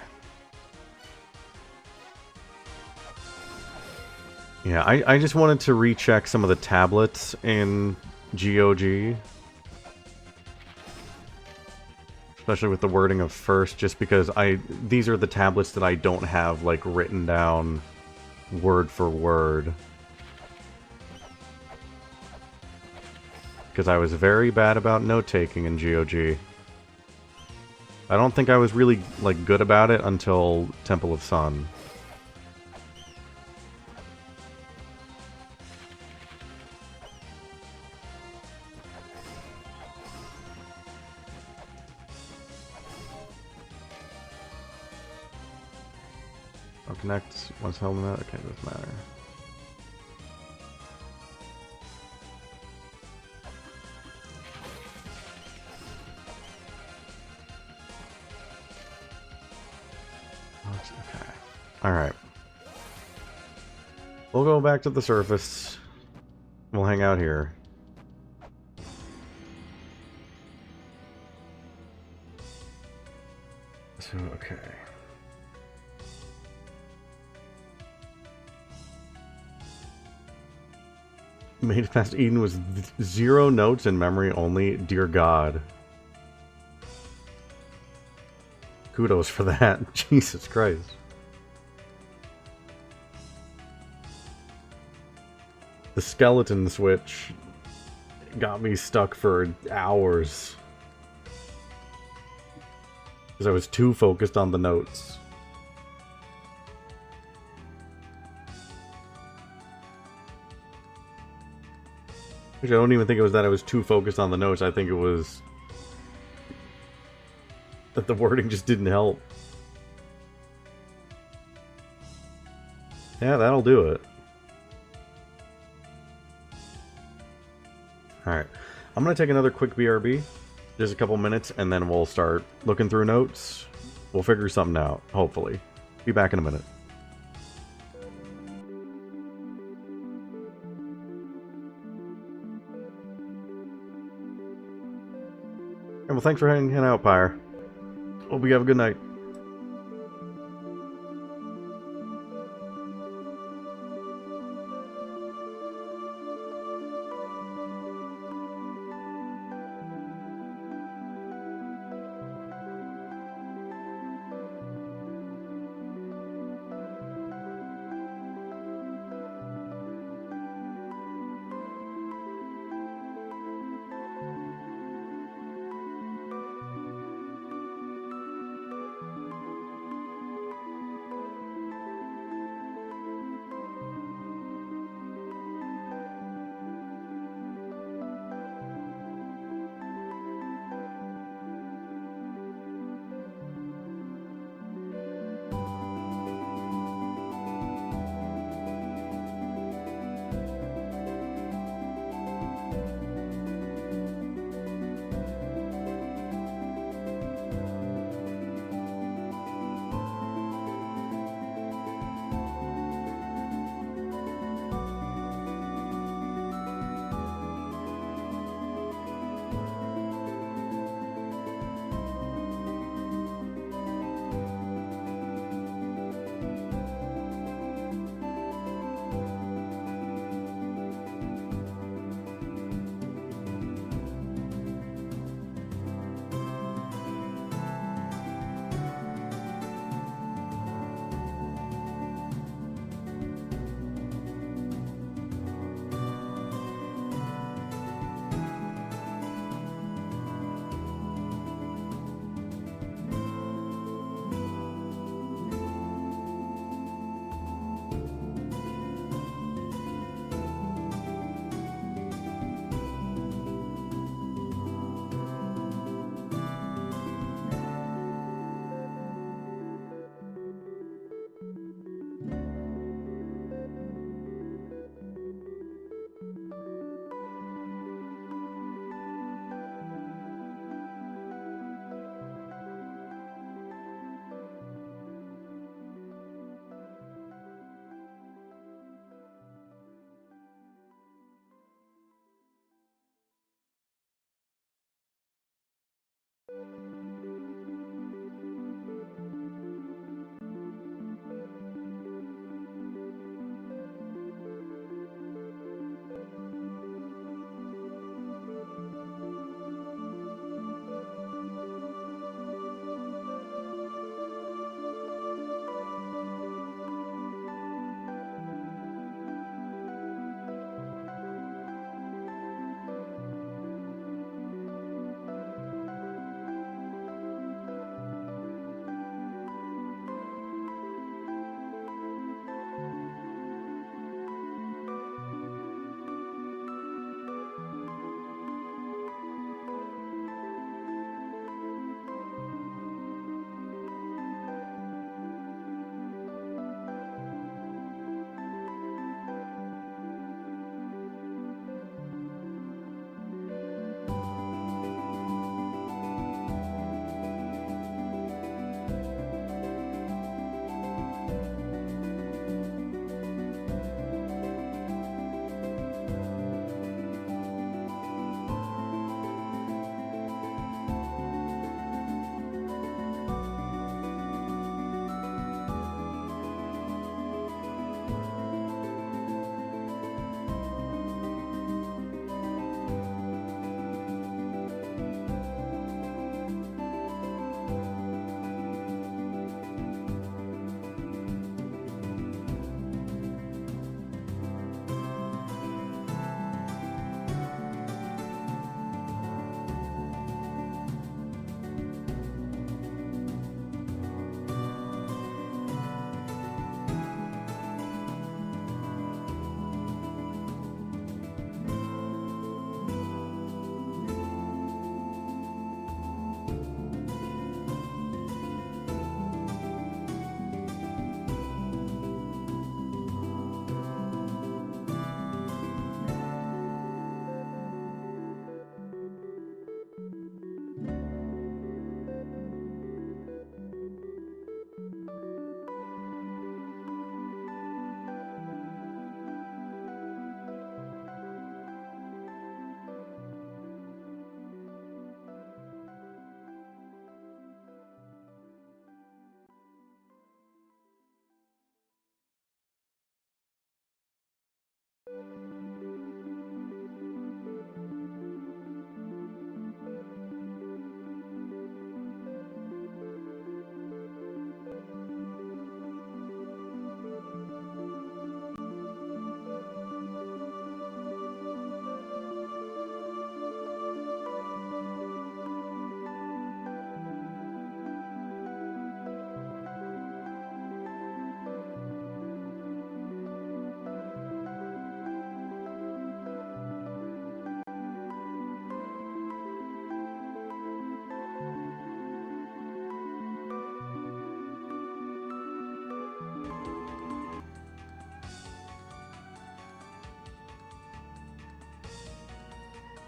Yeah, I just wanted to recheck some of the tablets in GOG. Especially with the wording of first, just because these are the tablets that I don't have, like, written down word for word. Because I was very bad about note-taking in GOG. I don't think I was really, like, good about it until Temple of Sun. I'll connect once held in that. Okay, doesn't matter. Alright. We'll go back to the surface. We'll hang out here. So, okay. Made it past Eden with 0 notes in memory only. Dear God. Kudos for that. Jesus Christ. The skeleton switch got me stuck for hours. Because I was too focused on the notes. Which I don't even think it was that I was too focused on the notes. I think it was that the wording just didn't help. Yeah, that'll do it. Alright. I'm going to take another quick BRB. Just a couple minutes, and then we'll start looking through notes. We'll figure something out, hopefully. Be back in a minute. And well, thanks for hanging out, Pyre. Hope you have a good night.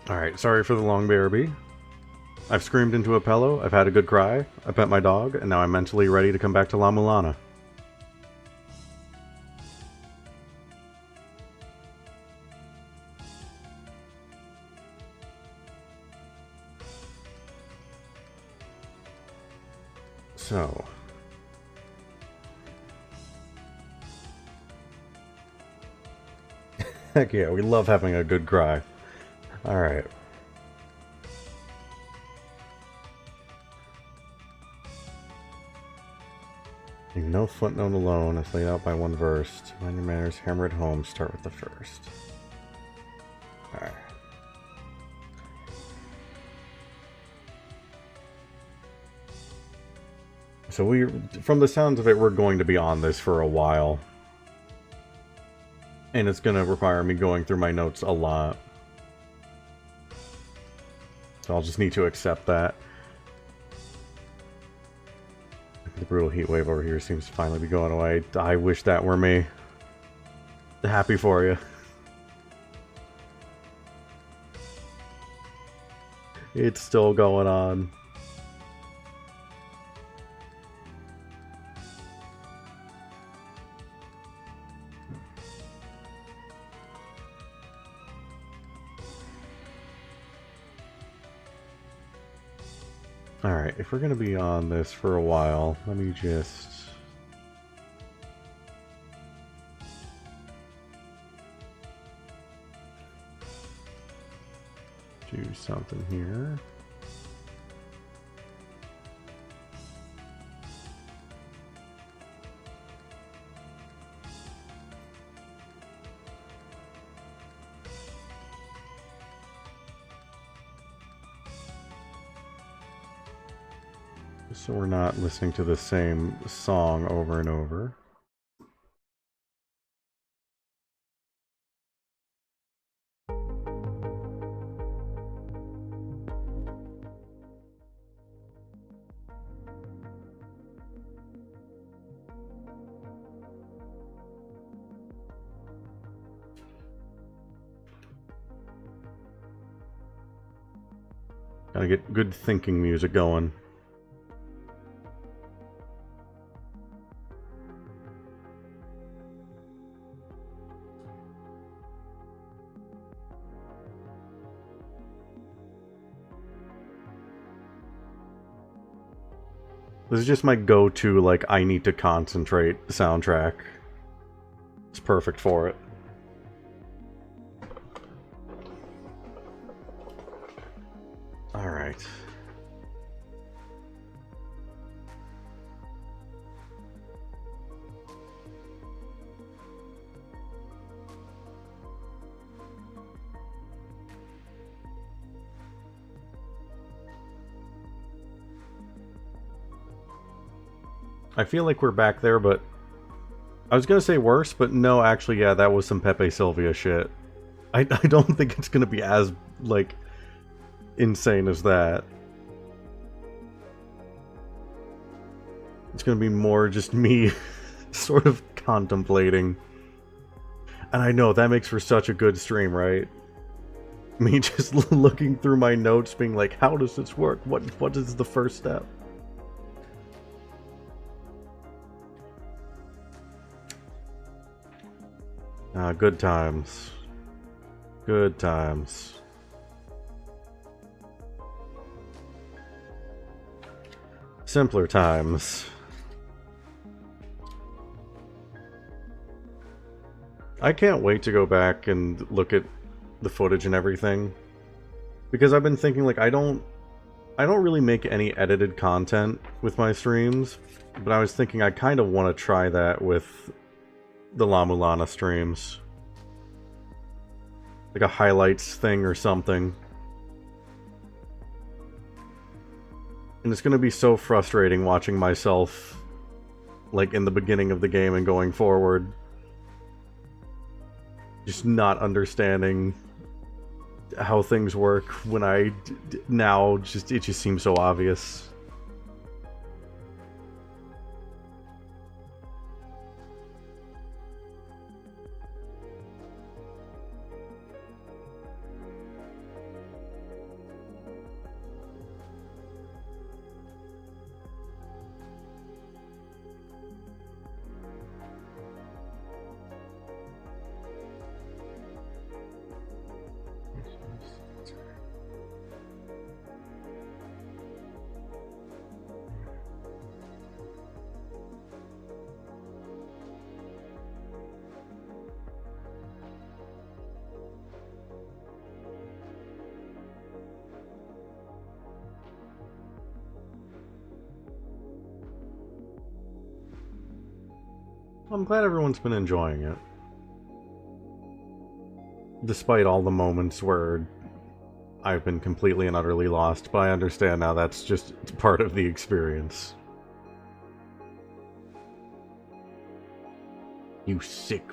Alright, sorry for the long BRB. I've screamed into a pillow, I've had a good cry, I pet my dog, and now I'm mentally ready to come back to La-Mulana. So... heck yeah, we love having a good cry. Alright. Leave no footnote alone as laid out by one verse. To mind your manners, hammer it home, start with the first. Alright. So from the sounds of it, we're going to be on this for a while. And it's going to require me going through my notes a lot. So I'll just need to accept that. The brutal heat wave over here seems to finally be going away. I wish that were me. Happy for you. It's still going on. Alright, if we're going to be on this for a while, let me just... do something here. So we're not listening to the same song over and over. Gotta get good thinking music going. This is just my go-to, like, I need to concentrate soundtrack. It's perfect for it. Alright. I feel like we're back there, but... I was gonna say worse, but no, actually, yeah, that was some Pepe Sylvia shit. I don't think it's gonna be as, like, insane as that. It's gonna be more just me sort of contemplating. And I know, that makes for such a good stream, right? Me just looking through my notes, being like, how does this work? What is the first step? Good times. Good times. Simpler times. I can't wait to go back and look at the footage and everything. Because I've been thinking, like, I don't really make any edited content with my streams, but I was thinking I kind of want to try that with the La-Mulana streams. Like a highlights thing or something. And it's gonna be so frustrating watching myself, like, in the beginning of the game and going forward. Just not understanding how things work when now it just seems so obvious. I'm glad everyone's been enjoying it. Despite all the moments where I've been completely and utterly lost, but I understand now that's just part of the experience. You sick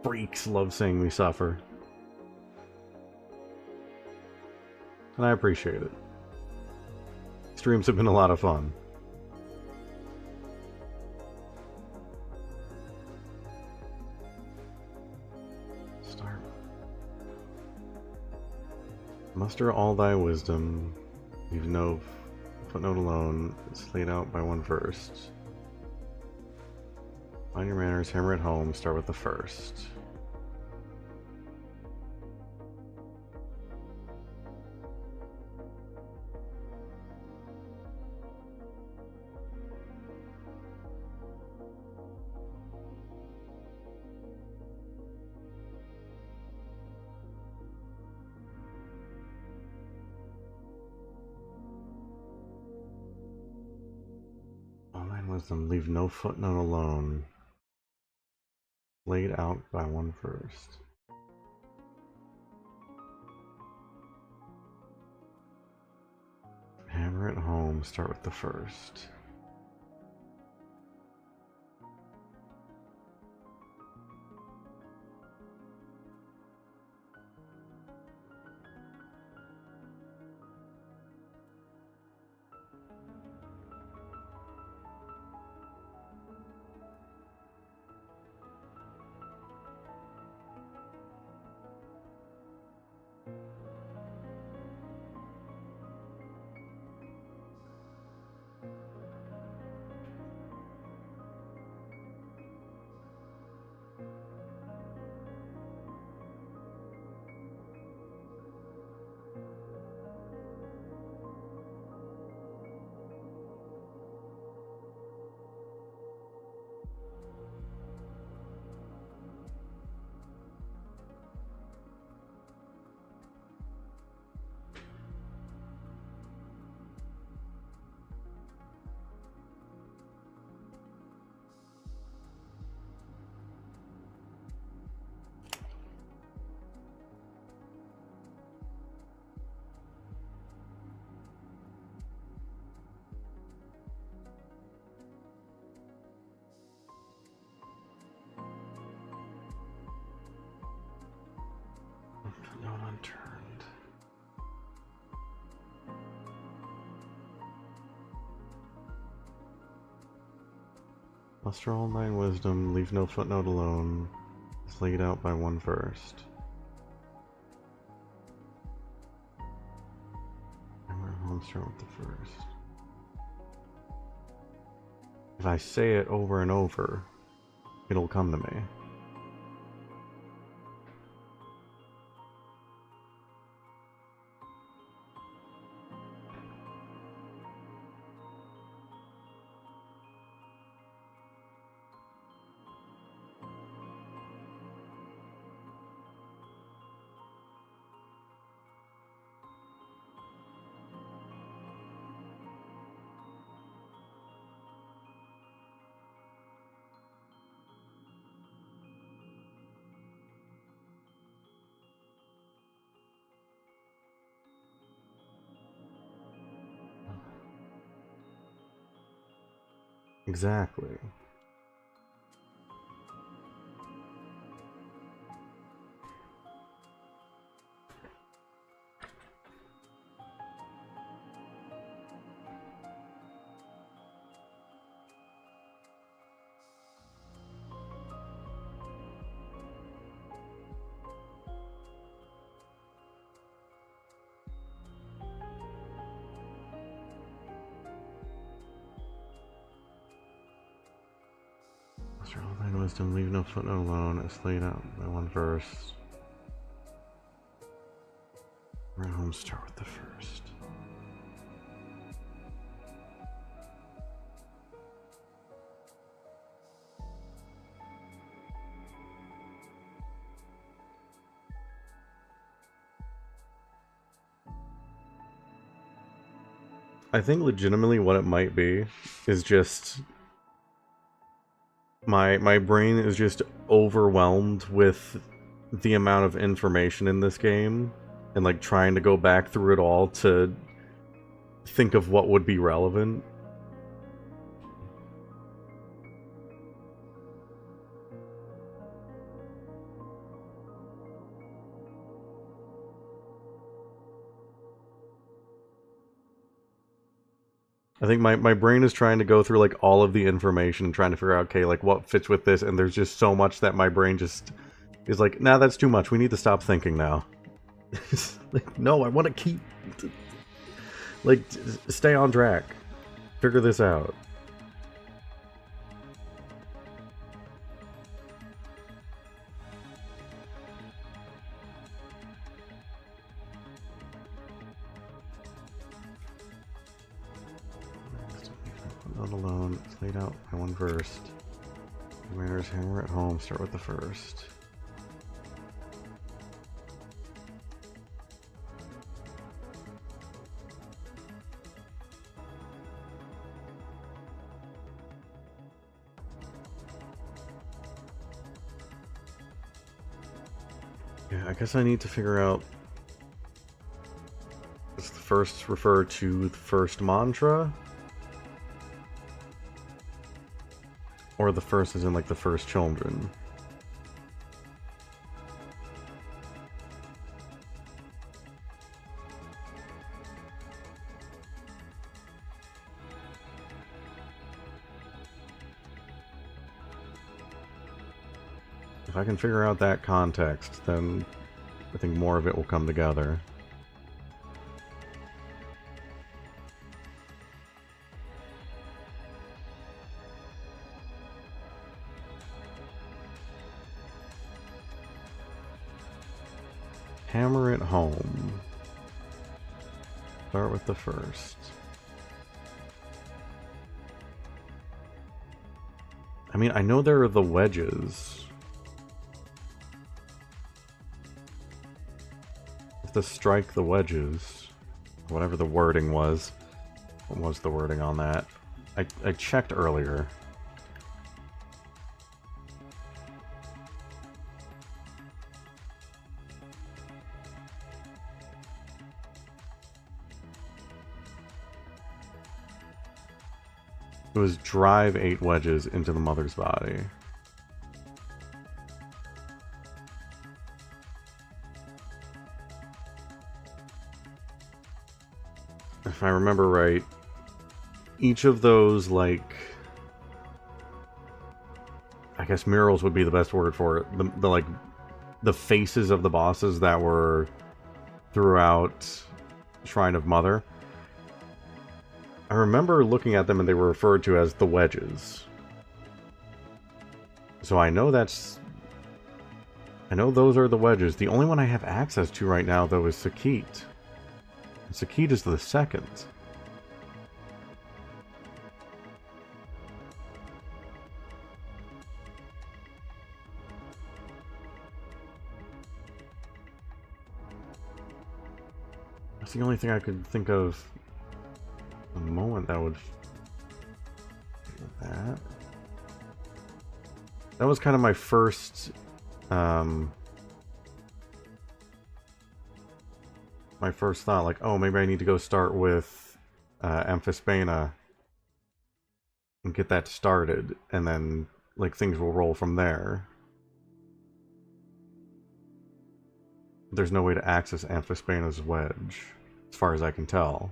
freaks love seeing me suffer. And I appreciate it. Streams have been a lot of fun. Start. Muster all thy wisdom. Leave no footnote alone. It's laid out by one first. Find your manners, hammer it home, start with the first. Wisdom, leave no footnote alone. Laid out by one first. Hammer it home, start with the first. Footnote unturned. Muster all thine wisdom, leave no footnote alone. It's laid out by one first. Hammer home, start with the first. If I say it over and over, it'll come to me. Exactly. Master all thine wisdom, leave no footnote alone, it's laid out by one verse. Right home, start with the first. I think legitimately what it might be is just my brain is just overwhelmed with the amount of information in this game and like trying to go back through it all to think of what would be relevant. I think my brain is trying to go through like all of the information and trying to figure out, okay, like what fits with this, and there's just so much that my brain just is like, nah, that's too much. We need to stop thinking now. Like, no, I want to keep like stay on track. Figure this out. Not alone. It's laid out by one verse. Commander's hammer at home. Start with the first. Yeah, I guess I need to figure out. Does the first refer to the first mantra? Or the first is in like the first children? If I can figure out that context, then I think more of it will come together. Hammer it home. Start with the first. I mean, I know there are the wedges. Have to strike the wedges. Whatever the wording was. What was the wording on that? I checked earlier. It was drive 8 wedges into the mother's body. If I remember right, each of those, like, I guess murals would be the best word for it. The like, the faces of the bosses that were throughout Shrine of Mother. I remember looking at them and they were referred to as the wedges. So I know that's... I know those are the wedges. The only one I have access to right now, though, is Sakit. Sakit is the second. That's the only thing I could think of at the moment that would... That was kind of my first... my first thought, like, oh, maybe I need to go start with Amphisbaena and get that started, and then, like, things will roll from there. There's no way to access Amphisbaena's wedge, as far as I can tell.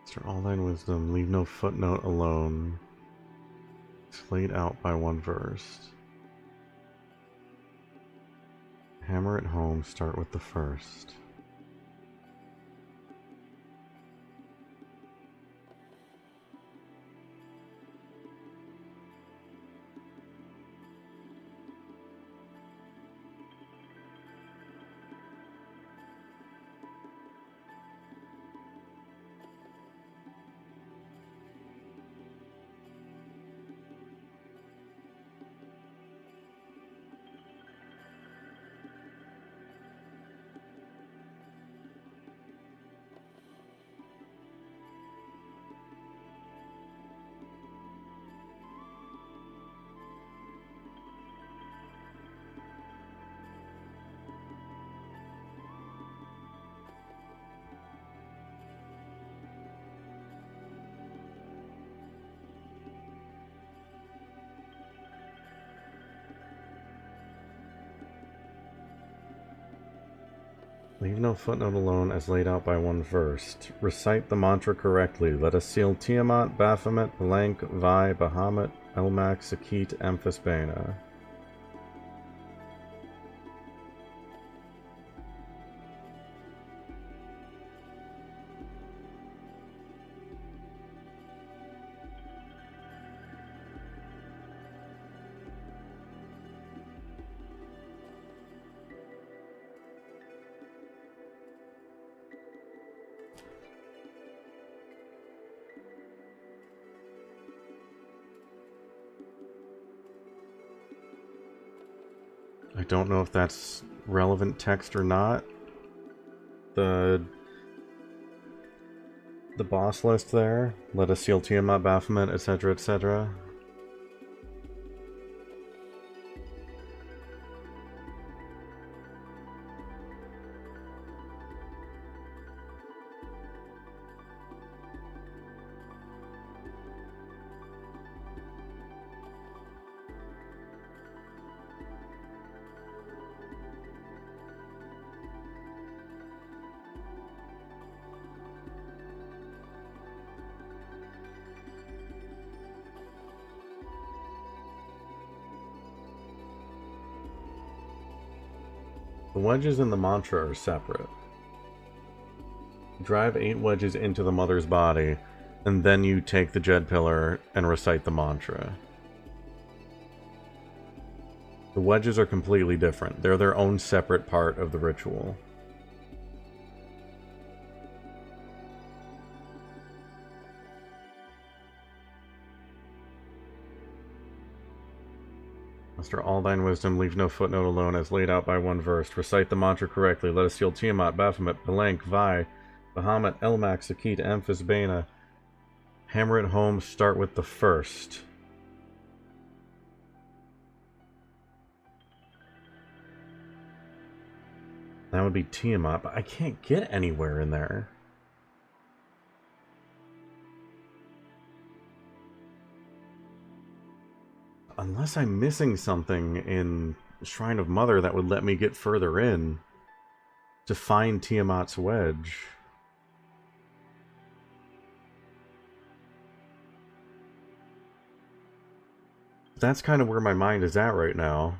After all thine wisdom, leave no footnote alone. It's laid out by one verse. Hammer it home, start with the first. Leave no footnote alone as laid out by one verse. Recite the mantra correctly. Let us seal Tiamat, Baphomet, Blank, Vi, Bahamut, Elmak, Sakit, Amphisbaena. I don't know if that's relevant text or not. The boss list there. Let us seal Tiamat, Baphomet, etc., etc. The wedges in the mantra are separate. Drive 8 wedges into the mother's body, and then you take the Jed Pillar and recite the mantra. The wedges are completely different. They're their own separate part of the ritual. Master all thine wisdom, leave no footnote alone as laid out by one verse. Recite the mantra correctly. Let us seal Tiamat, Baphomet, Blank, Vi, Bahamut, Elmak, Sakit, Amphisbaena. Hammer it home, start with the first. That would be Tiamat, but I can't get anywhere in there. Unless I'm missing something in Shrine of Mother that would let me get further in to find Tiamat's wedge. That's kind of where my mind is at right now.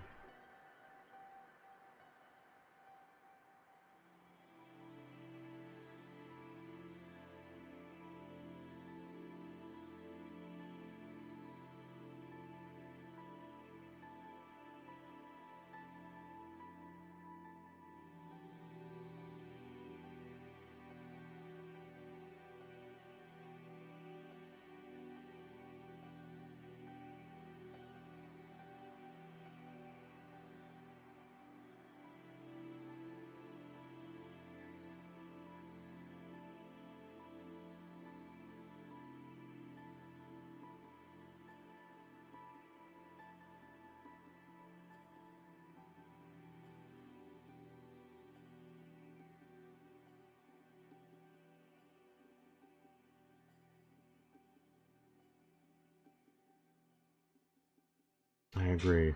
I agree.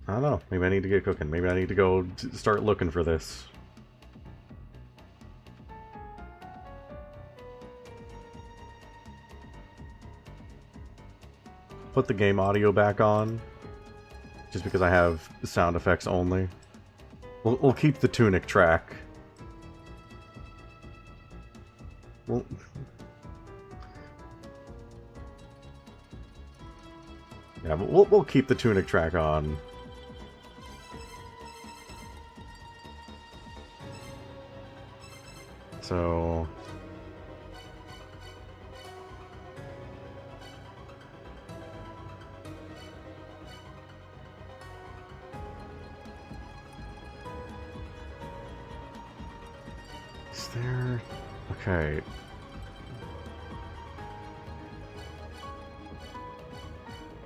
I don't know. Maybe I need to get cooking. Maybe I need to go start looking for this. Put the game audio back on, just because I have sound effects only. We'll keep the Tunic track. We'll... Yeah, but we'll keep the Tunic track on. So... Is there... Okay.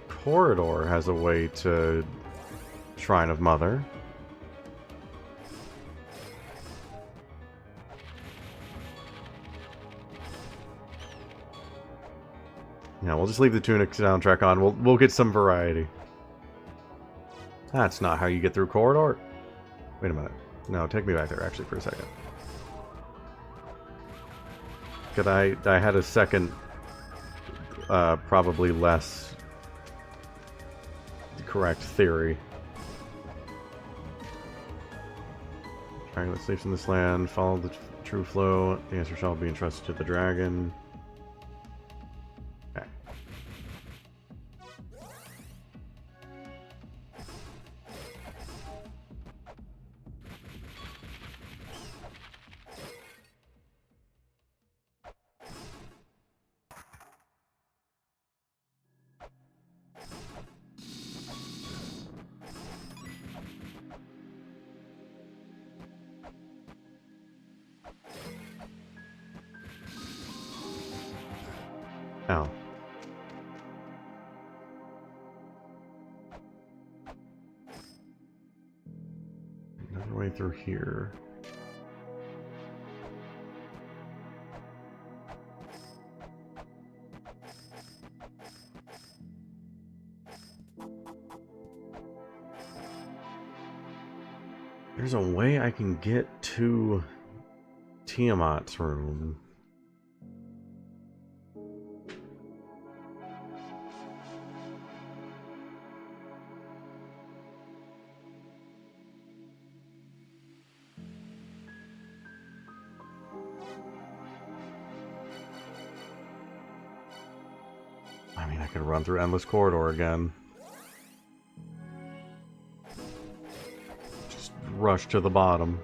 Corridor has a way to Shrine of Mother. Yeah, we'll just leave the Tunic soundtrack on. We'll get some variety. That's not how you get through Corridor. Wait a minute. No, take me back there actually for a second. Cause I had a second, probably less correct theory. Dragon that sleeps in this land, follow the true flow. The answer shall be entrusted to the dragon. Okay. Oh. Another way through here. There's a way I can get to Tiamat's room. I mean, I could run through Endless Corridor again. Just rush to the bottom.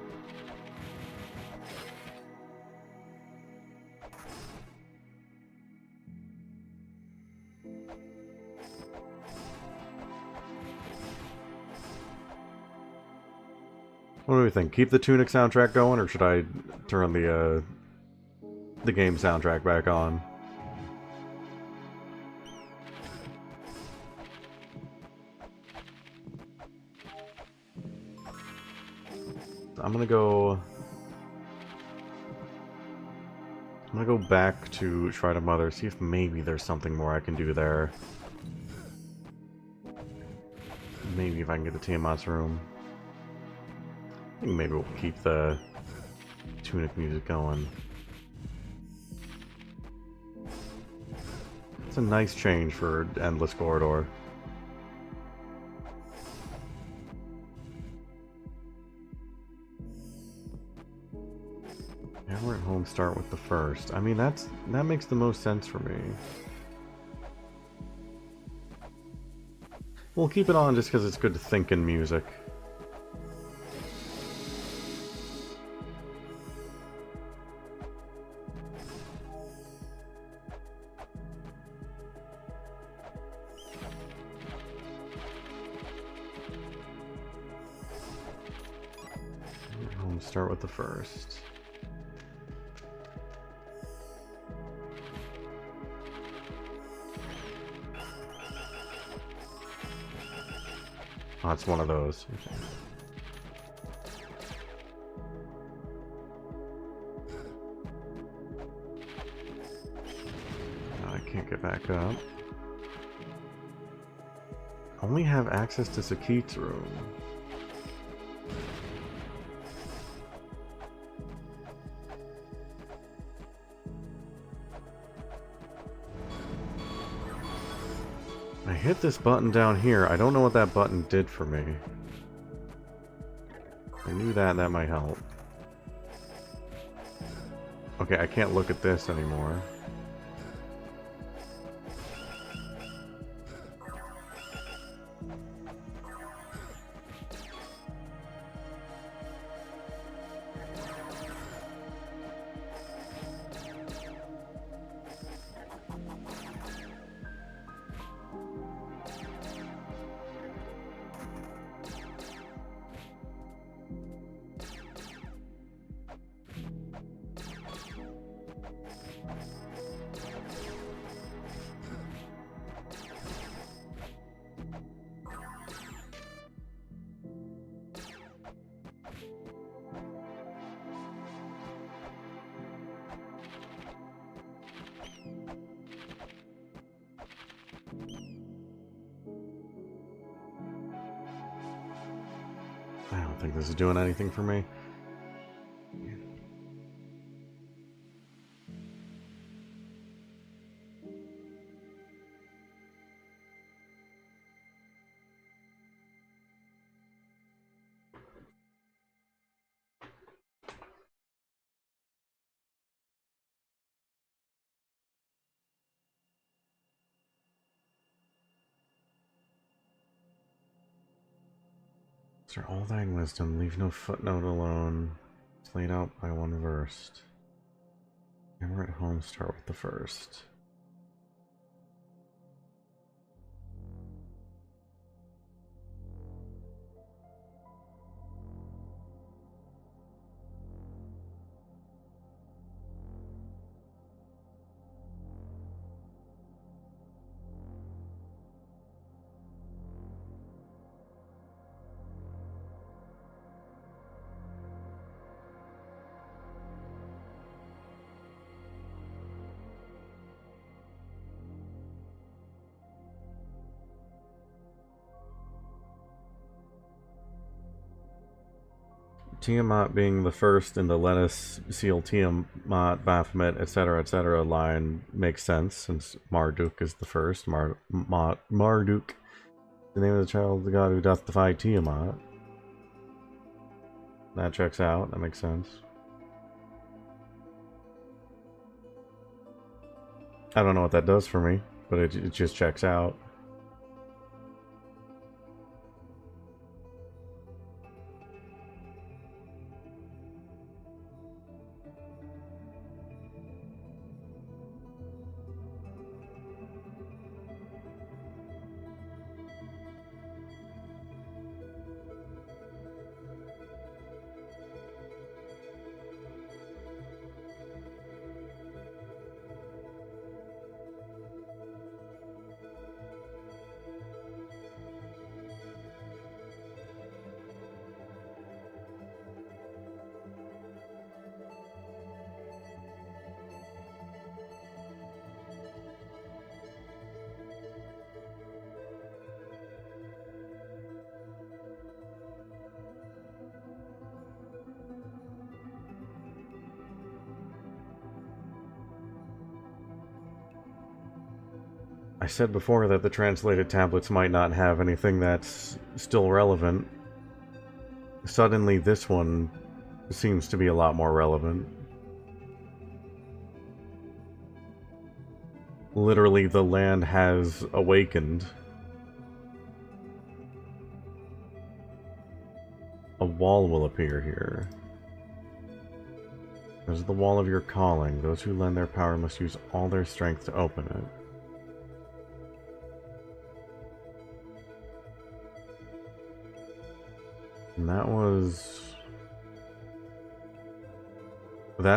What do we think? Keep the Tunic soundtrack going, or should I turn the game soundtrack back on? I'm gonna go back to Shrine of Mother, see if maybe there's something more I can do there. Maybe if I can get to Tiamat's room. I think maybe we'll keep the Tunic music going. It's a nice change for Endless Corridor. We're at home, start with the first. I mean, that makes the most sense for me. We'll keep it on just because it's good to think in music. We're at home, start with the first. Oh, it's one of those. Okay. No, I can't get back up. only have access to Sakit's room. I hit this button down here. I don't know what that button did for me. I knew that might help. Okay, I can't look at this anymore. I don't think this is doing anything for me. Sir, all thine wisdom, leave no footnote alone. It's laid out by one verse. Never at home, start with the first. Tiamat being the first in the let us seal Tiamat, Baphomet, etc. line makes sense, since Marduk is the first. Marduk, the name of the child of the god who doth defy Tiamat. That checks out, that makes sense. I don't know what that does for me, but it just checks out. I said before that the translated tablets might not have anything that's still relevant. Suddenly this one seems to be a lot more relevant. Literally, the land has awakened. A wall will appear here. This is the wall of your calling. Those who lend their power must use all their strength to open it. And that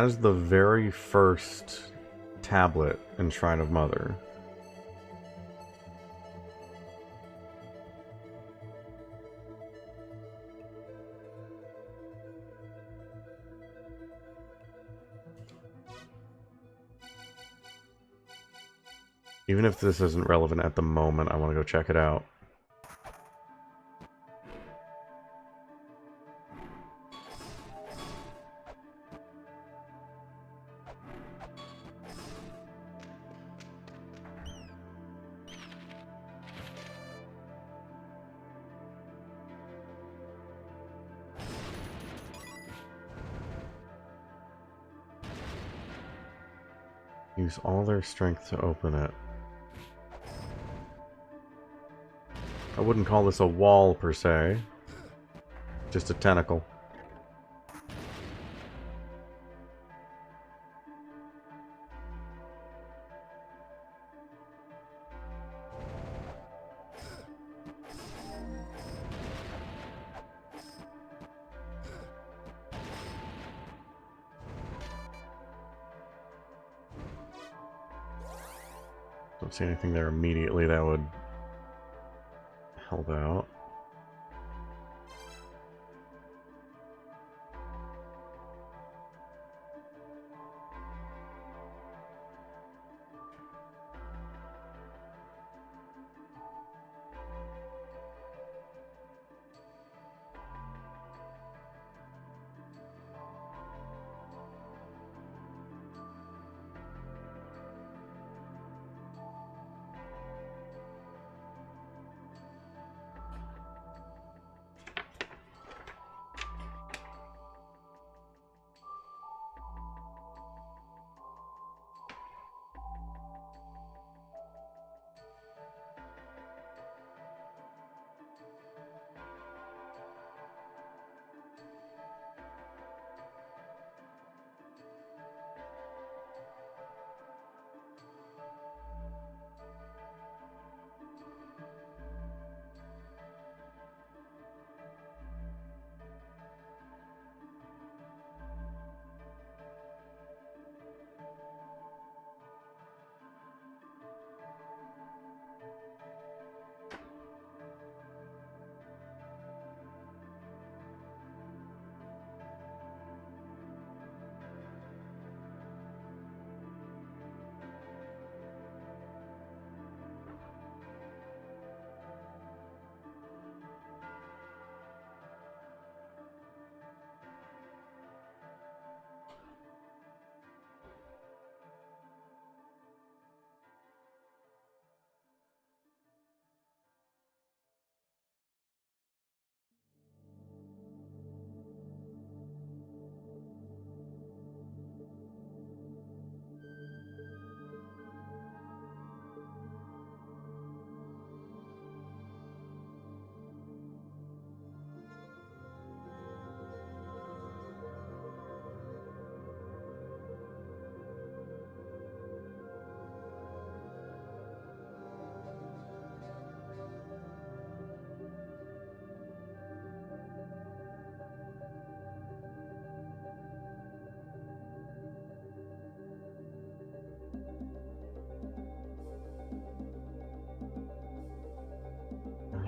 is the very first tablet in Shrine of Mother. Even if this isn't relevant at the moment, I want to go check it out. Use all their strength to open it. I wouldn't call this a wall, per se. Just a tentacle. Don't see anything there immediately that would help out.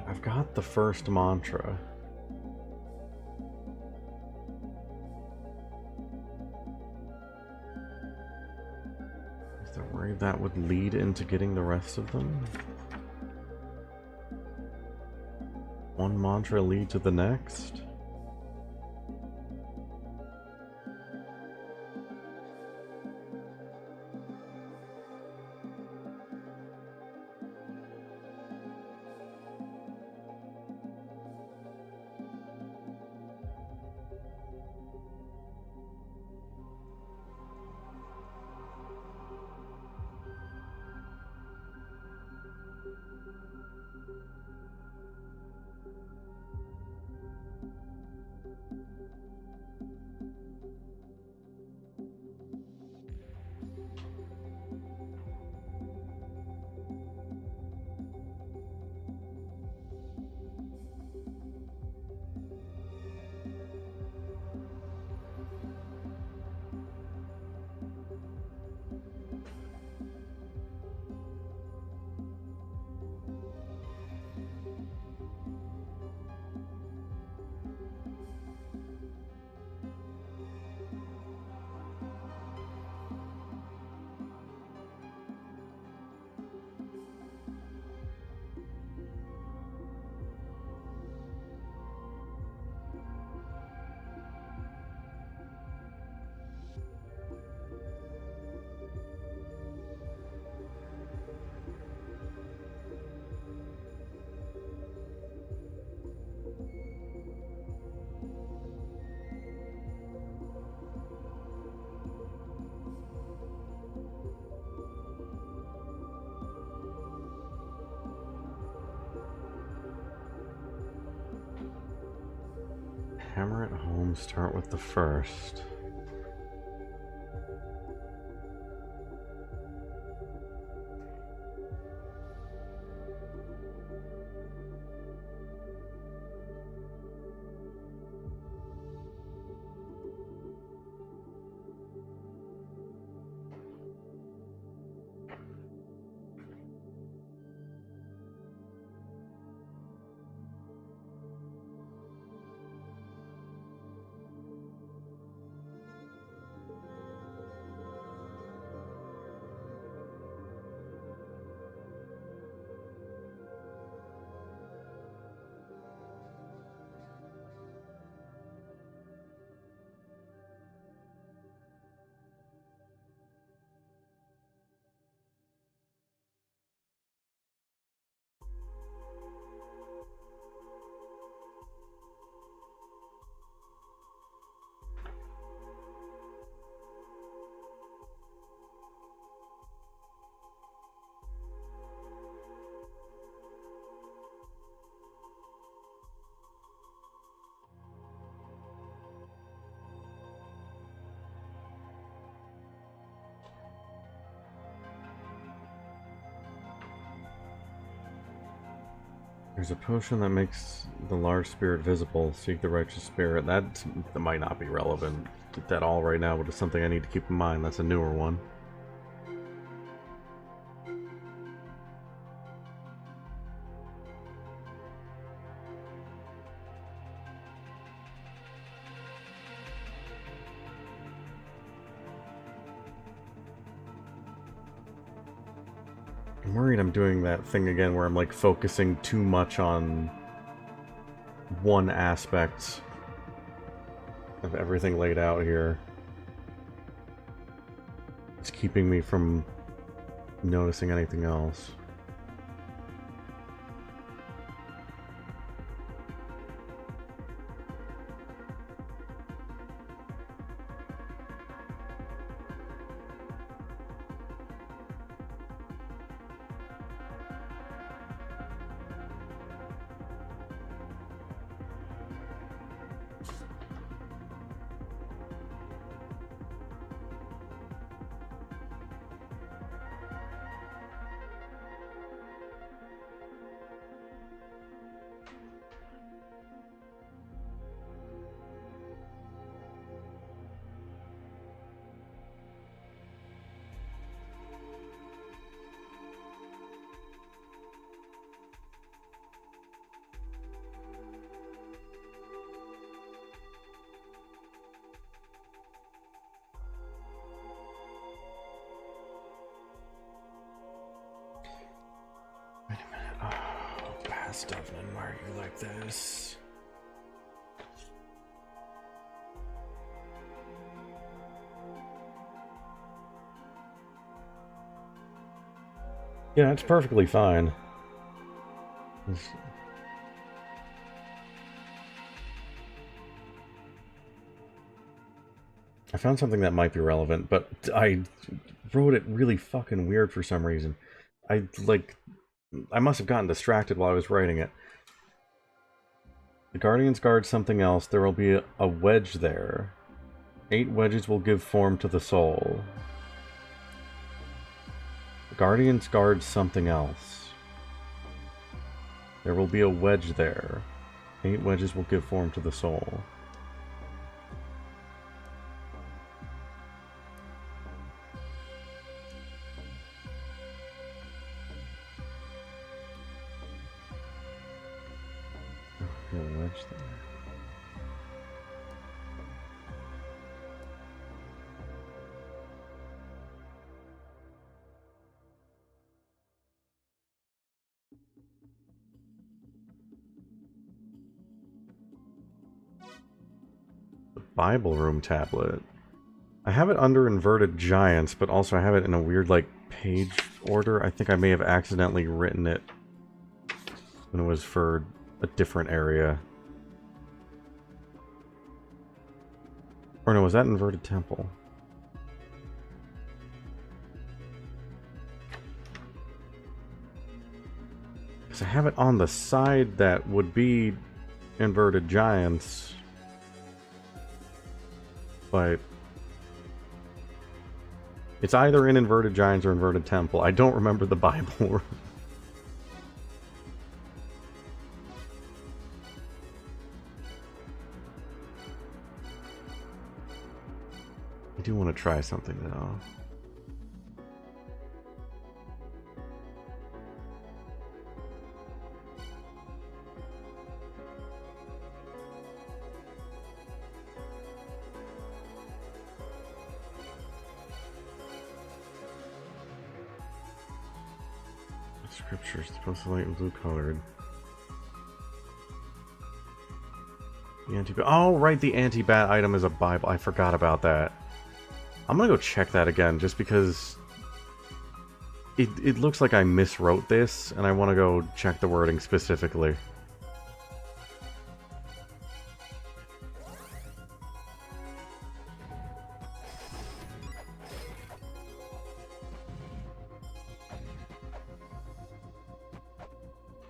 I've got the first mantra. Is there worried that would lead into getting the rest of them? One mantra lead to the next? Hammer at home, start with the first. There's a potion that makes the large spirit visible. Seek the righteous spirit. That might not be relevant at all right now, but it's something I need to keep in mind. That's a newer one. I'm worried I'm doing that thing again where I'm like focusing too much on one aspect of everything laid out here. It's keeping me from noticing anything else. Wait a minute. Oh, past Dublin, why are you like this? Yeah, it's perfectly fine. I found something that might be relevant, but I wrote it really fucking weird for some reason. I must have gotten distracted while I was writing it. The Guardians guard something else. There will be a wedge there. 8 wedges will give form to the soul. The Guardians guard something else. There will be a wedge there. 8 wedges will give form to the soul. A wedge there. Bible room tablet. I have it under inverted giants, but also I have it in a weird, like, page order. I think I may have accidentally written it when it was for a different area. Or no, was that inverted temple? Because I have it on the side that would be inverted giants. but it's either in Inverted Giants or Inverted Temple. I don't remember the Bible. I do want to try something though. Scripture's supposed to light and blue colored. The oh, right, the anti-bat item is a Bible. I forgot about that. I'm gonna go check that again, just because it looks like I miswrote this, and I want to go check the wording specifically.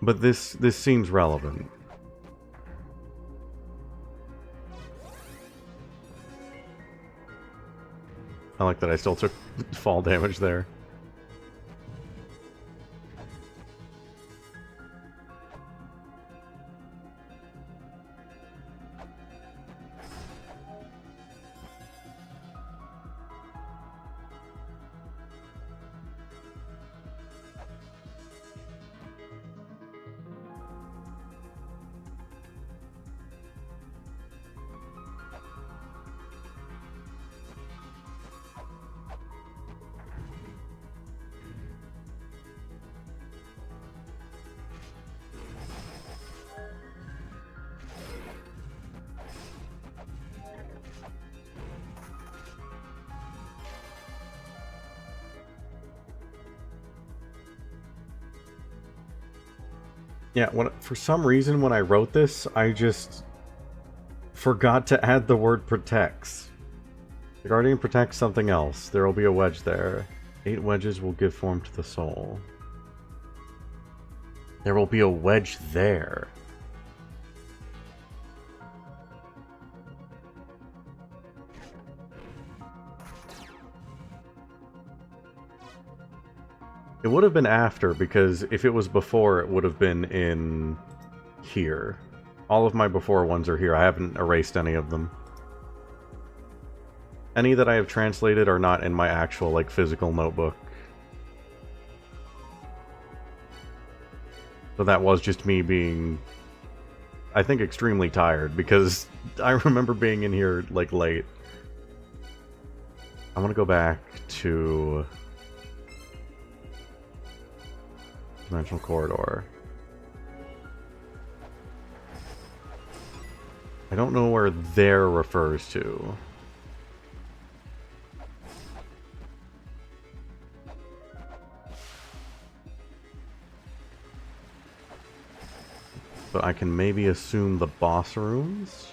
But this seems relevant. I like that I still took fall damage there. Yeah, for some reason when I wrote this, I just forgot to add the word protects. The Guardian protects something else. There will be a wedge there. 8 wedges will give form to the soul. There will be a wedge there. It would have been after, because if it was before, it would have been in here. All of my before ones are here. I haven't erased any of them. Any that I have translated are not in my actual, like, physical notebook. So that was just me being, I think, extremely tired, because I remember being in here, like, late. I want to go back to Dimensional Corridor. I don't know where there refers to. But I can maybe assume the boss rooms?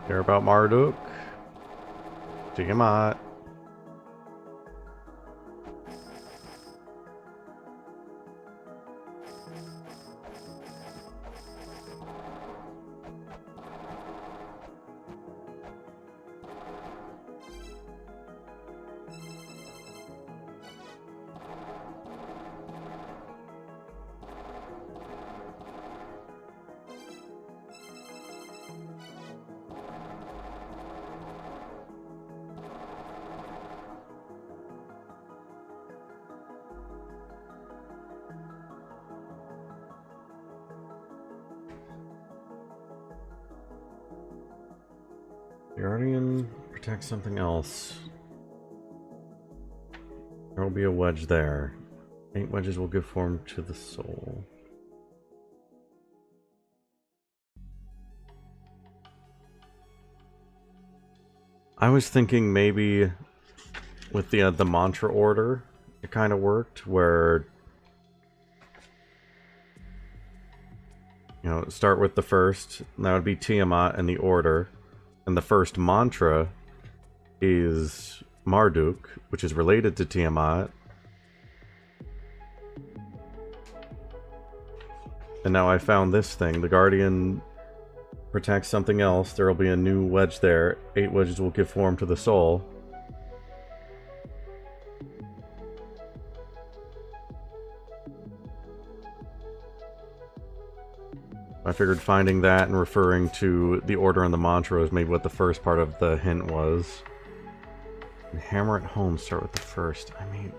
Care about Marduk? Tiamat. The Guardian protects something else. There will be a wedge there. 8 wedges will give form to the soul. I was thinking maybe with the mantra order, it kind of worked, where, you know, start with the first, that would be Tiamat in the order, and the first mantra is Marduk, which is related to Tiamat. And now I found this thing. The Guardian protects something else. There will be a new wedge there. 8 wedges will give form to the soul. I figured finding that and referring to the order and the mantra was maybe what the first part of the hint was. And hammer it home, start with the first. I mean,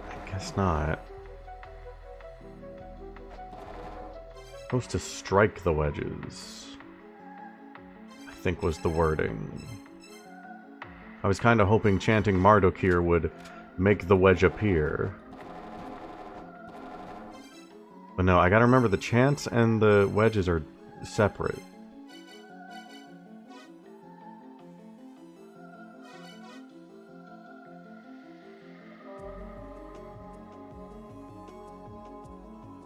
I guess not. Supposed to strike the wedges, I think was the wording. I was kind of hoping chanting Marduk here would make the wedge appear. But no, I gotta remember the chants and the wedges are separate.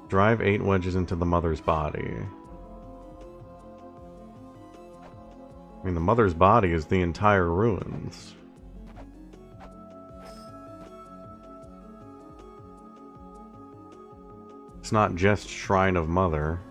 Drive 8 wedges into the mother's body. I mean, the mother's body is the entire ruins. It's not just Shrine of Mother.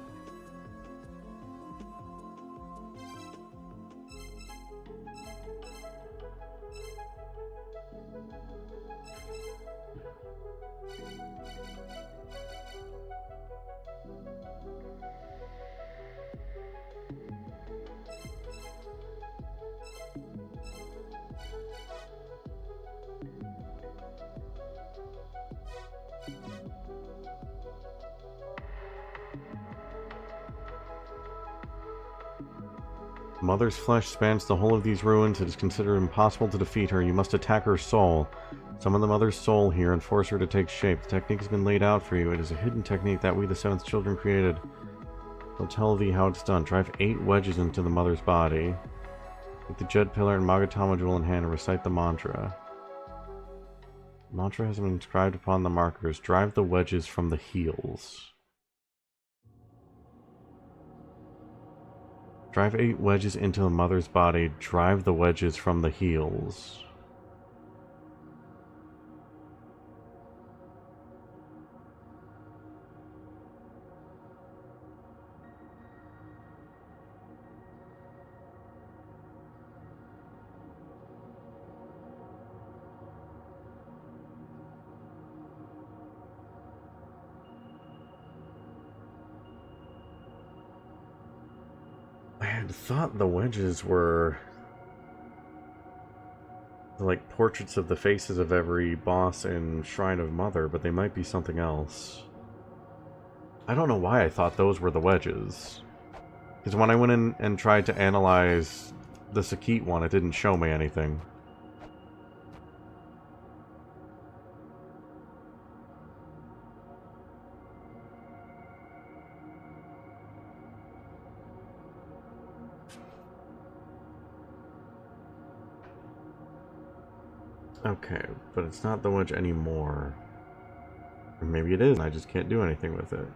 Mother's flesh spans the whole of these ruins. It is considered impossible to defeat her. You must attack her soul. Summon the Mother's soul here and force her to take shape. The technique has been laid out for you. It is a hidden technique that we, the Seventh Children, created. I'll tell thee how it's done. Drive 8 wedges into the Mother's body. Take the Jed Pillar and Magatama Jewel in hand and recite the mantra. The mantra has been inscribed upon the markers. Drive the wedges from the heels. Drive 8 wedges into the mother's body. Drive the wedges from the heels. I had thought the wedges were like portraits of the faces of every boss in Shrine of Mother, but they might be something else. I don't know why I thought those were the wedges. Because when I went in and tried to analyze the Sakit one, it didn't show me anything. Okay, but it's not the wedge anymore. Or maybe it is, and I just can't do anything with it.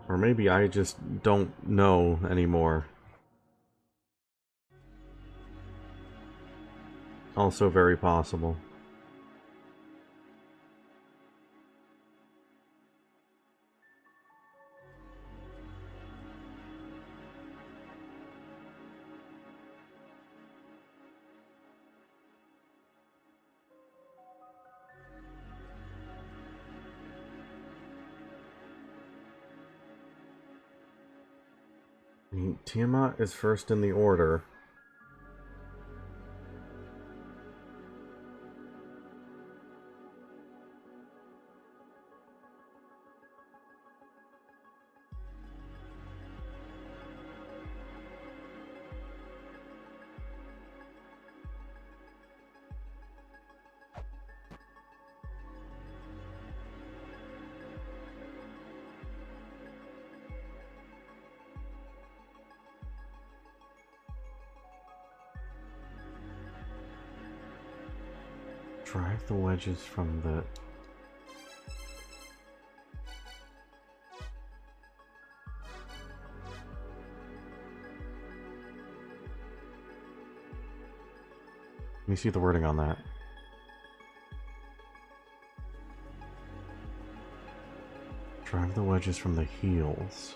Or maybe I just don't know anymore. Also very possible. I mean, Tiamat is first in the order. Drive the wedges from the... Let me see the wording on that. Drive the wedges from the heels.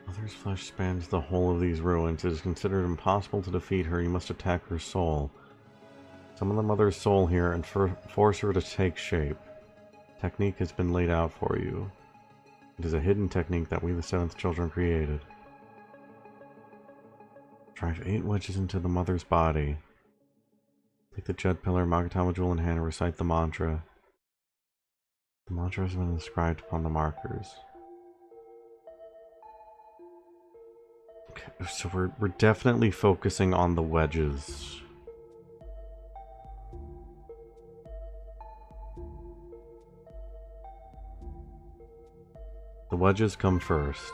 Mother's flesh spans the whole of these ruins. It is considered impossible to defeat her. You must attack her soul. Summon the Mother's soul here and force her to take shape. Technique has been laid out for you. It is a hidden technique that we, the Seventh Children, created. Drive 8 wedges into the Mother's body. Take the Jet Pillar, Magatama Jewel in hand, and recite the mantra. The mantra has been inscribed upon the markers. Okay, so we're definitely focusing on the wedges. The wedges come first.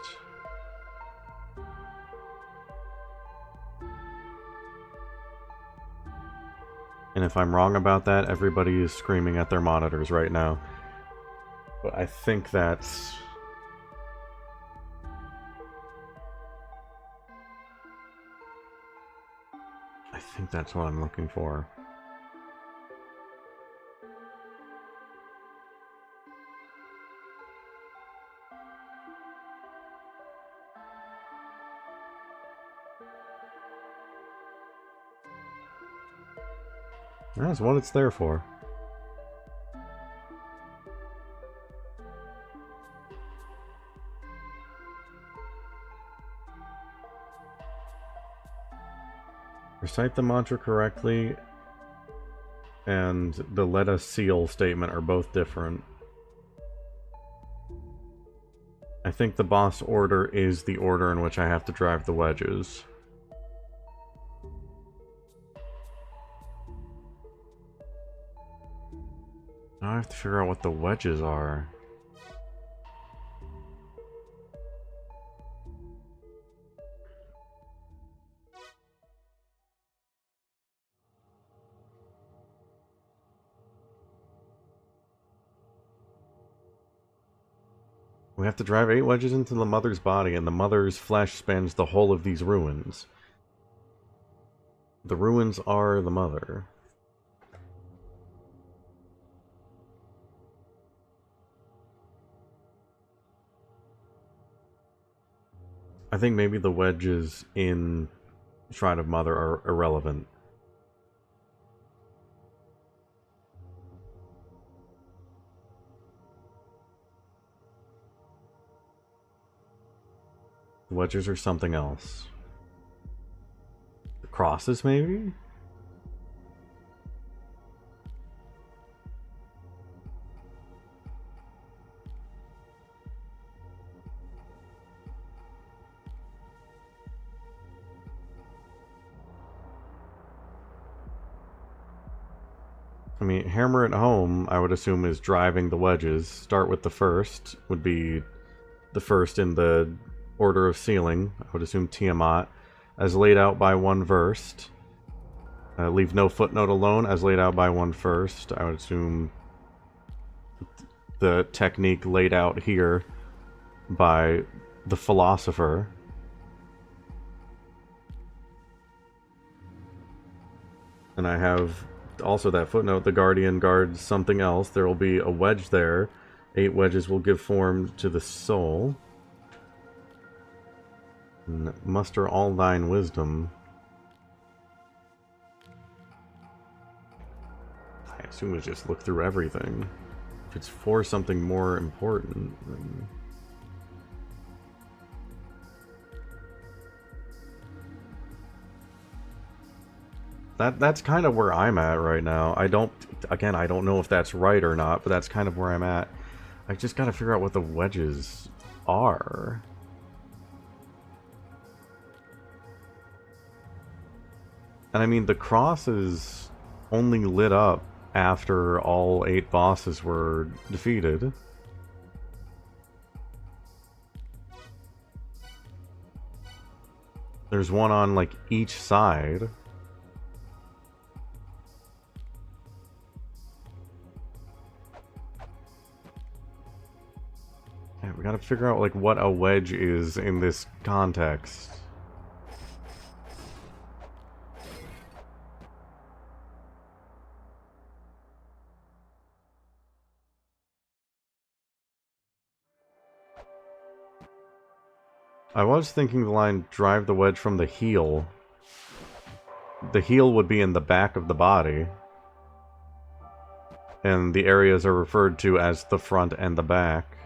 And if I'm wrong about that, everybody is screaming at their monitors right now. But I think that's... I think that's what I'm looking for. That's what it's there for. Recite the mantra correctly, and the let us seal statement are both different. I think the boss order is the order in which I have to drive the wedges. Now I have to figure out what the wedges are. We have to drive 8 wedges into the Mother's body, and the Mother's flesh spans the whole of these ruins. The ruins are the Mother. I think maybe the wedges in Shrine of Mother are irrelevant. The wedges are something else. The crosses, maybe? I mean, hammer it home, I would assume, is driving the wedges. Start with the first, would be the first in the order of sealing. I would assume Tiamat, as laid out by one versed. Leave no footnote alone, as laid out by one first. I would assume the technique laid out here by the philosopher. And I have also that footnote, the guardian guards something else. There will be a wedge there. 8 wedges will give form to the soul. And muster all thine wisdom. I assume we just look through everything. If it's for something more important, then... That's kind of where I'm at right now. I don't know if that's right or not, but that's kind of where I'm at. I just gotta figure out what the wedges are. And I mean, the cross is only lit up after all 8 bosses were defeated. There's one on, like, each side. Yeah, we gotta figure out, like, what a wedge is in this context. I was thinking the line, drive the wedge from the heel. The heel would be in the back of the body. And the areas are referred to as the front and the back.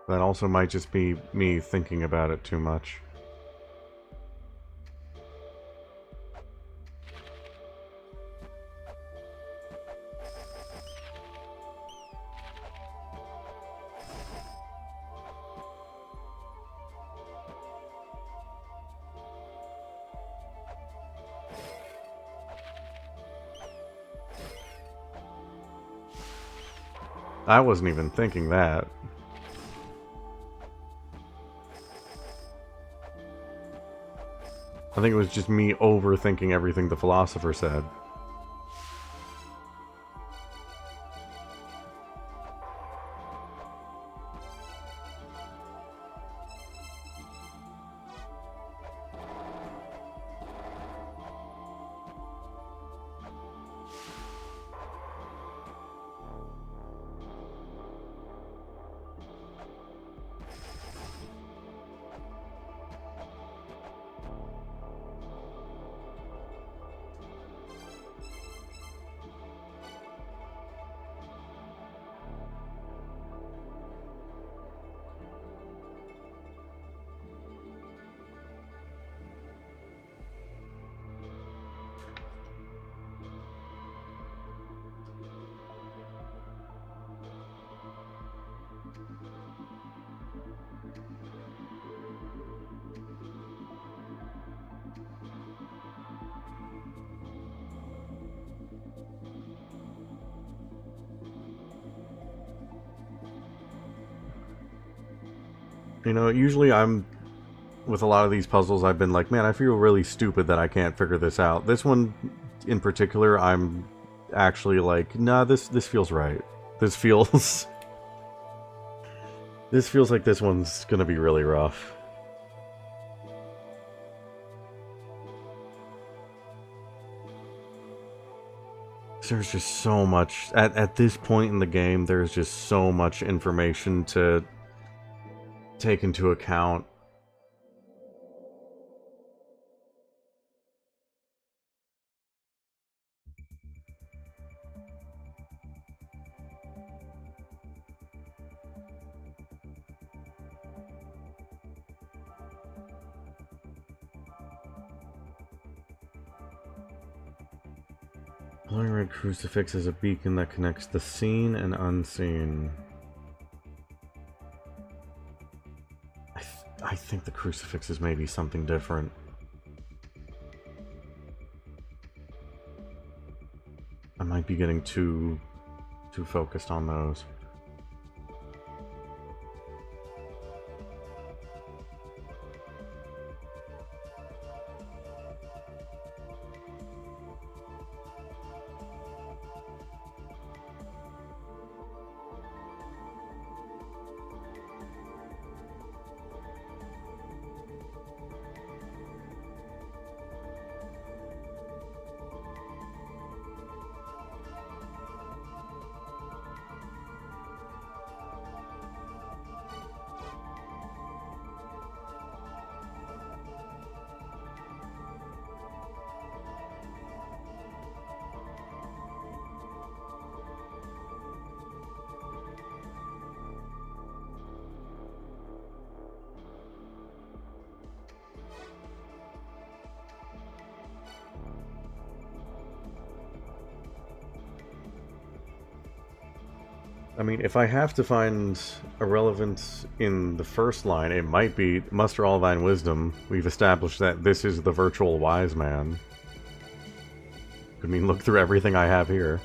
That also might just be me thinking about it too much. I wasn't even thinking that. I think it was just me overthinking everything the philosopher said. You know, usually with a lot of these puzzles, I've been like, man, I feel really stupid that I can't figure this out. This one, in particular, I'm actually like, nah, this feels right. This feels... this feels like this one's gonna be really rough. There's just so much... At this point in the game, there's just so much information to take into account. Glowing red crucifix is a beacon that connects the seen and unseen. I think the crucifix is maybe something different. I might be getting too focused on those. I mean, if I have to find a relevance in the first line, it might be muster all thine wisdom. We've established that this is the virtual wise man. I mean, look through everything I have here.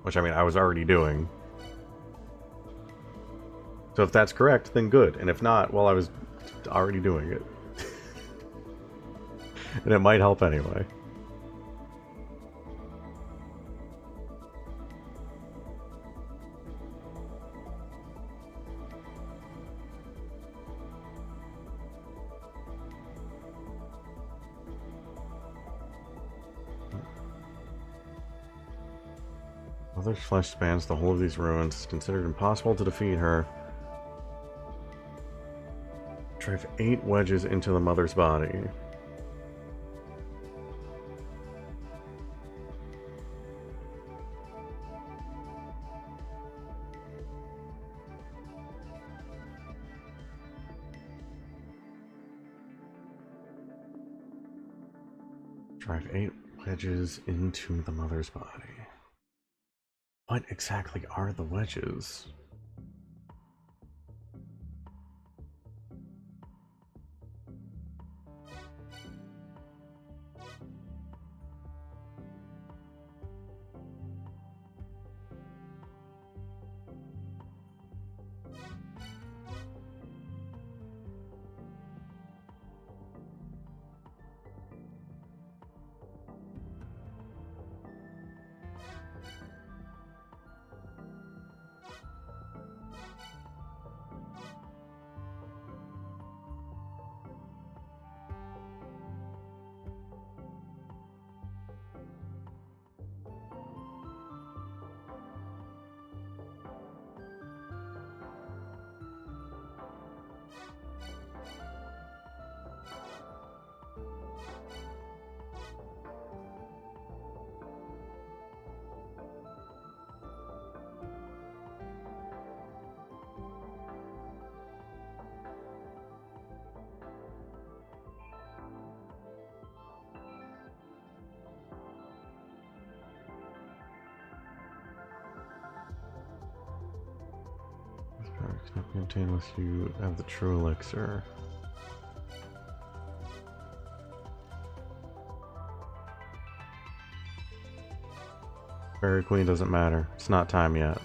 Which, I mean, I was already doing. So if that's correct, then good. And if not, well, I was already doing it. And it might help anyway. Mother's flesh spans the whole of these ruins. It's considered impossible to defeat her. Drive 8 wedges into the mother's body. Drive 8 wedges into the mother's body. What exactly are the wedges? Cannot be obtained unless you have the true elixir. Fairy Queen doesn't matter. It's not time yet.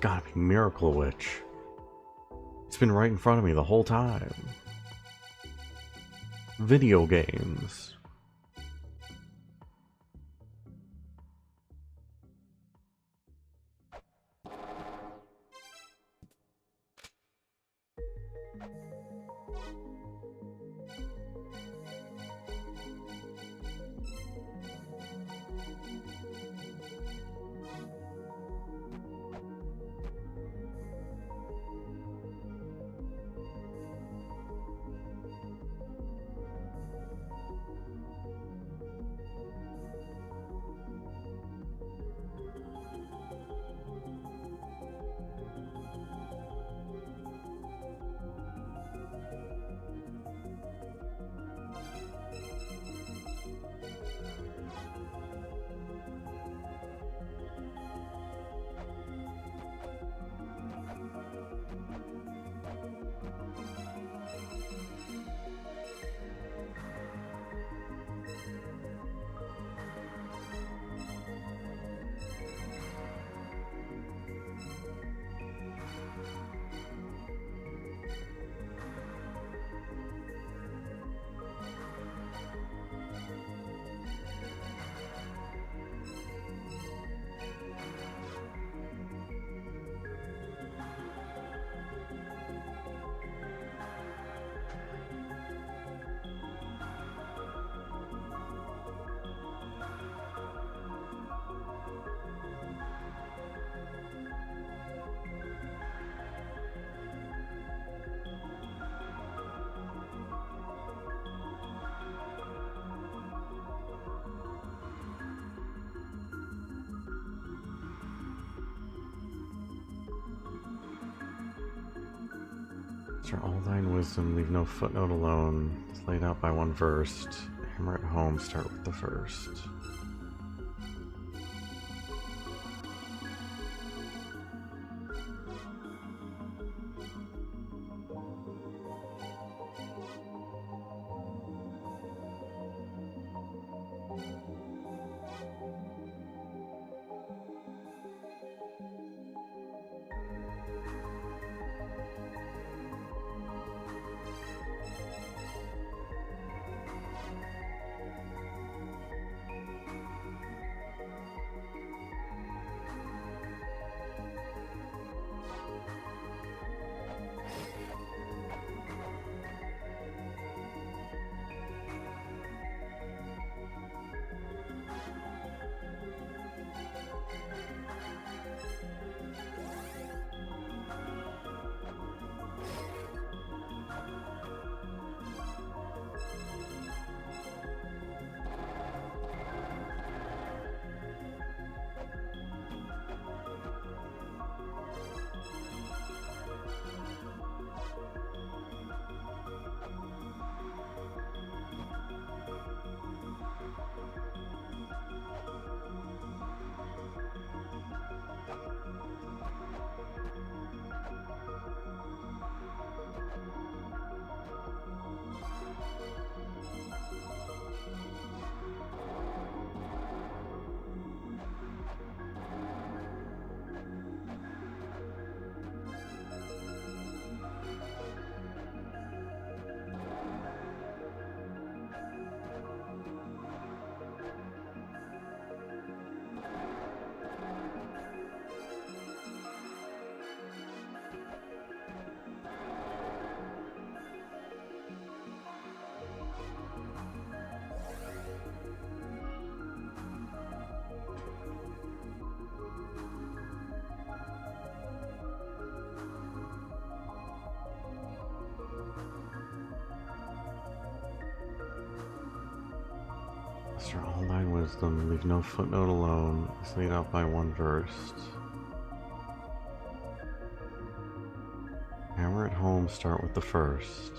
gotta be Miracle Witch. It's been right in front of me the whole time. Video games. Master all thine wisdom, leave no footnote alone. It's laid out by one verse. Hammer at home, start with the first. Master all thine wisdom, leave no footnote alone. It's laid out by one verse. Hammer at home, start with the first.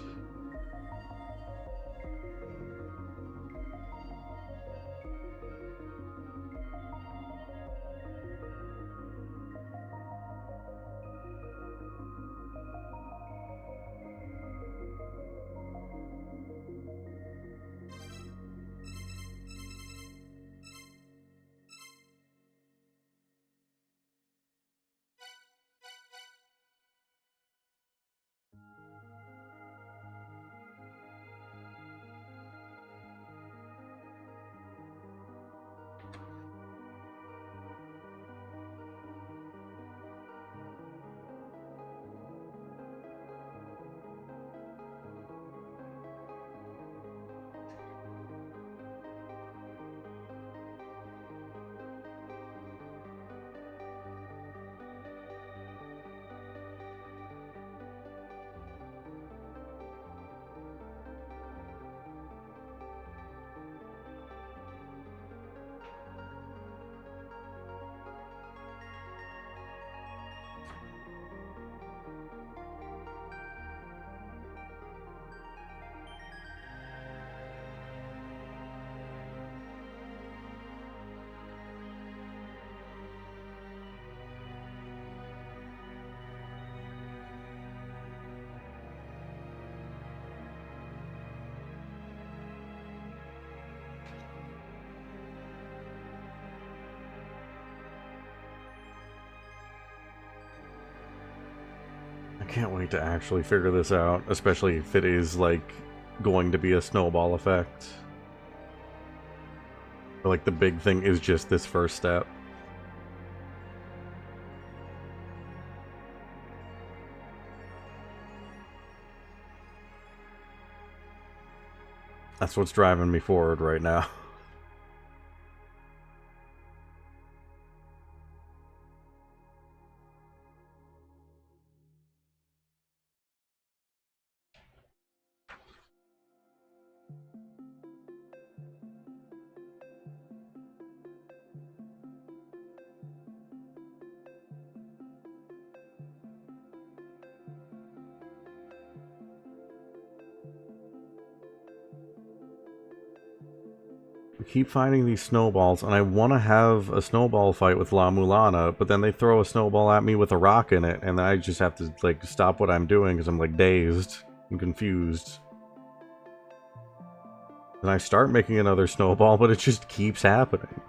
can't wait to actually figure this out, especially if it is, like, going to be a snowball effect. Or, like, the big thing is just this first step. That's what's driving me forward right now. Keep finding these snowballs, and I want to have a snowball fight with La-Mulana, but then they throw a snowball at me with a rock in it, and I just have to, like, stop what I'm doing because I'm, like, dazed and confused. And I start making another snowball, but it just keeps happening.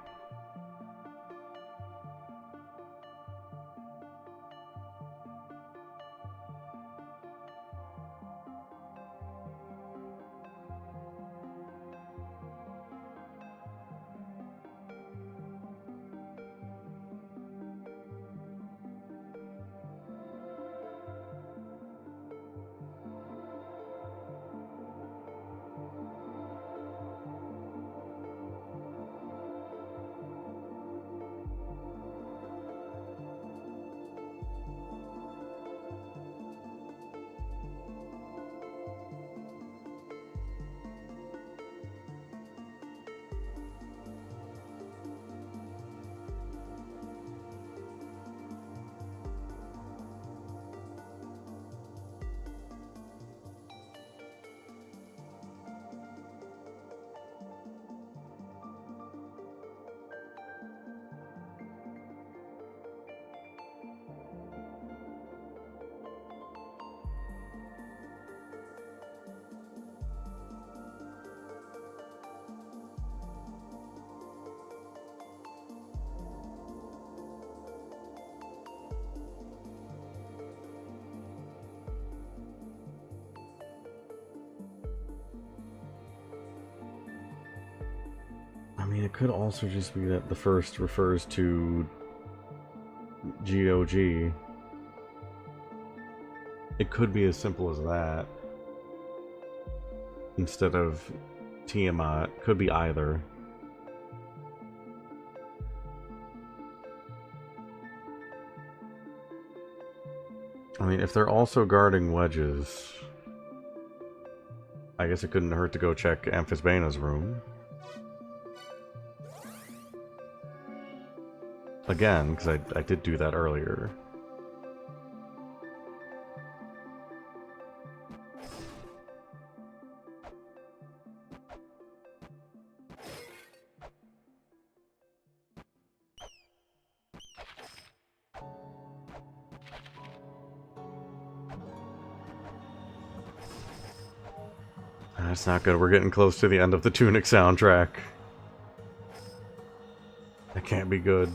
I mean, it could also just be that the first refers to GOG. It could be as simple as that. Instead of Tiamat. Could be either. I mean, if they're also guarding wedges, I guess it couldn't hurt to go check Amphisbaena's room. Again, because I did do that earlier. That's not good. We're getting close to the end of the Tunic soundtrack. That can't be good.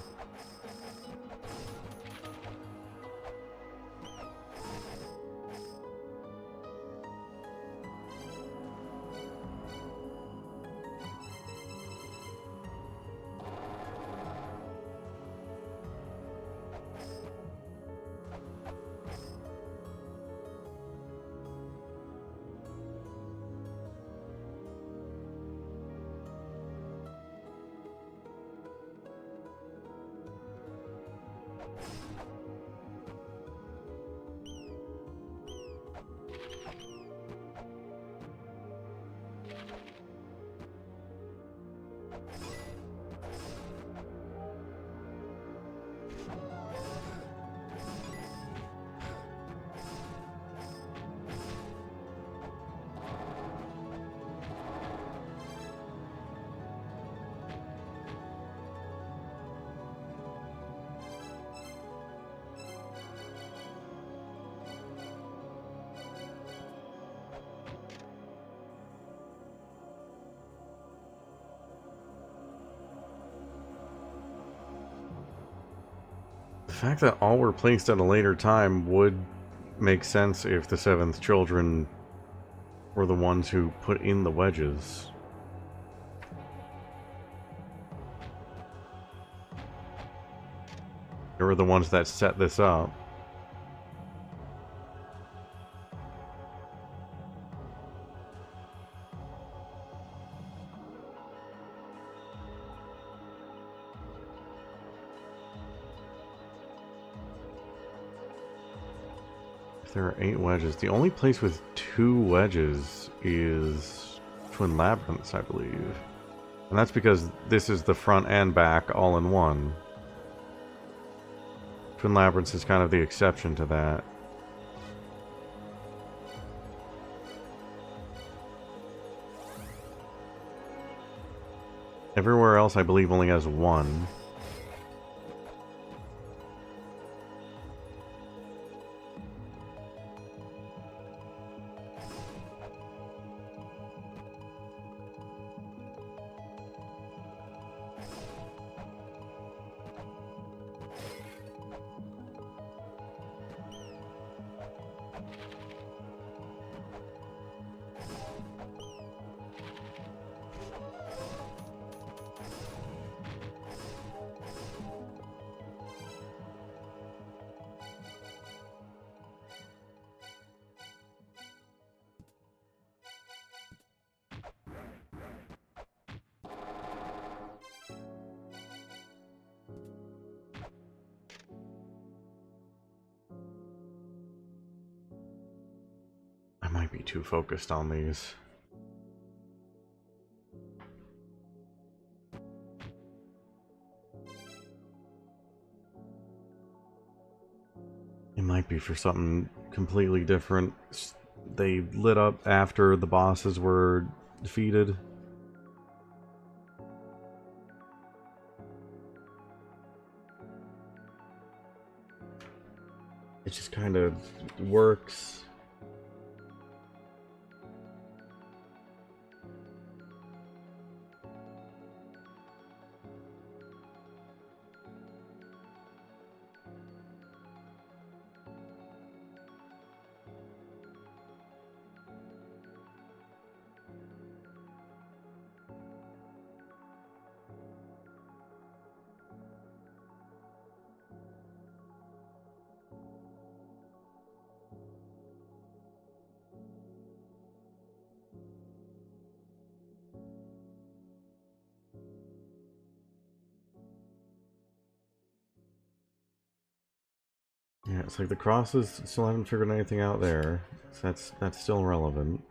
The fact that all were placed at a later time would make sense if the seventh children were the ones who put in the wedges. They were the ones that set this up. If there are 8 wedges, the only place with 2 wedges is Twin Labyrinths, I believe. And that's because this is the front and back all in one. Twin Labyrinths is kind of the exception to that. Everywhere else, I believe, only has 1. I might be too focused on these. It might be for something completely different. They lit up after the bosses were defeated. It just kind of works. Yeah, it's like the crosses still haven't figured anything out there. So that's still relevant.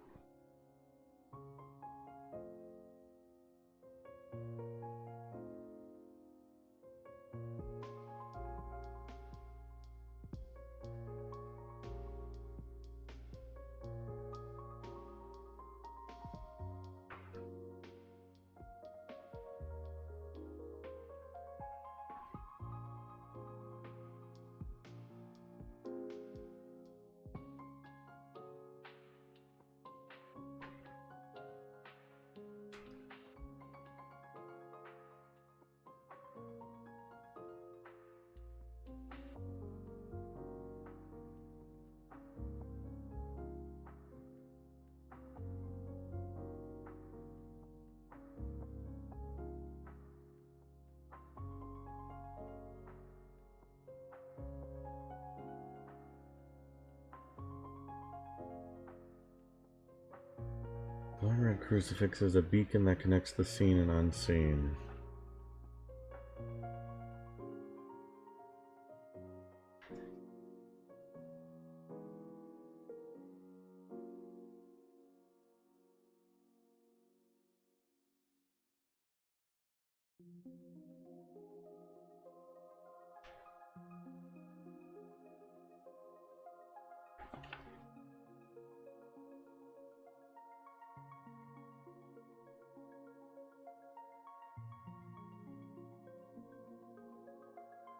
Glowing red crucifix is a beacon that connects the seen and unseen.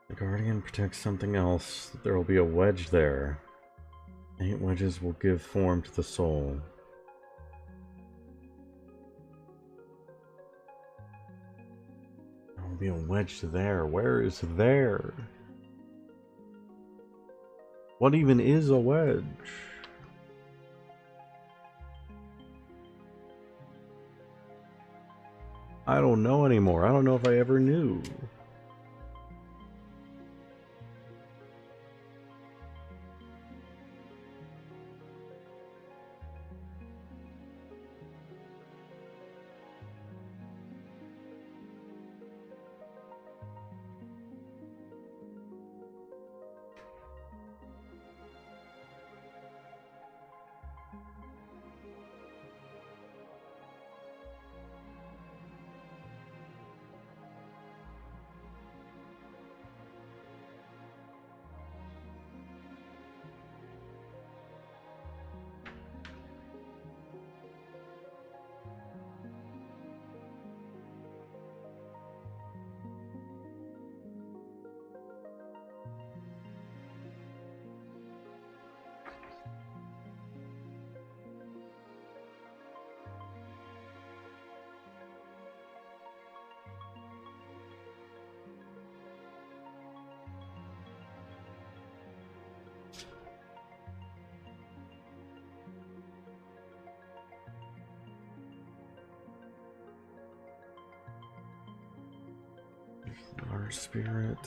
The Guardian protects something else. There will be a wedge there. 8 wedges will give form to the soul. There will be a wedge there. Where is there? What even is a wedge? I don't know anymore. I don't know if I ever knew. Our spirit.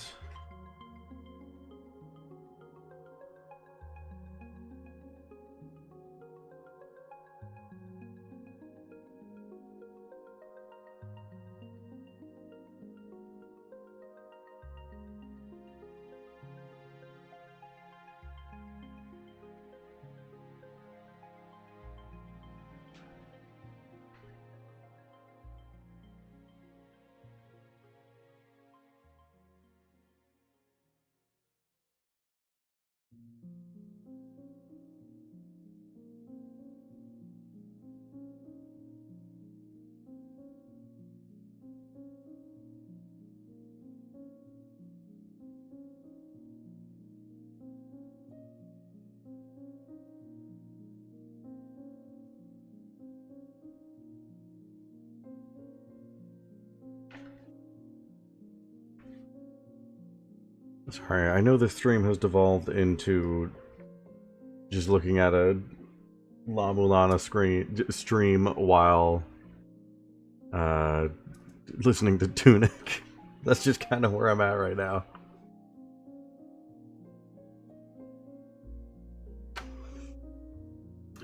Sorry, I know this stream has devolved into just looking at a La-Mulana stream while listening to Tunic. That's just kind of where I'm at right now.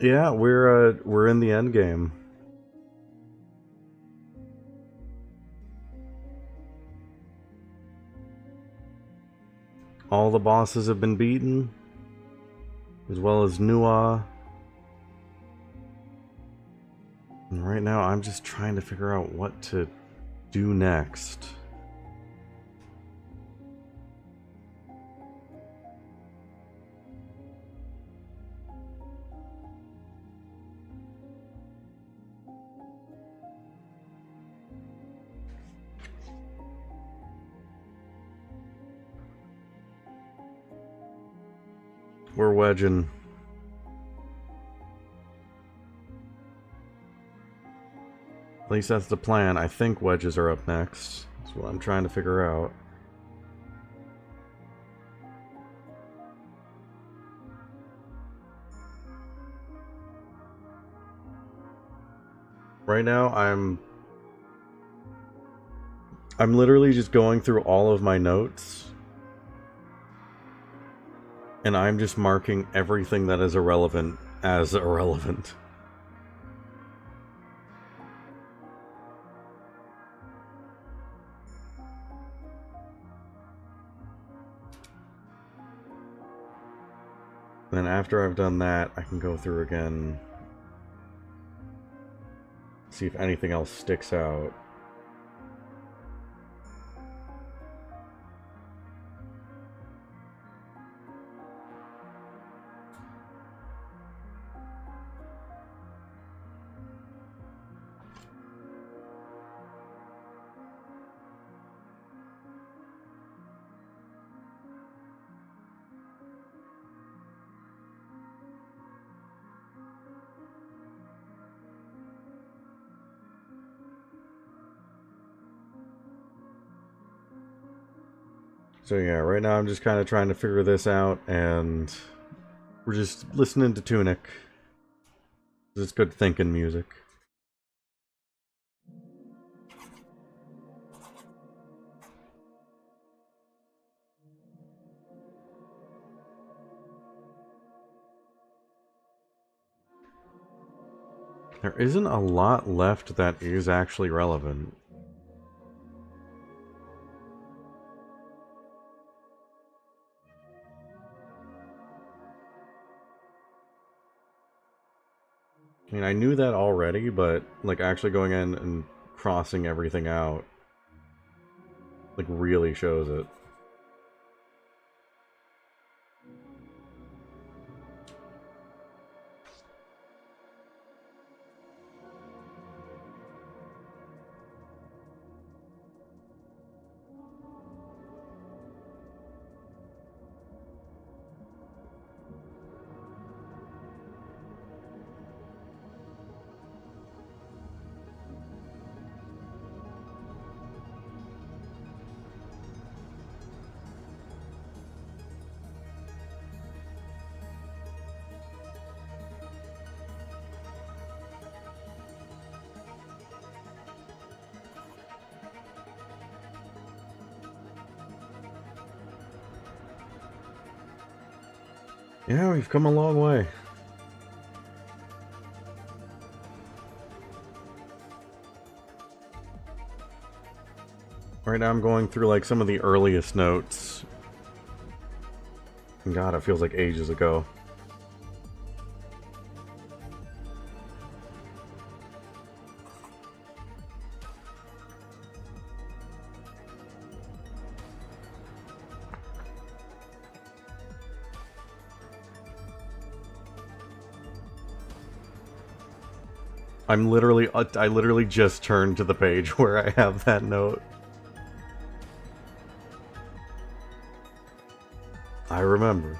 Yeah, we're in the end game. All the bosses have been beaten, as well as Nua. And right now, I'm just trying to figure out what to do next. We're wedging. At least that's the plan. I think wedges are up next. That's what I'm trying to figure out. Right now, I'm literally just going through all of my notes. And I'm just marking everything that is irrelevant as irrelevant. Then after I've done that, I can go through again, see if anything else sticks out. So yeah, right now I'm just kind of trying to figure this out, and We're just listening to Tunic. It's good thinking music. There isn't a lot left that is actually relevant. I mean, I knew that already, but, like, actually going in and crossing everything out, like, really shows it. Yeah, we've come a long way. Right now I'm going through, like, some of the earliest notes. God, it feels like ages ago. I literally just turned to the page where I have that note. I remember.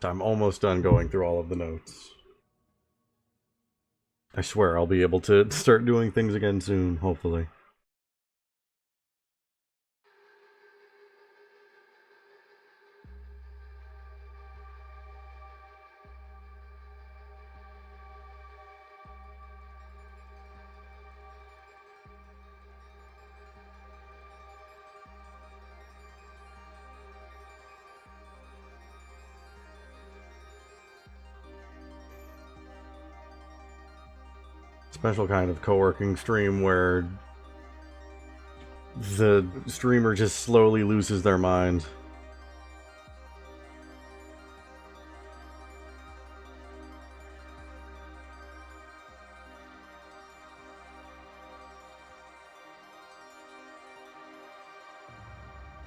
I'm almost done going through all of the notes. I swear I'll be able to start doing things again soon, hopefully. Special kind of co-working stream where the streamer just slowly loses their mind.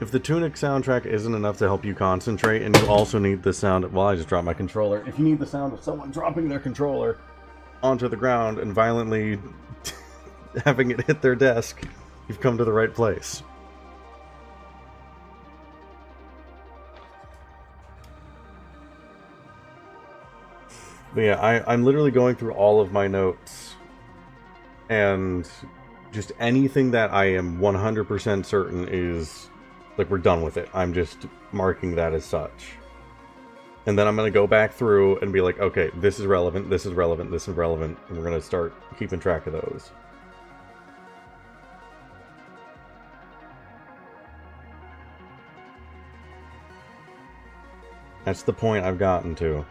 If the Tunic soundtrack isn't enough to help you concentrate, and you also need the sound... Well, I just dropped my controller. If you need the sound of someone dropping their controller onto the ground and violently having it hit their desk, you've come to the right place. But yeah, I'm literally going through all of my notes, and just anything that I am 100% certain is... like, we're done with it. I'm just marking that as such. And then I'm going to go back through and be like, okay, this is relevant, this is relevant, this is relevant. And we're going to start keeping track of those. That's the point I've gotten to.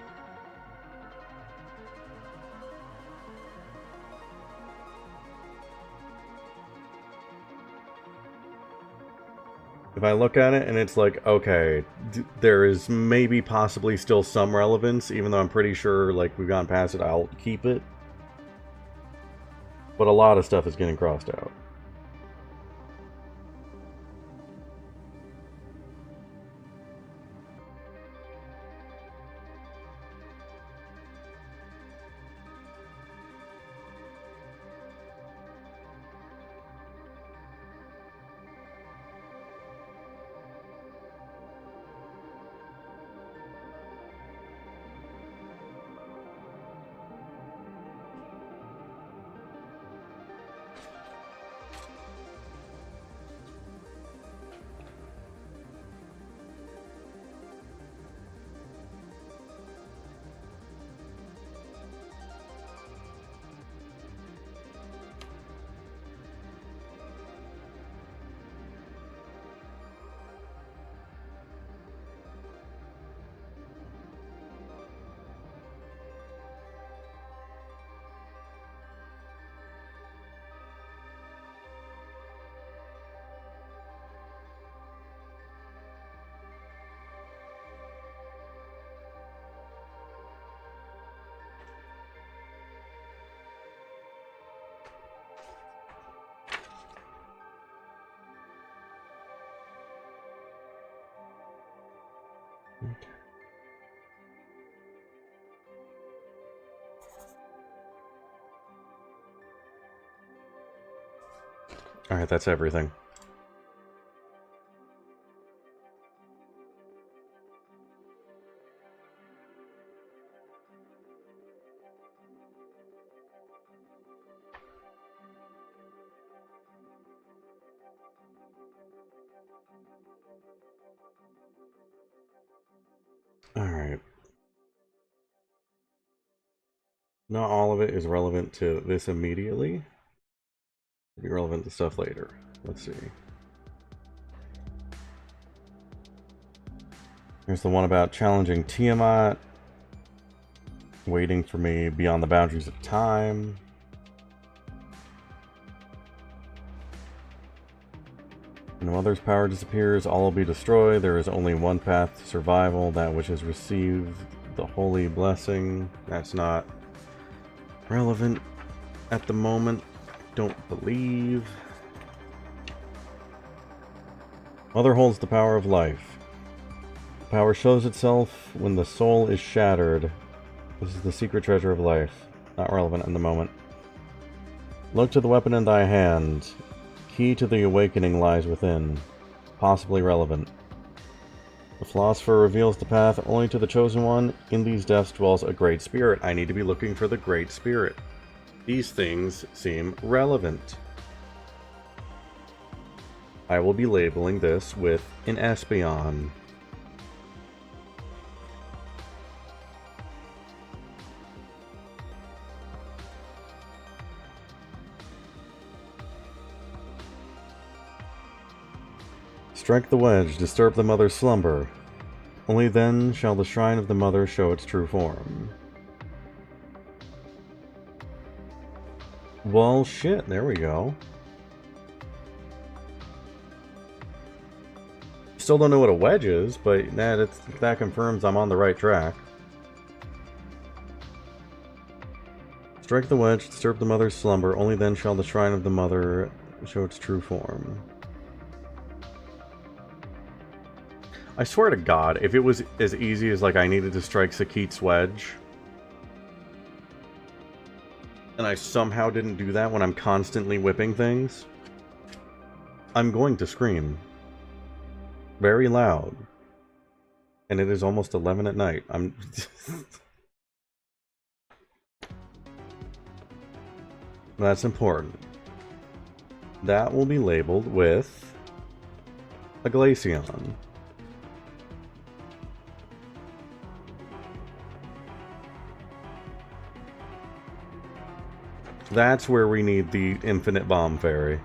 If I look at it and it's like, okay, there is maybe possibly still some relevance, even though I'm pretty sure like we've gone past it, I'll keep it. But a lot of stuff is getting crossed out. Alright, that's everything. Alright. Not all of it is relevant to this immediately. It'll be relevant to stuff later. Let's see. Here's the one about challenging Tiamat. Waiting for me beyond the boundaries of time. When the mother's power disappears, all will be destroyed. There is only one path to survival, that which has received the holy blessing. That's not relevant at the moment. Don't believe. Mother holds the power of life. The power shows itself when the soul is shattered. This is the secret treasure of life. Not relevant in the moment. Look to the weapon in thy hand. Key to the awakening lies within. Possibly relevant. The philosopher reveals the path only to the chosen one. In these depths dwells a great spirit. I need to be looking for the great spirit. These things seem relevant. I will be labeling this with an Espeon. Strike the wedge, disturb the mother's slumber. Only then shall the shrine of the mother show its true form. Well, shit, there we go. Still don't know what a wedge is, but that confirms I'm on the right track. Strike the wedge, disturb the mother's slumber, only then shall the shrine of the mother show its true form. I swear to God, if it was as easy as, like, I needed to strike Sakit's wedge, and I somehow didn't do that when I'm constantly whipping things, I'm going to scream. Very loud. And it is almost 11 at night. I'm... That's important. That will be labeled with a Glaceon. That's where we need the Infinite Bomb Fairy.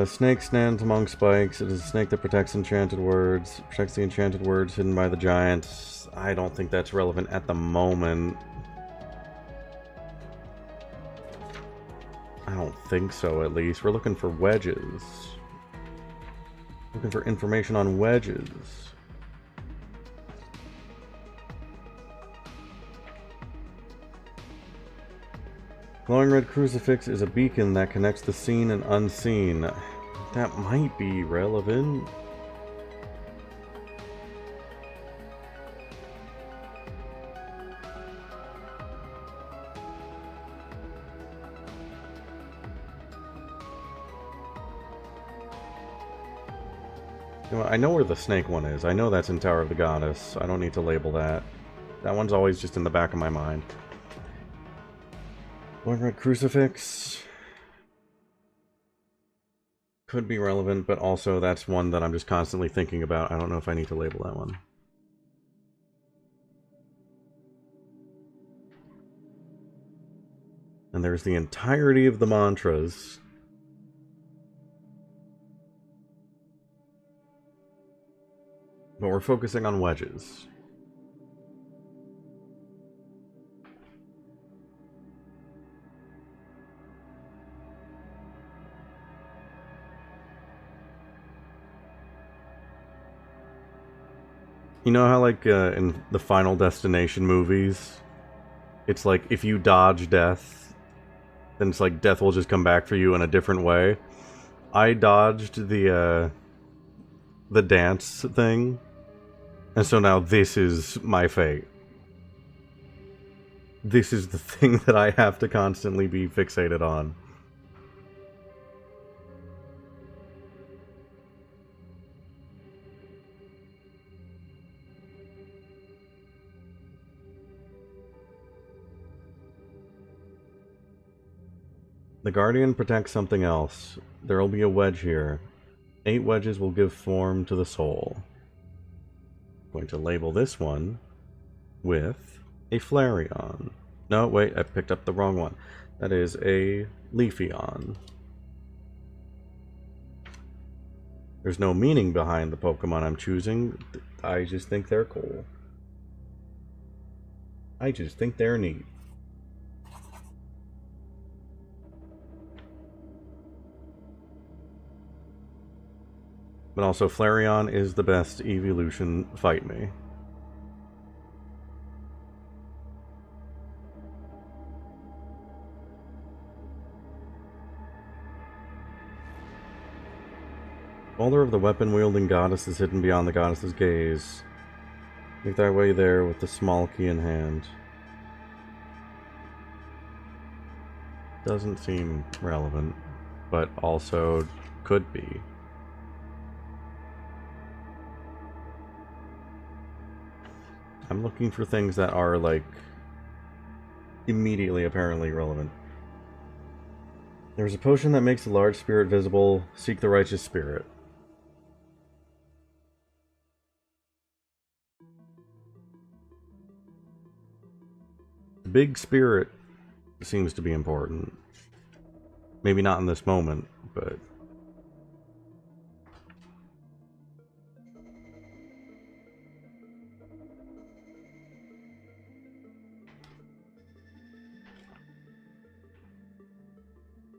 Snake stands among spikes. It is a snake that protects enchanted words. Protects the enchanted words hidden by the giants. I don't think that's relevant at the moment. I don't think so, at least. We're looking for wedges. Looking for information on wedges. Glowing red crucifix is a beacon that connects the seen and unseen. That might be relevant. You know, I know where the snake one is. I know that's in Tower of the Goddess. I don't need to label that. That one's always just in the back of my mind. Glowing red crucifix could be relevant, but also that's one that I'm just constantly thinking about. I don't know if I need to label that one. And there's the entirety of the mantras. But we're focusing on wedges. You know how, like, in the Final Destination movies, it's like, if you dodge death, then it's like death will just come back for you in a different way? I dodged the dance thing, and so now this is my fate. This is the thing that I have to constantly be fixated on. The Guardian protects something else. There will be a wedge here. 8 wedges will give form to the soul. I'm going to label this one with a Flareon. No, wait, I picked up the wrong one. That is a Leafeon. There's no meaning behind the Pokemon I'm choosing. I just think they're cool. I just think they're neat. But also, Flareon is the best evolution. Fight me. Boulder of the weapon-wielding goddess is hidden beyond the goddess's gaze. Make thy way there with the small key in hand. Doesn't seem relevant, but also could be. I'm looking for things that are, like, immediately apparently relevant. There's a potion that makes the large spirit visible. Seek the righteous spirit. The big spirit seems to be important. Maybe not in this moment, but...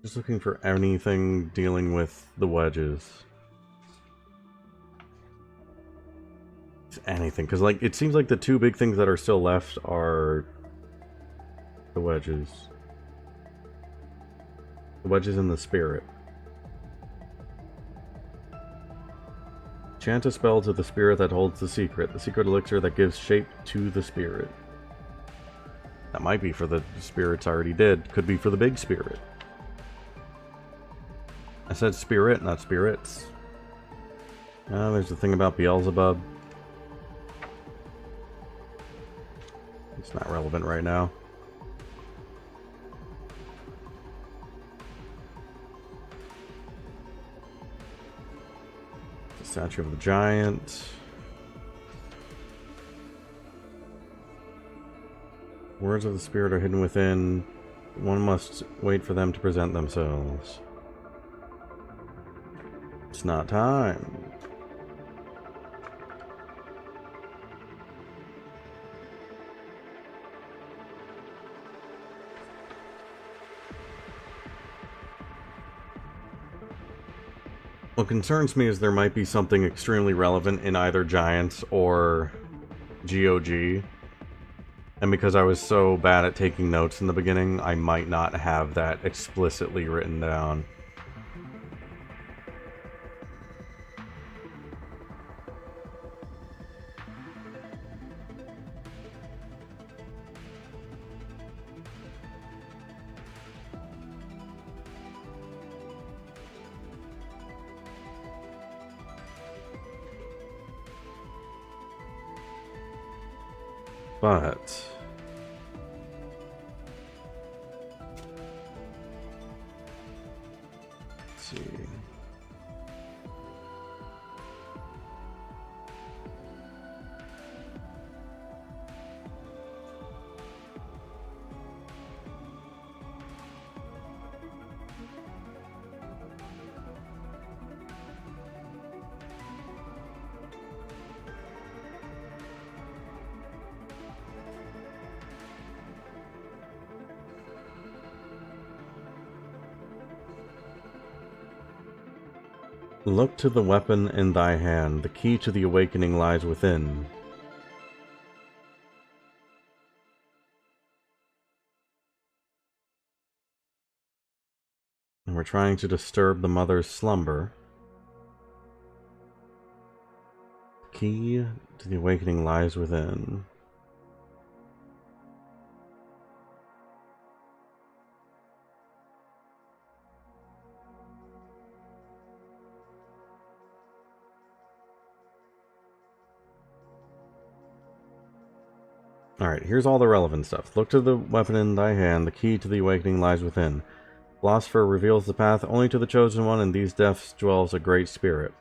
Just looking for anything dealing with the wedges. Anything, because like it seems like the two big things that are still left are the wedges. The wedges and the spirit. Chant a spell to the spirit that holds the secret elixir that gives shape to the spirit. That might be for the spirits already dead. Could be for the big spirit. I said spirit, not spirits. There's the thing about Beelzebub. It's not relevant right now. The statue of the giant. Words of the spirit are hidden within. One must wait for them to present themselves. It's not time. What concerns me is there might be something extremely relevant in either Giants or GOG. And because I was so bad at taking notes in the beginning, I might not have that explicitly written down. But let's see. Look to the weapon in thy hand. The key to the awakening lies within. And we're trying to disturb the mother's slumber. The key to the awakening lies within. Alright, here's all the relevant stuff. Look to the weapon in thy hand. The key to the awakening lies within. Philosopher reveals the path only to the chosen one. In these depths dwells a great spirit.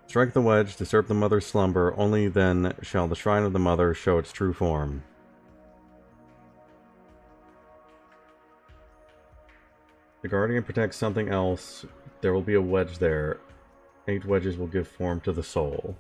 Strike the wedge, disturb the mother's slumber. Only then shall the shrine of the mother show its true form. The guardian protects something else. There will be a wedge there. 8 wedges will give form to the soul.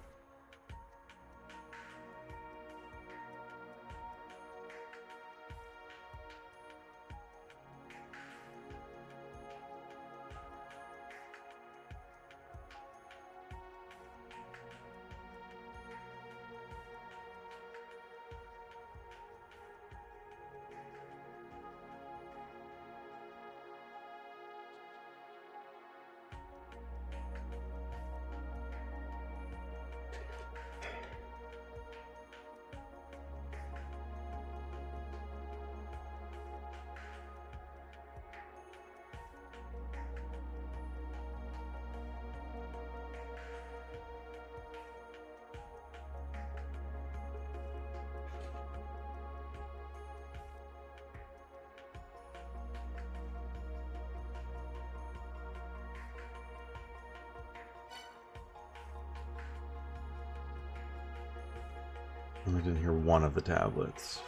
I didn't hear one of the tablets.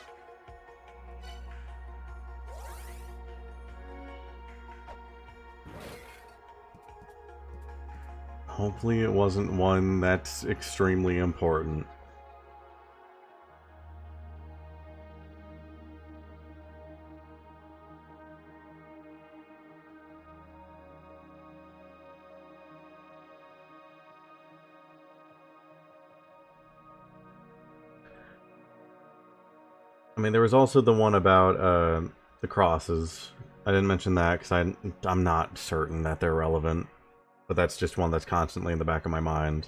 Hopefully it wasn't one that's extremely important. I mean, there was also the one about the crosses. I didn't mention that because I'm not certain that they're relevant, but that's just one that's constantly in the back of my mind.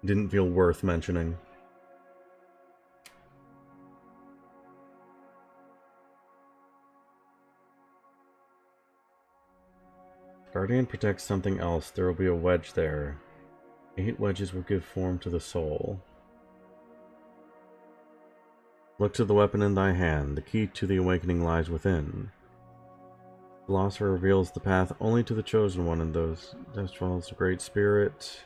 Didn't feel worth mentioning. Guardian protects something else. There will be a wedge there. 8 wedges will give form to the soul. Look to the weapon in thy hand. The key to the awakening lies within. The philosopher reveals the path only to the chosen one, and those dwells the great spirit.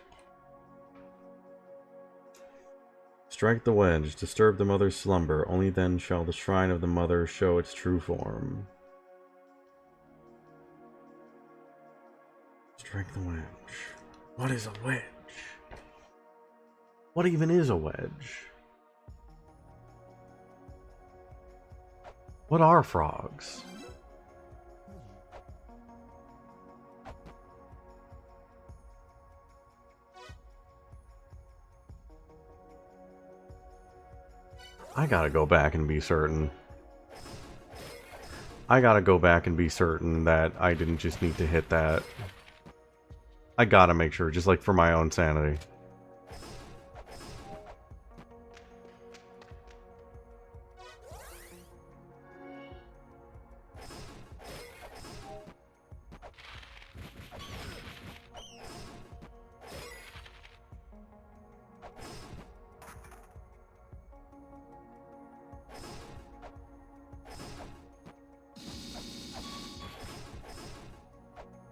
Strike the wedge, disturb the mother's slumber. Only then shall the shrine of the mother show its true form. Strike the wedge. What is a wedge? What even is a wedge? What are frogs? I gotta go back and be certain. I gotta go back and be certain that I didn't just need to hit that. I gotta make sure, just like for my own sanity.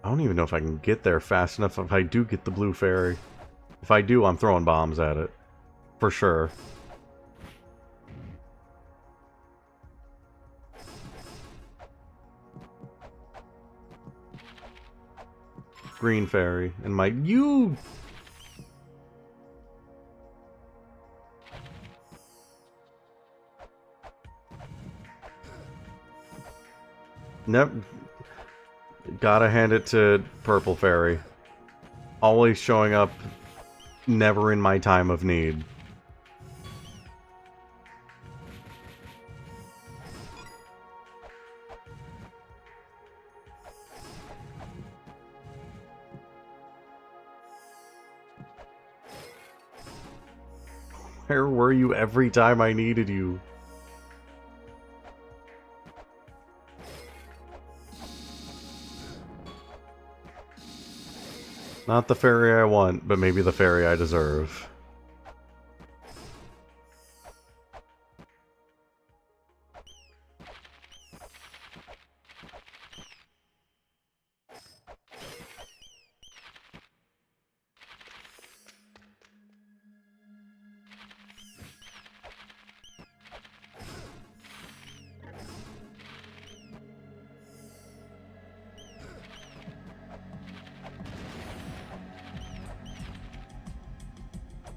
I don't even know if I can get there fast enough if I do get the blue fairy. If I do, I'm throwing bombs at it. For sure. Green fairy. And my... You... Nope. Gotta hand it to Purple Fairy. Always showing up, never in my time of need. Where were you every time I needed you? Not the fairy I want, but maybe the fairy I deserve.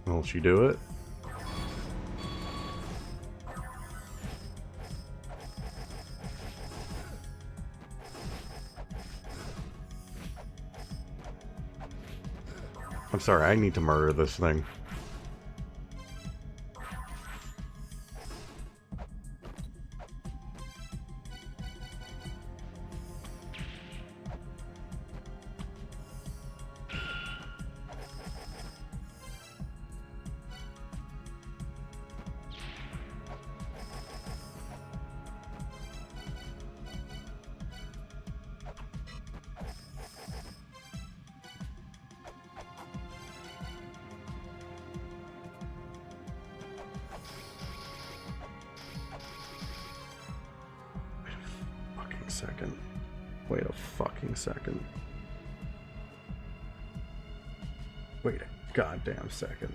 Will she do it? I'm sorry, I need to murder this thing. Second. Wait a fucking second. Wait a goddamn second.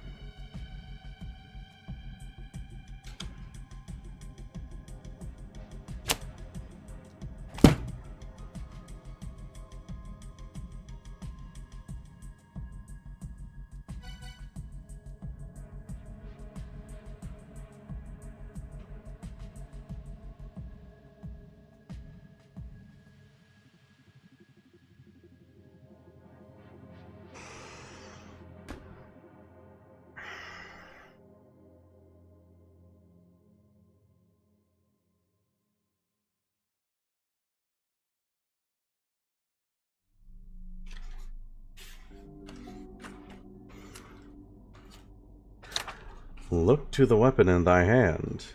Look to the weapon in thy hand.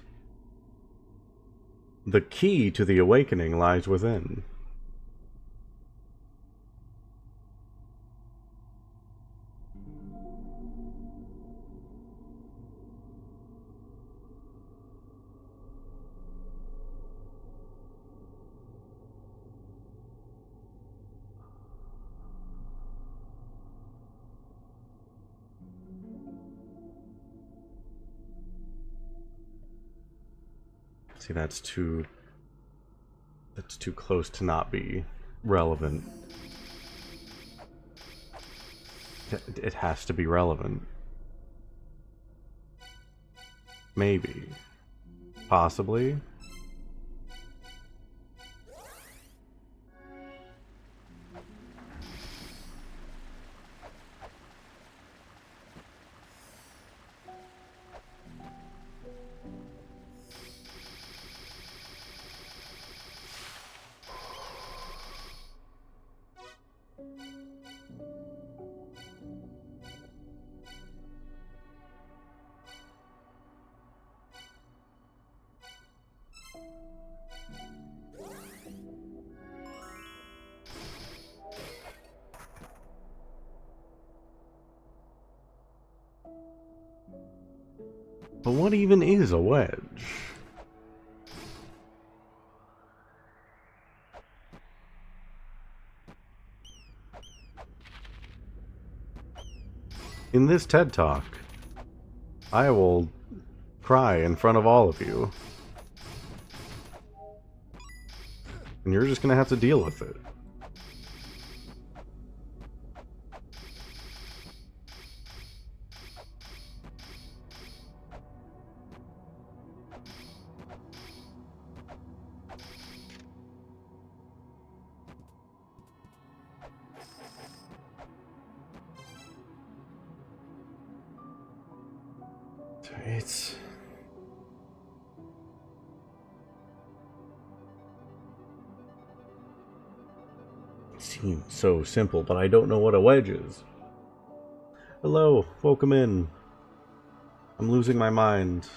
The key to the awakening lies within. See, that's too close to not be relevant. It has to be relevant. Maybe. Possibly. But what even is a wedge? In this TED Talk, I will cry in front of all of you. And you're just gonna have to deal with it. It's... It seems so simple, but I don't know what a wedge is. Hello, welcome in. I'm losing my mind.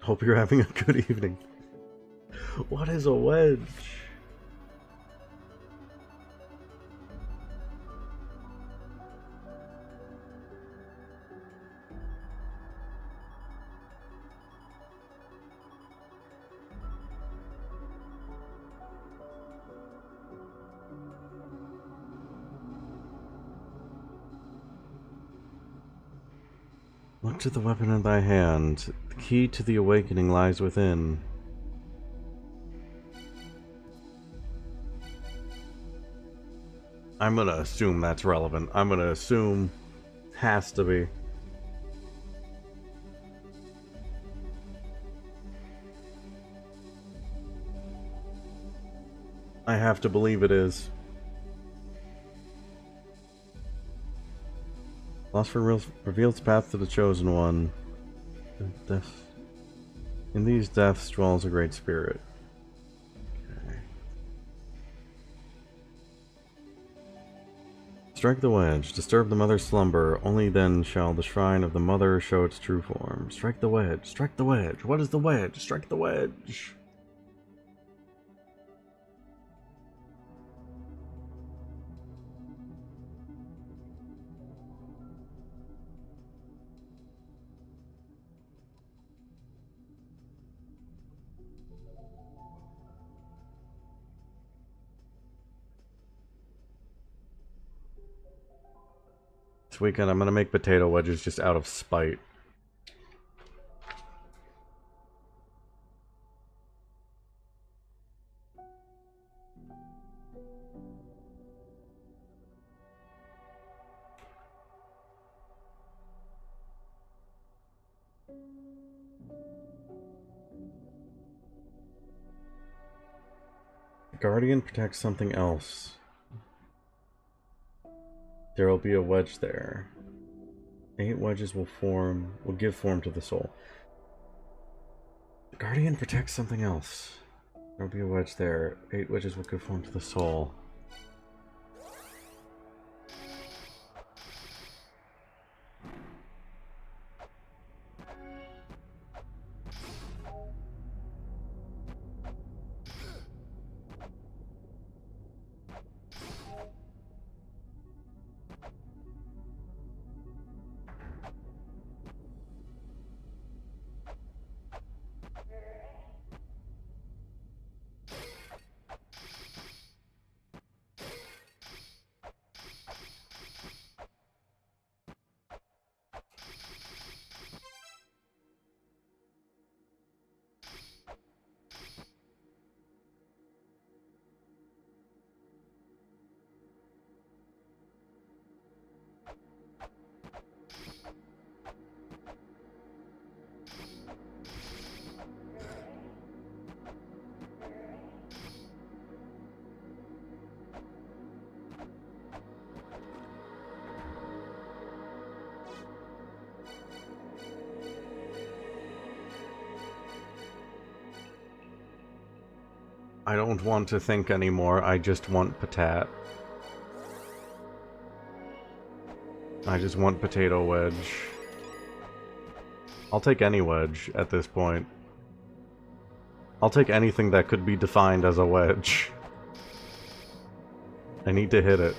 Hope you're having a good evening. What is a wedge? Look to the weapon in thy hand. The key to the awakening lies within. I'm gonna assume that's relevant. I'm gonna assume has to be. I have to believe it is. Lost reveals path to the chosen one. In these depths dwells a great spirit. Okay. Strike the wedge. Disturb the mother's slumber. Only then shall the shrine of the mother show its true form. Strike the wedge. Strike the wedge. What is the wedge? Strike the wedge. This weekend I'm gonna make potato wedges just out of spite. The Guardian protects something else. There will be a wedge there. 8 wedges will give form to the soul. The Guardian protects something else. There will be a wedge there. 8 wedges will give form to the soul. I don't want to think anymore, I just want patat. I just want potato wedge. I'll take any wedge at this point. I'll take anything that could be defined as a wedge. I need to hit it.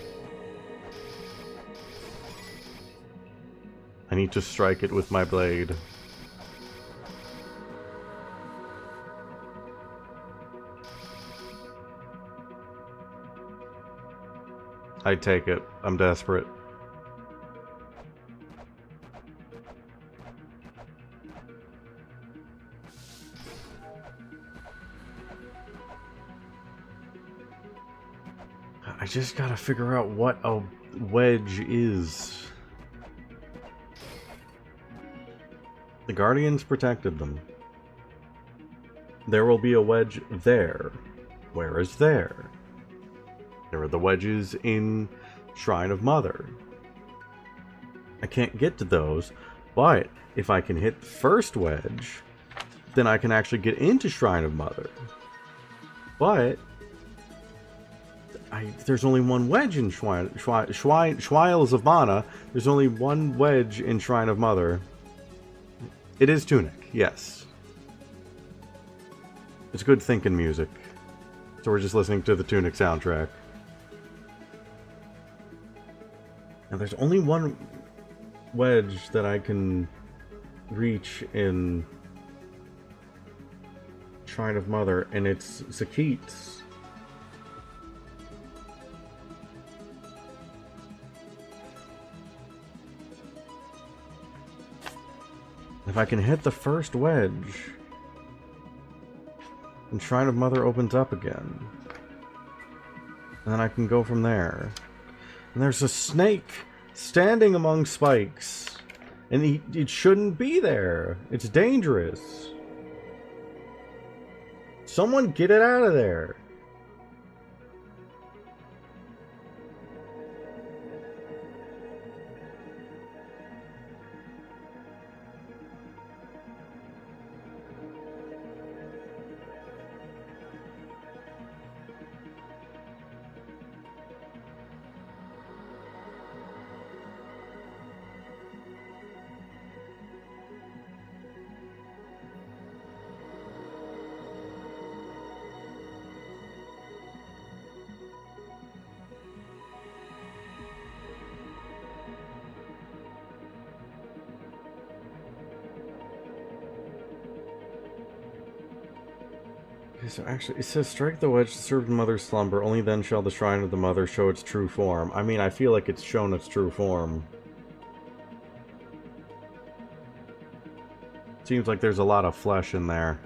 I need to strike it with my blade. I'd take it. I'm desperate. I just gotta figure out what a wedge is. The Guardians protected them. There will be a wedge there. Where is there? There are the wedges in Shrine of Mother. I can't get to those, but if I can hit the first wedge, then I can actually get into Shrine of Mother. But there's only one wedge in Schwiles of Mana. There's only one wedge in Shrine of Mother. It is Tunic, yes. It's good thinking music. So we're just listening to the Tunic soundtrack. Now there's only one wedge that I can reach in Shrine of Mother, and it's Zakit's. If I can hit the first wedge, and Shrine of Mother opens up again. And then I can go from there. And there's a snake standing among spikes. And it shouldn't be there. It's dangerous. Someone get it out of there. So actually, it says strike the wedge to serve the mother's slumber, only then shall the shrine of the mother show its true form. I mean, I feel like it's shown its true form. Seems like there's a lot of flesh in there.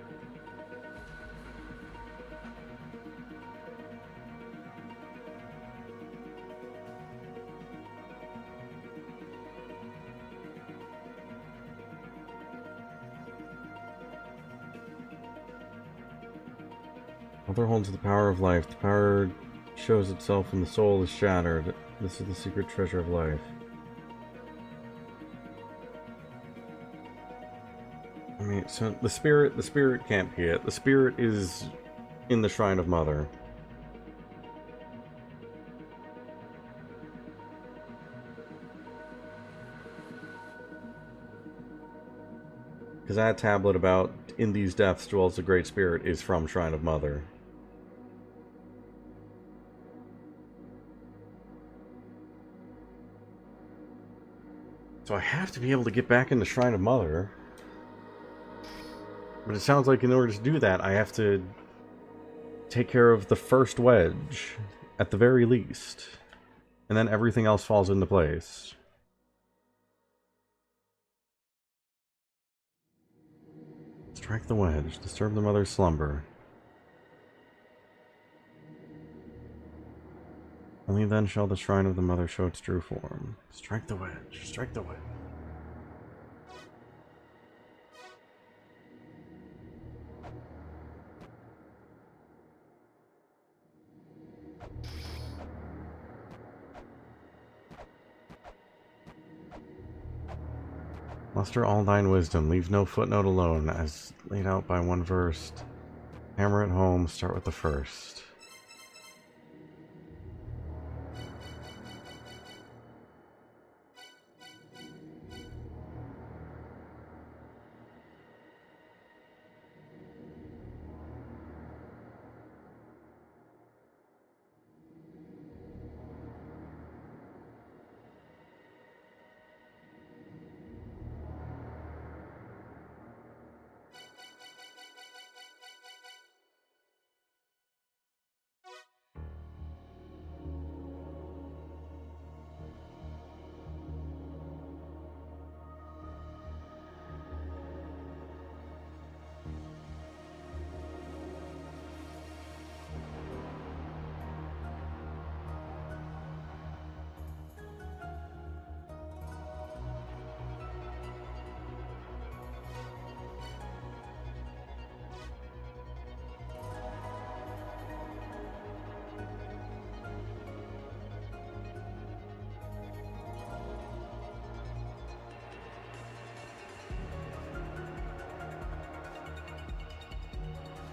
Mother holds the power of life. The power shows itself when the soul is shattered. This is the secret treasure of life. I mean, so the spirit can't be it. The spirit is in the Shrine of Mother. Because that tablet about in these depths dwells the Great Spirit is from Shrine of Mother. So I have to be able to get back into Shrine of Mother. But it sounds like in order to do that, I have to take care of the first wedge, at the very least. And then everything else falls into place. Strike the wedge, disturb the mother's slumber. Only then shall the shrine of the mother show its true form. Strike the wedge, strike the wedge. Muster all thine wisdom, leave no footnote alone, as laid out by one verse. Hammer it home, start with the first.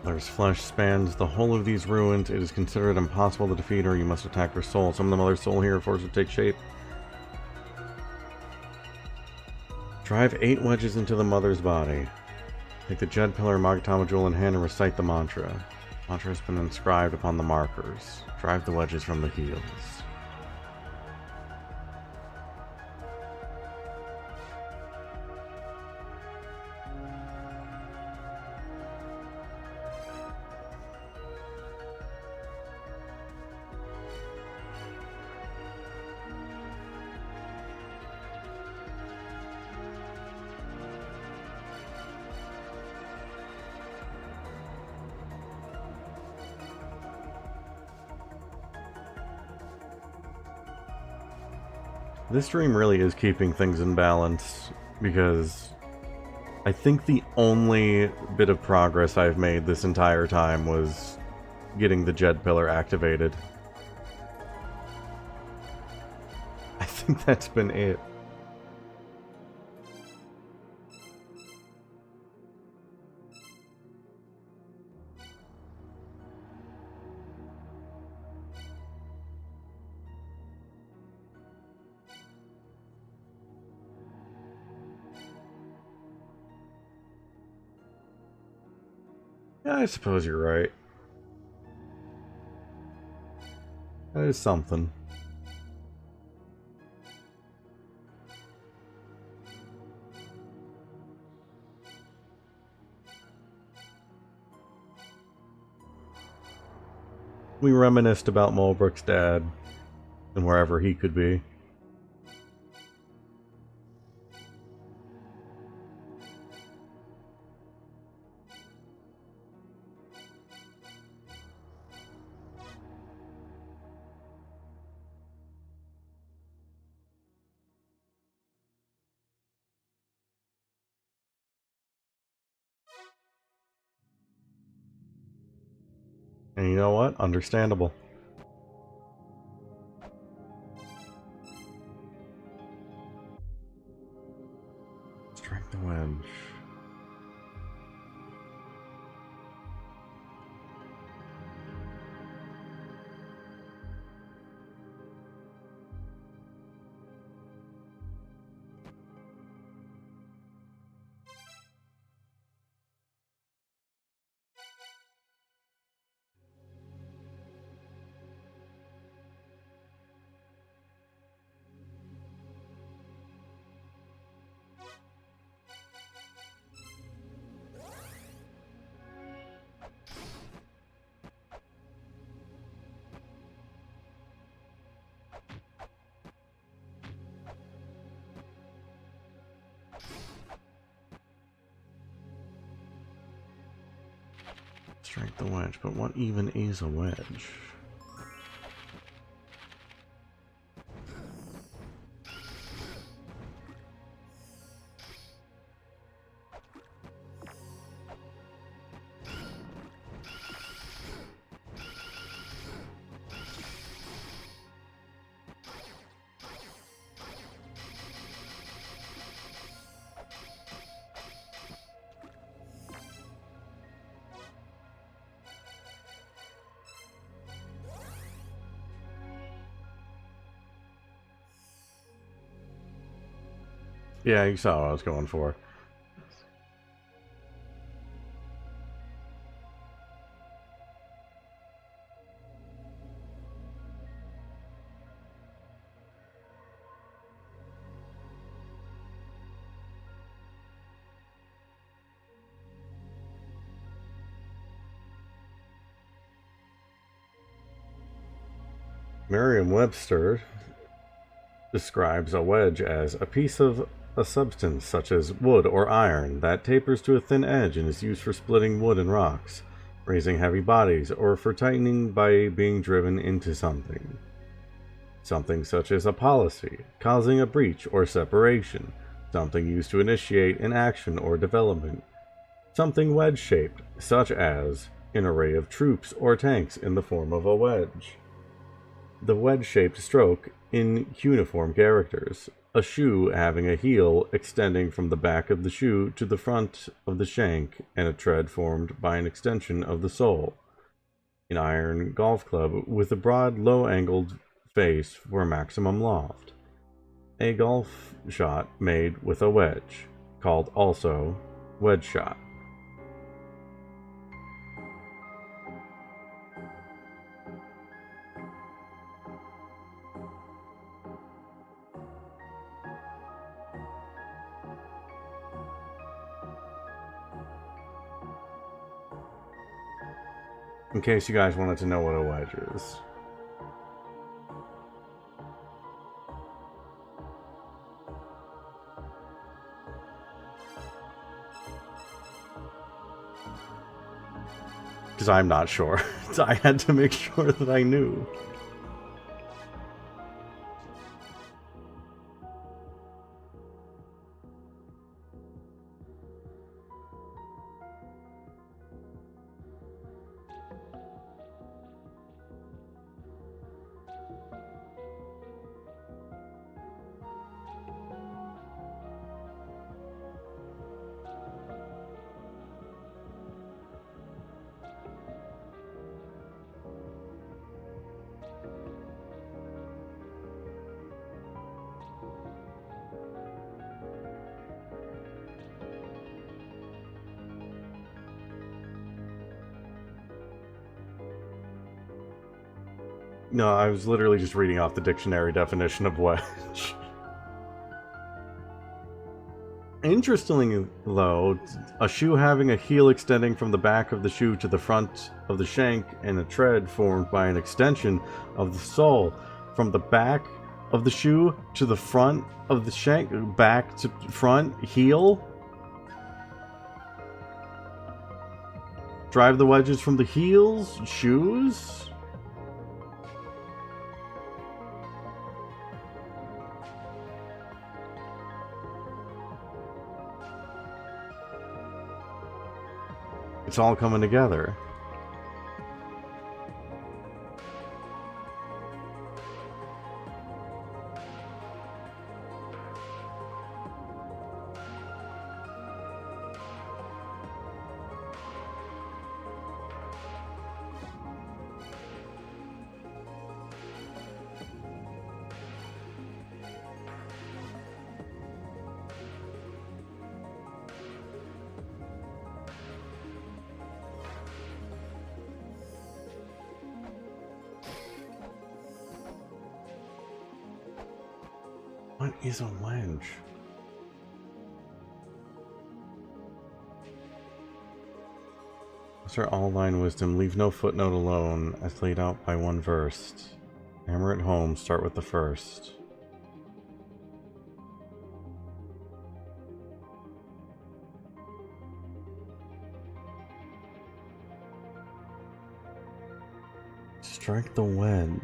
Mother's flesh spans the whole of these ruins. It is considered impossible to defeat her. You must attack her soul. Summon the Mother's soul here, force it to take shape. Drive 8 wedges into the Mother's body. Take the Jed Pillar Magatama Jewel in hand and recite the mantra. The mantra has been inscribed upon the markers. Drive the wedges from the heels. This stream really is keeping things in balance, because I think the only bit of progress I've made this entire time was getting the Jed Pillar activated. I think that's been it. Yeah, I suppose you're right. That is something. We reminisced about Mulbrook's dad and wherever he could be. And you know what? Understandable. Strike the wedge. Strike the wedge, but what even is a wedge? Yeah, you saw what I was going for. Merriam-Webster describes a wedge as a piece of a substance such as wood or iron that tapers to a thin edge and is used for splitting wood and rocks, raising heavy bodies, or for tightening by being driven into something. Something such as a policy, causing a breach or separation, something used to initiate an action or development. Something wedge-shaped, such as an array of troops or tanks in the form of a wedge. The wedge-shaped stroke in cuneiform characters. A shoe having a heel extending from the back of the shoe to the front of the shank and a tread formed by an extension of the sole. An iron golf club with a broad, low-angled face for maximum loft. A golf shot made with a wedge, called also wedge shot. In case you guys wanted to know what a wedge is. Because I'm not sure. So I had to make sure that I knew. No, I was literally just reading off the dictionary definition of wedge. Interestingly, though, a shoe having a heel extending from the back of the shoe to the front of the shank and a tread formed by an extension of the sole from the back of the shoe to the front of the shank, back to front, heel. Drive the wedges from the heels, shoes. It's all coming together. What is a wedge? Master all thine wisdom, leave no footnote alone, as laid out by one verse. Hammer it home, start with the first. Strike the wedge.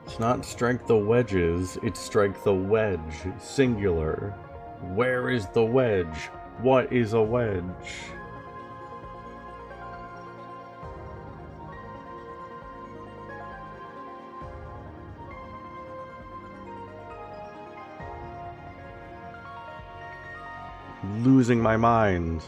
It's not strike the wedges, it's strike the wedge, singular. Where is the wedge? What is a wedge? losing my mind.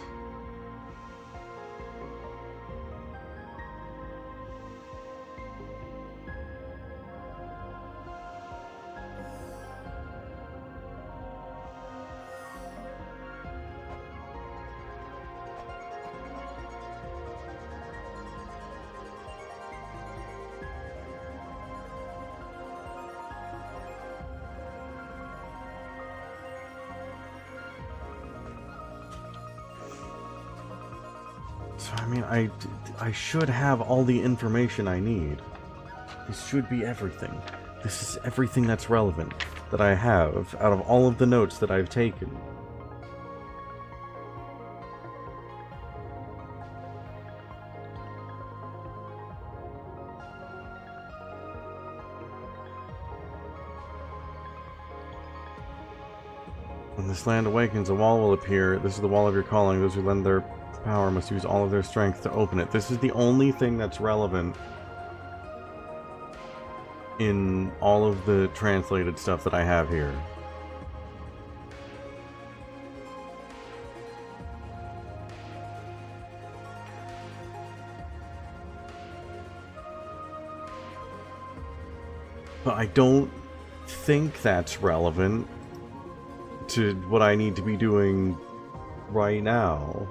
So, I mean, I should have all the information I need. This should be everything. This is everything that's relevant that I have out of all of the notes that I've taken. When this land awakens, a wall will appear. This is the wall of your calling. Those who lend their power must use all of their strength to open it. This is the only thing that's relevant in all of the translated stuff that I have here. But I don't think that's relevant to what I need to be doing right now.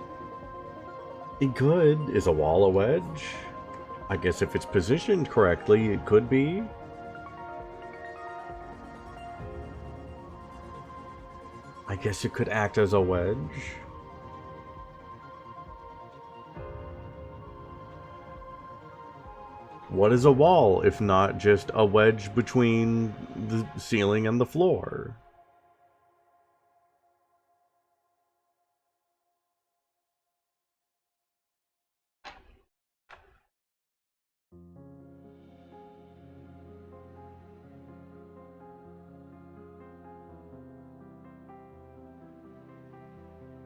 It could. Is a wall a wedge? I guess if it's positioned correctly, it could be. I guess it could act as a wedge. What is a wall if not just a wedge between the ceiling and the floor?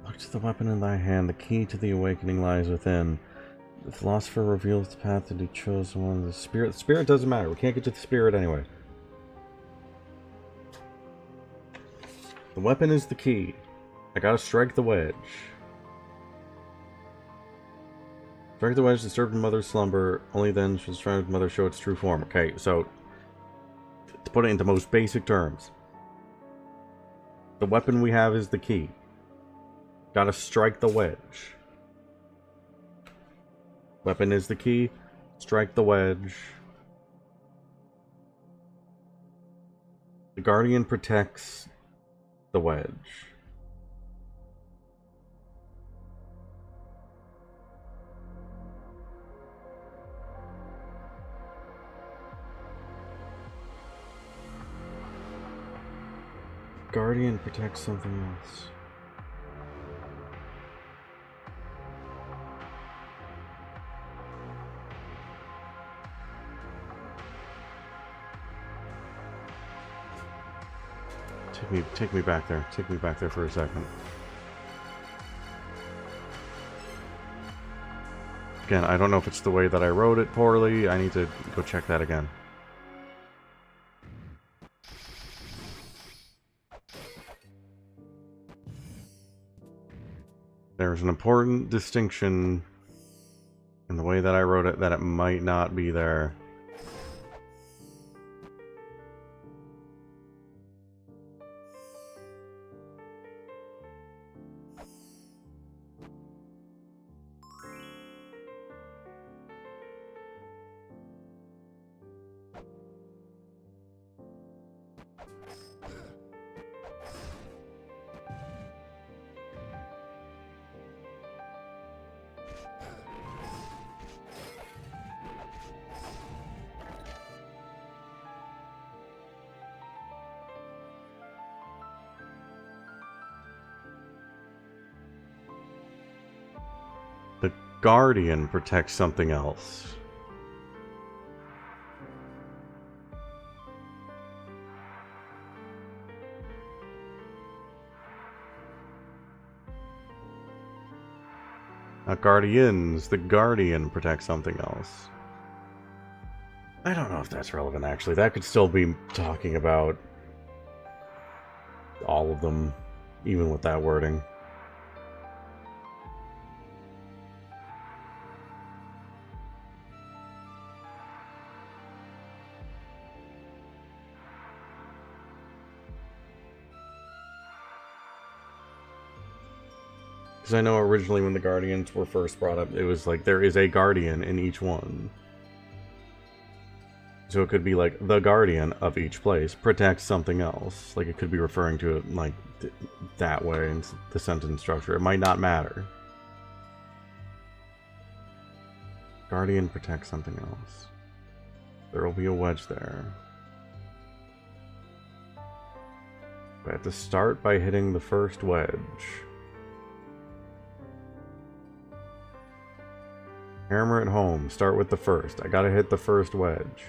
Look to the weapon in thy hand. The key to the awakening lies within. The philosopher reveals the path that he chose. One. The spirit doesn't matter. We can't get to the spirit anyway. The weapon is the key. I gotta strike the wedge. Strike the wedge, disturb the mother's slumber. Only then should the mother show its true form. Okay, so to put it into most basic terms, the weapon we have is the key. Gotta strike the wedge. Weapon is the key. Strike the wedge. The guardian protects the wedge. Guardian protects something else. Take me back there. Take me back there for a second. Again, I don't know if it's the way that I wrote it poorly. I need to go check that again. There's an important distinction in the way that I wrote it that it might not be there. The guardian protects something else. Not guardians, the guardian protects something else. I don't know if that's relevant, actually. That could still be talking about all of them, even with that wording. Because I know originally when the Guardians were first brought up, it was like there is a Guardian in each one. So it could be like the Guardian of each place protects something else. Like it could be referring to it like that way in the sentence structure. It might not matter. Guardian protects something else. There will be a wedge there. I have to start by hitting the first wedge. Hammer it home. Start with the first. I gotta hit the first wedge.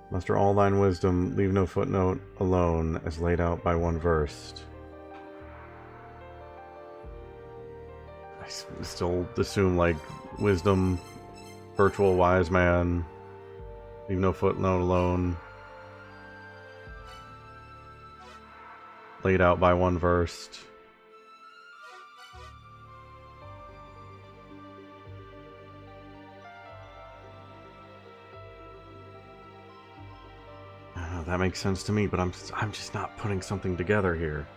Muster all thine wisdom, leave no footnote alone, as laid out by one verse. I still assume, like, wisdom, virtual wise man, leave no footnote alone, laid out by one verse. That makes sense to me, but I'm just not putting something together here.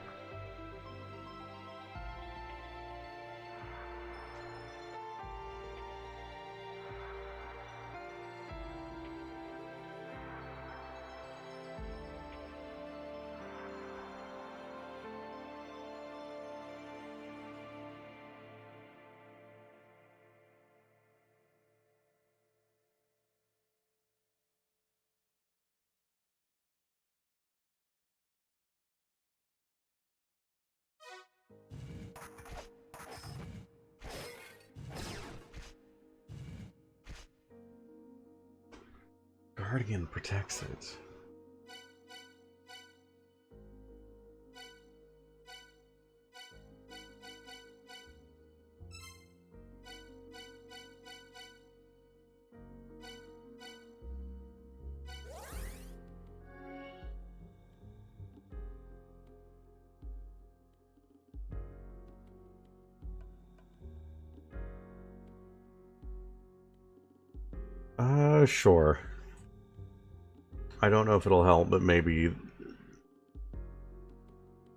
Guardian protects it. Sure. I don't know if it'll help, but maybe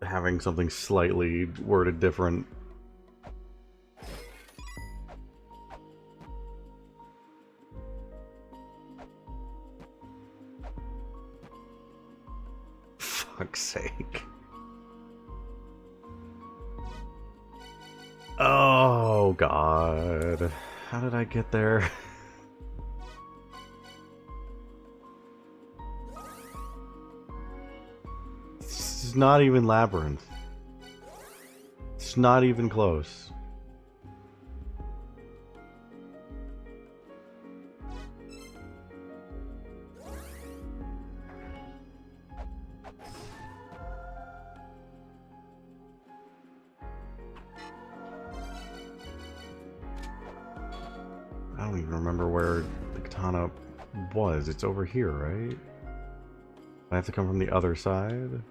having something slightly worded different. Fuck's sake. Oh, God. How did I get there? It's not even Labyrinth. It's not even close. I don't even remember where the katana was. It's over here, right? I have to come from the other side?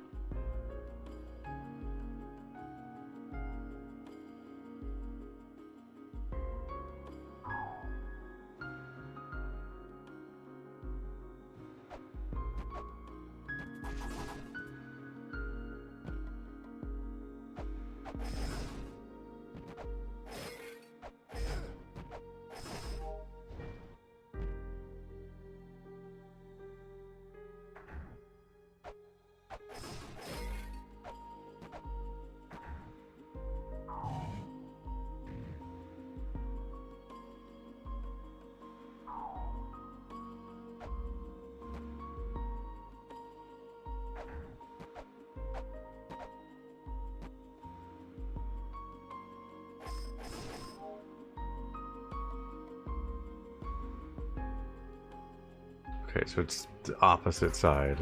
Okay, so it's the opposite side.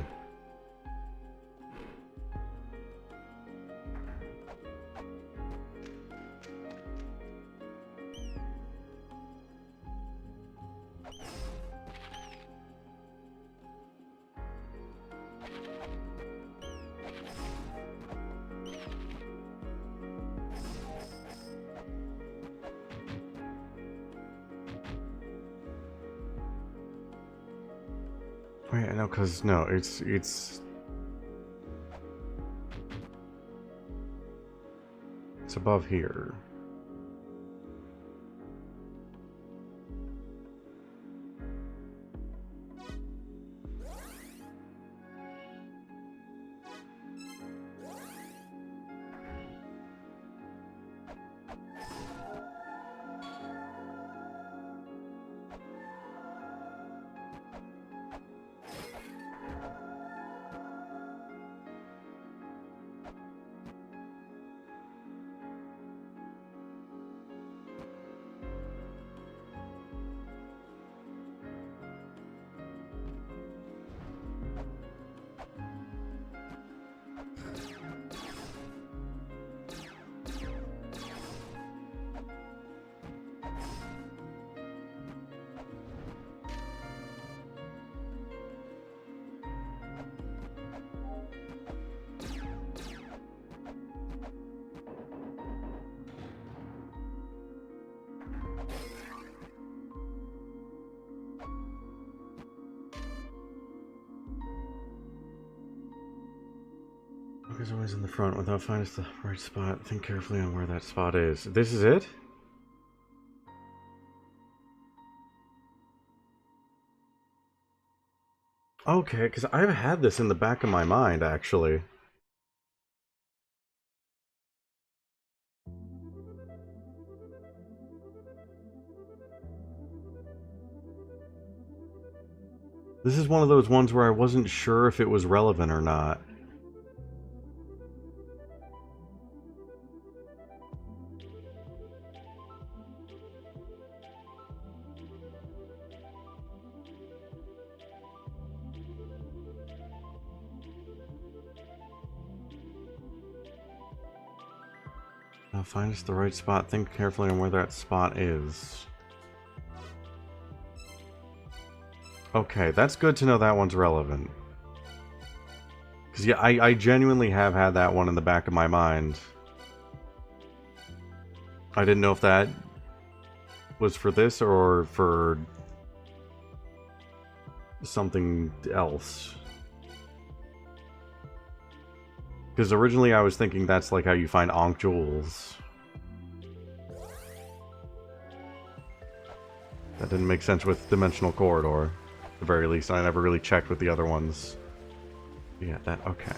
Wait, no, because no, it's above here. Is always in the front without finding the right spot. Think carefully on where that spot is. This is it? Okay, because I've had this in the back of my mind, actually. This is one of those ones where I wasn't sure if it was relevant or not. Now find us the right spot. Think carefully on where that spot is. Okay, that's good to know that one's relevant. Because, yeah, I genuinely have had that one in the back of my mind. I didn't know if that was for this or for something else. Because originally I was thinking that's like how you find Ankh Jewels. That didn't make sense with Dimensional Corridor. At the very least, I never really checked with the other ones. Yeah, that, okay.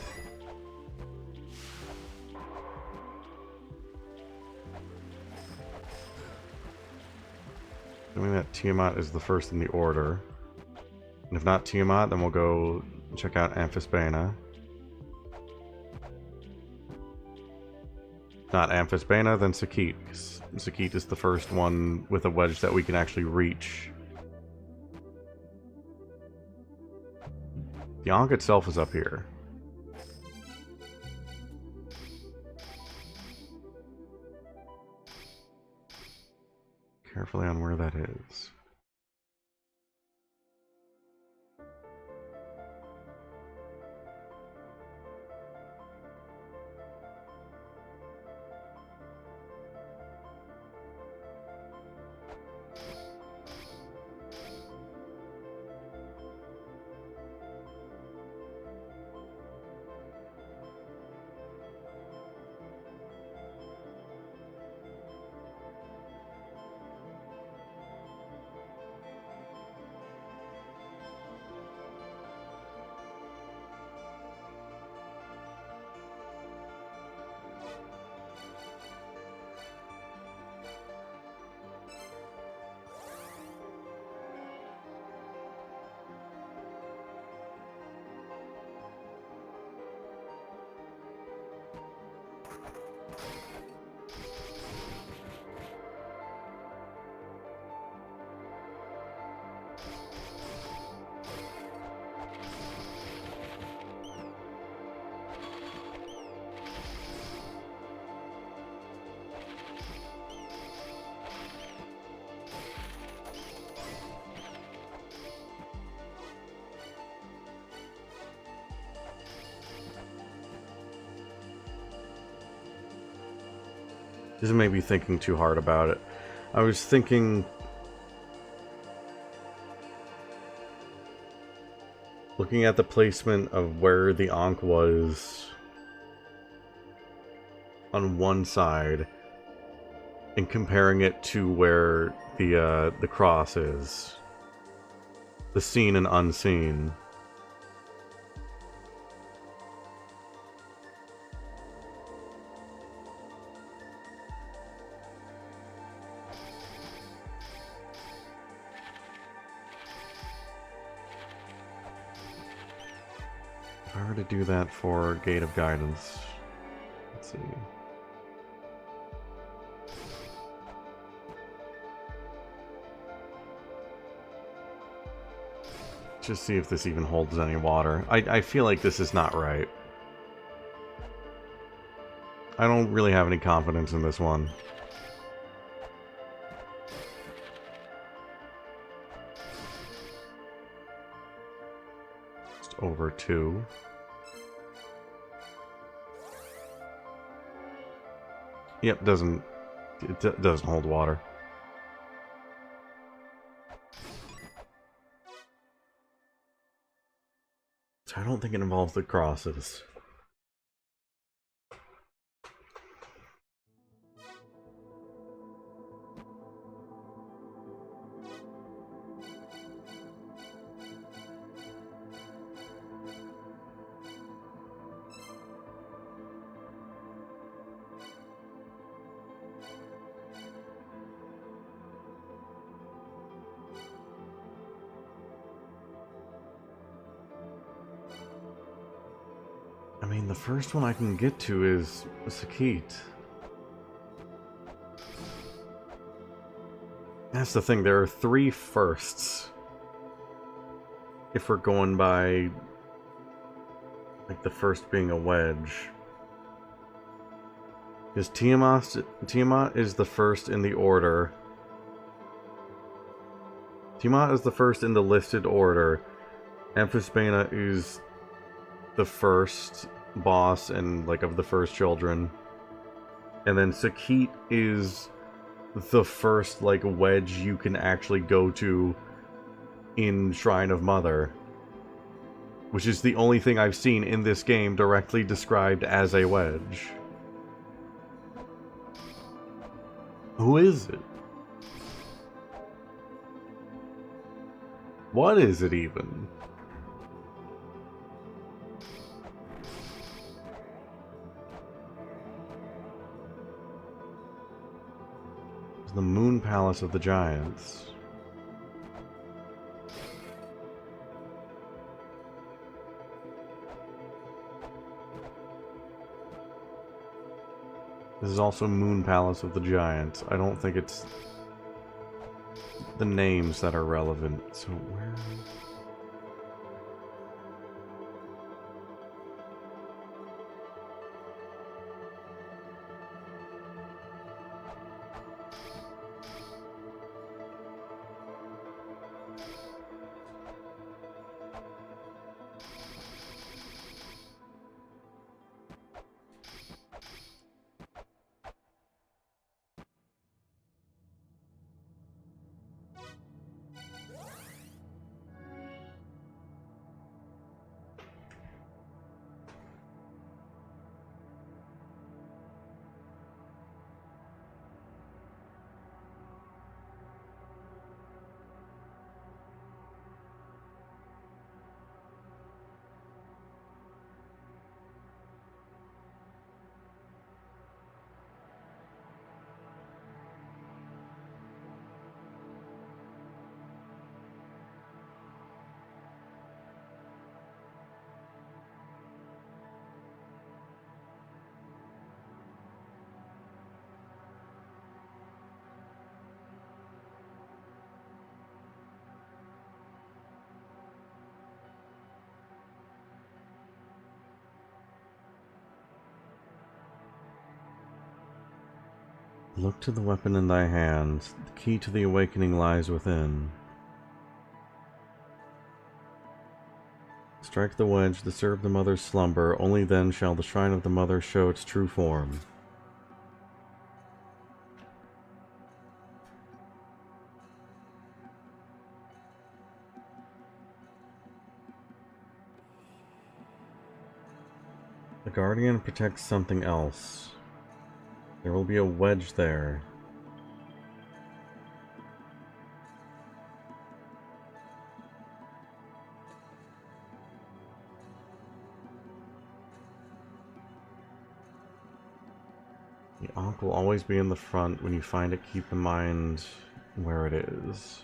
Assuming that Tiamat is the first in the order. And if not Tiamat, then we'll go check out Amphisbaena. Not Amphisbaena, then Sakit. Sakit is the first one with a wedge that we can actually reach. The Ankh itself is up here. Carefully on where that is. This may be thinking too hard about it. I was thinking... Looking at the placement of where the Ankh was on one side and comparing it to where the cross is. The seen and unseen. If I were to do that for Gate of Guidance, let's see. Just see if this even holds any water. I feel like this is not right. I don't really have any confidence in this one. Just over 2. Yep, doesn't hold water. So I don't think it involves the crosses. I mean, the first one I can get to is Sakit. That's the thing, there are 3 firsts. If we're going by, like, the first being a wedge. Because Tiamat is the first in the order. Tiamat is the first in the listed order. Amphisbaena is the first boss and, like, of the first children. And then Sakit is the first, like, wedge you can actually go to in Shrine of Mother. Which is the only thing I've seen in this game directly described as a wedge. Who is it? What is it even? It's the Moon Palace of the Giants. This is also Moon Palace of the Giants. I don't think it's the names that are relevant. So where... Look to the weapon in thy hand. The key to the awakening lies within. Strike the wedge, disturb the mother's slumber. Only then shall the shrine of the mother show its true form. The Guardian protects something else. There will be a wedge there. The Ankh will always be in the front. When you find it, keep in mind where it is.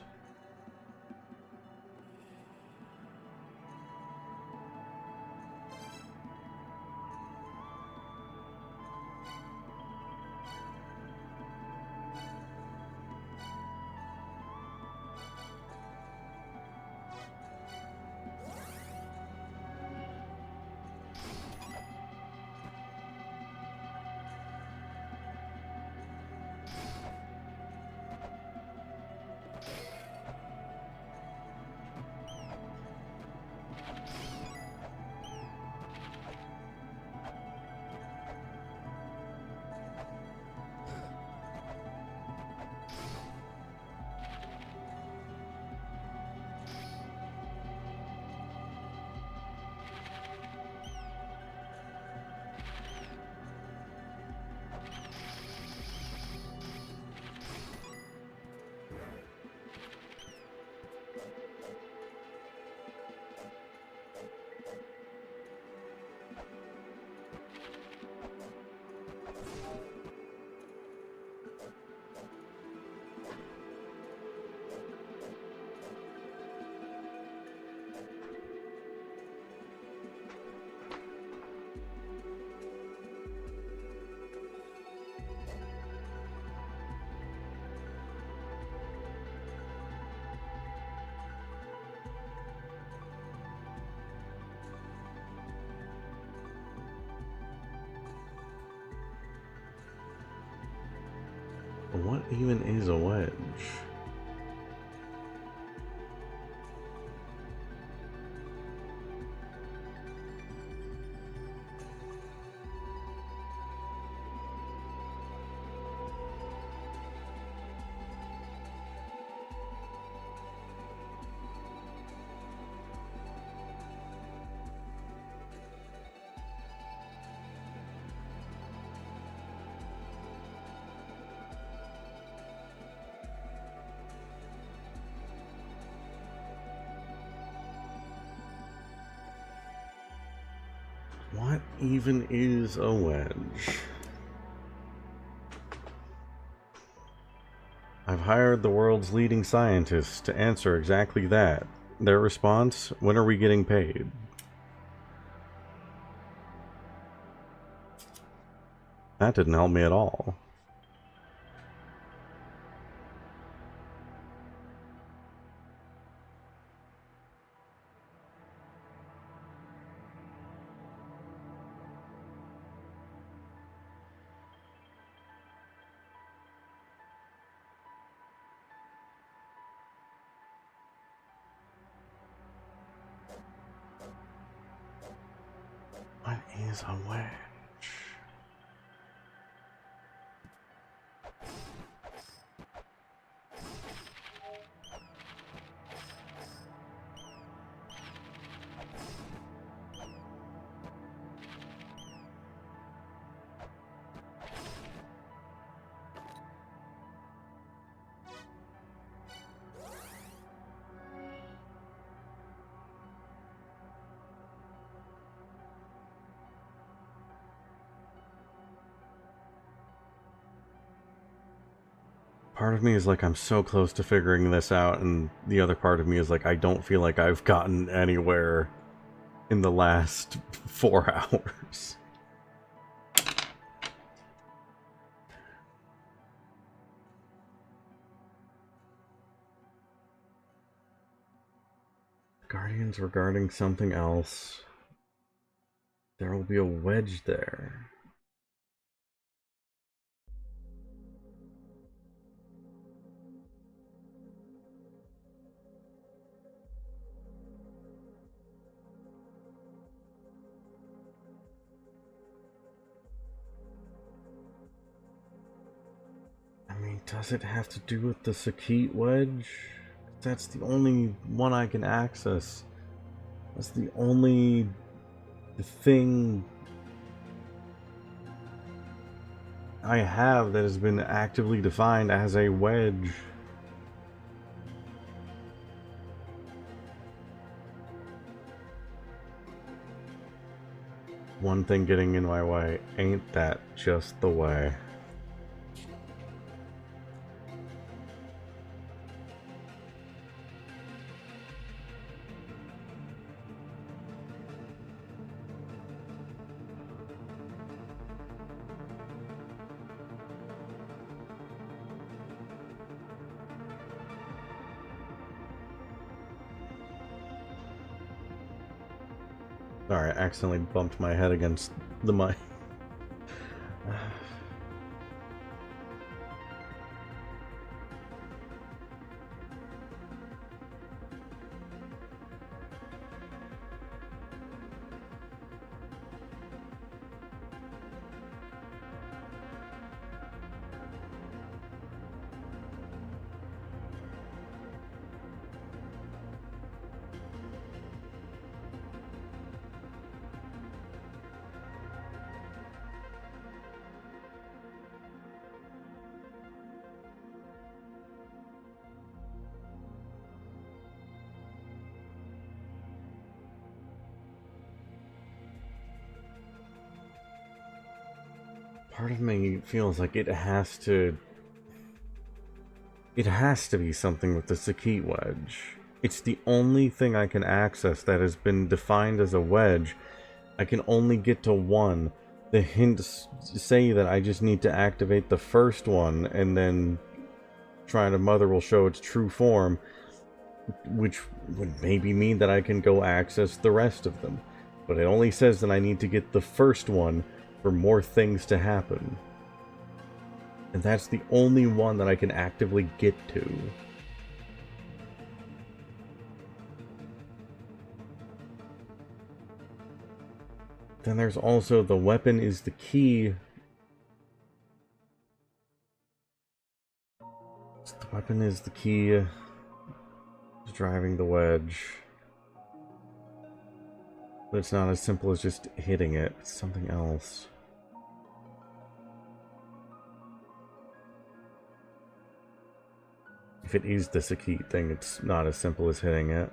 What even is a wedge? What even is a wedge? I've hired the world's leading scientists to answer exactly that. Their response: when are we getting paid? That didn't help me at all. What is a wedge? Part of me is like, I'm so close to figuring this out, and the other part of me is like, I don't feel like I've gotten anywhere in the last 4 hours. Guardians regarding something else. There will be a wedge there. I mean, does it have to do with the Sakit wedge? That's the only one I can access. That's the only thing I have that has been actively defined as a wedge. One thing getting in my way. Ain't that just the way? Sorry, I accidentally bumped my head against the mic. Part of me feels like it has to be something with the Sakit wedge. It's the only thing I can access that has been defined as a wedge. I can only get to one. The hints say that I just need to activate the first one, and then Shrine of Mother will show its true form, which would maybe mean that I can go access the rest of them. But it only says that I need to get the first one for more things to happen. And that's the only one that I can actively get to. Then there's also the weapon is the key. The weapon is the key to driving the wedge. But it's not as simple as just hitting it. It's something else. If it is the Sakit thing, it's not as simple as hitting it.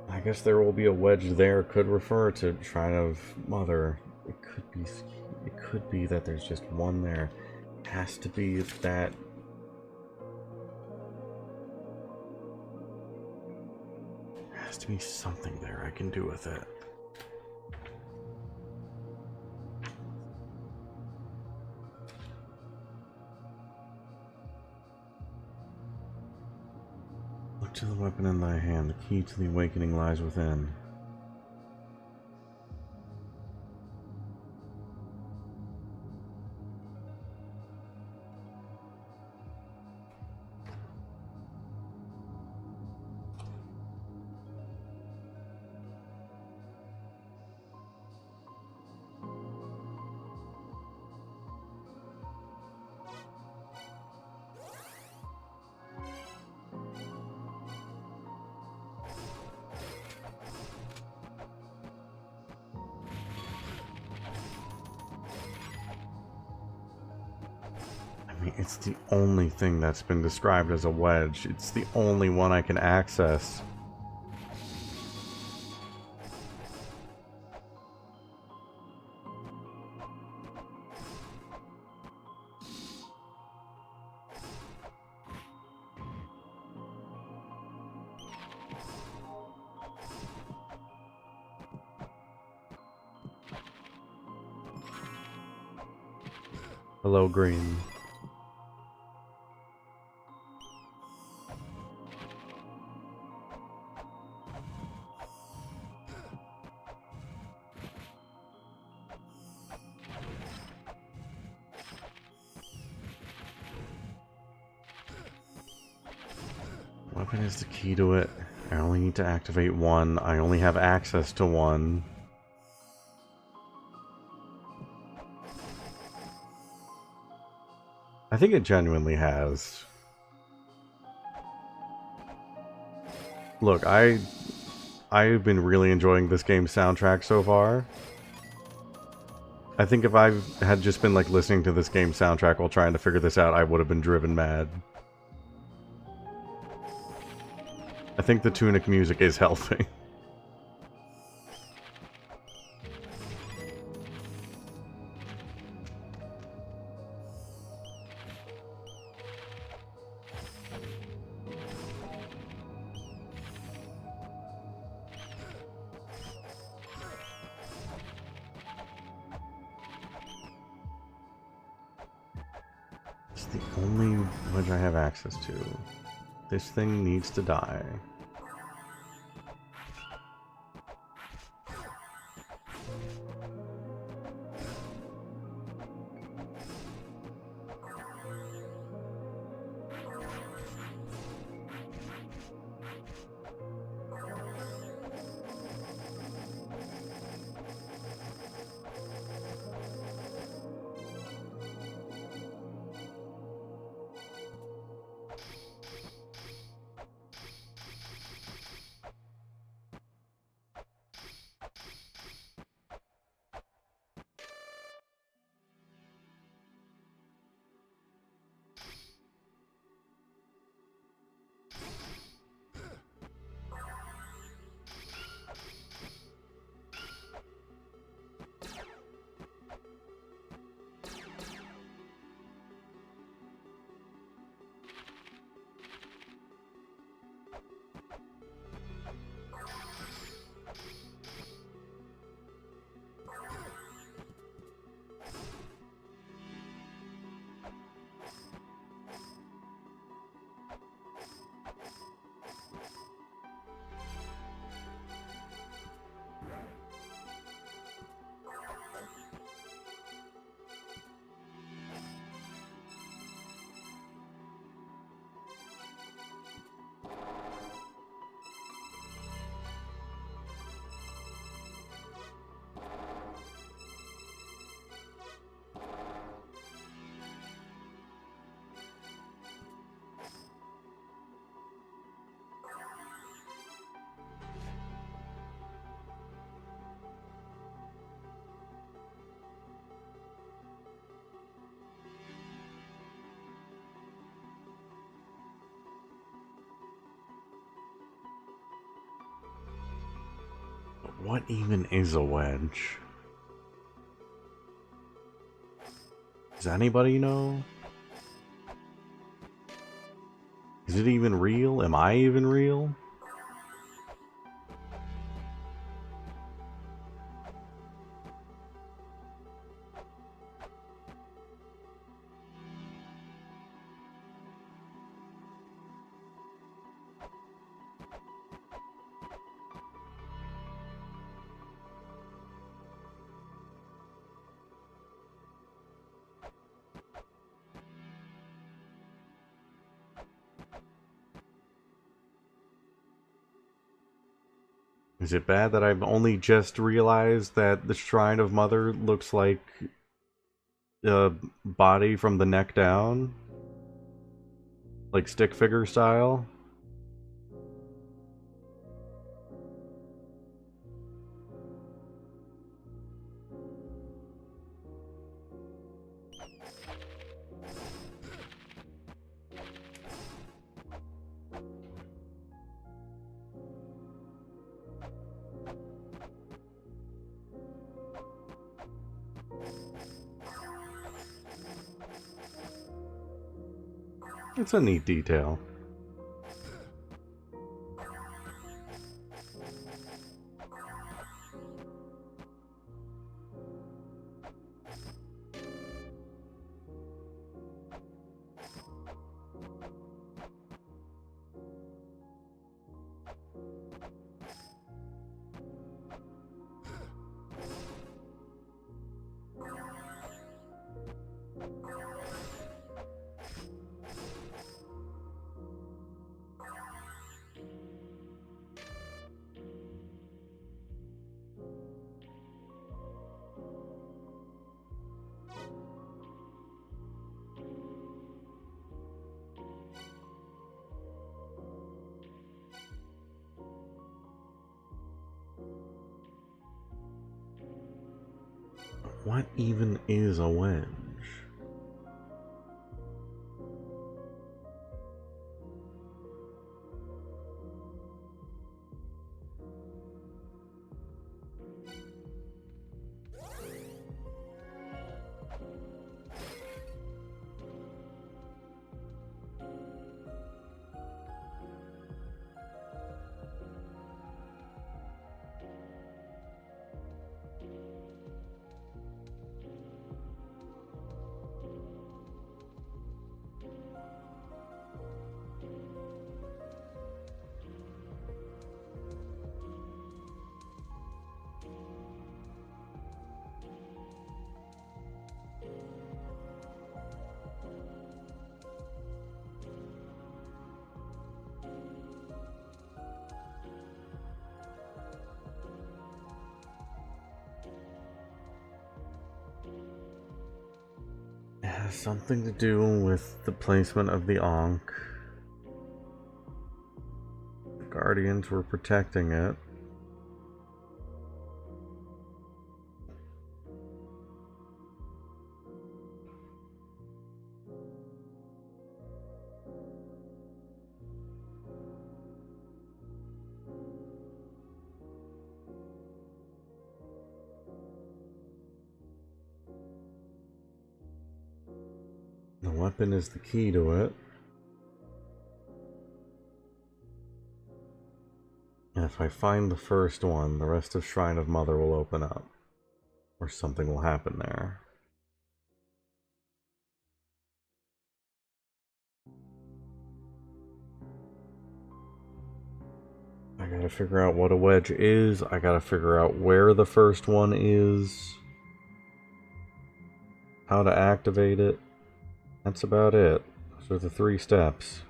I guess there will be a wedge there. Could refer to Shrine of Mother. It could be that there's just one there. It has to be that. There has to be something there I can do with it. Look to the weapon in thy hand. The key to the awakening lies within. It's the only thing that's been described as a wedge. It's the only one I can access. Hello, green. Weapon is the key to it. I only need to activate one. I only have access to one. I think it genuinely has. Look, I've been really enjoying this game's soundtrack so far. I think if I had just been like listening to this game's soundtrack while trying to figure this out, I would have been driven mad. I think the Tunic music is helping. It's the only ledge I have access to. This thing needs to die. What even is a wedge? Does anybody know? Is it even real? Am I even real? Is it bad that I've only just realized that the Shrine of Mother looks like a body from the neck down? Like stick figure style? It's a neat detail. What even is a wedge? It has something to do with the placement of the Ankh. The Guardians were protecting it. The weapon is the key to it. And if I find the first one, the rest of Shrine of Mother will open up. Or something will happen there. I gotta figure out what a wedge is. I gotta figure out where the first one is. How to activate it. That's about it. Those are the 3 steps.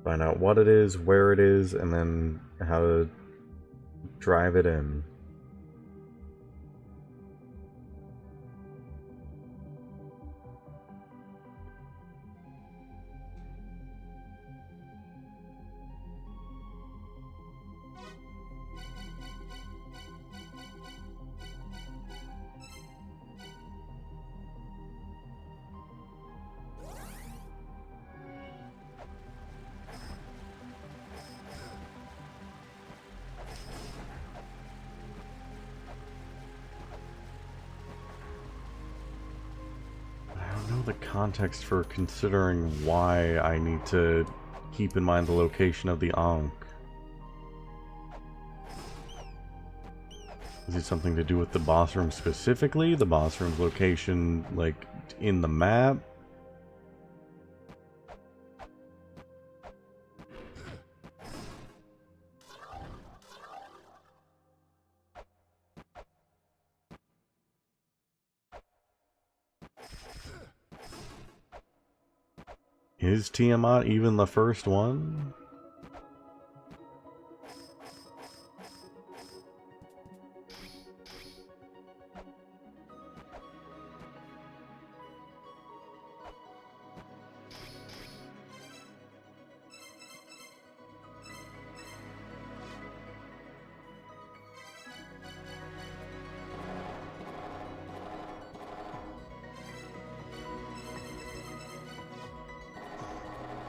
Find out what it is, where it is, and then how to drive it in. The context for considering why I need to keep in mind the location of the Ankh. Is it something to do with the boss room specifically? The boss room's location, like, in the map? Is Tiamat even the first one?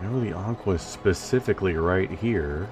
No, the Ankh was specifically right here.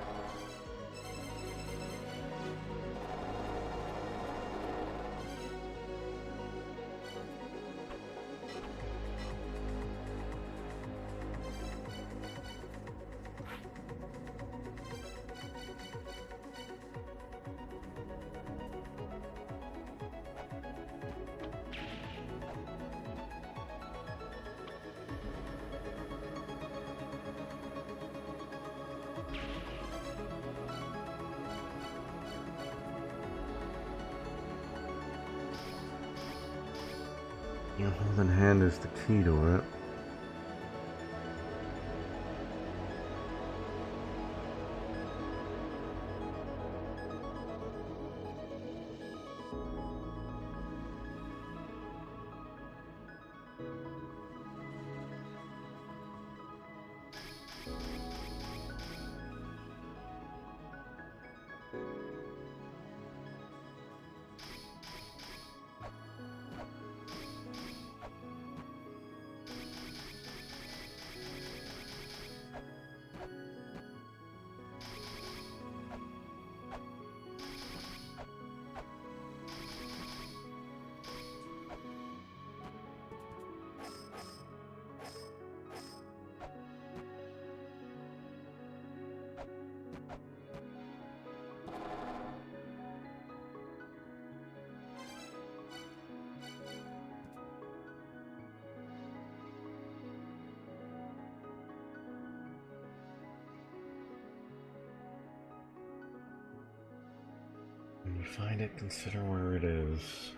Your holding hand is the key to it. find it, consider where it is.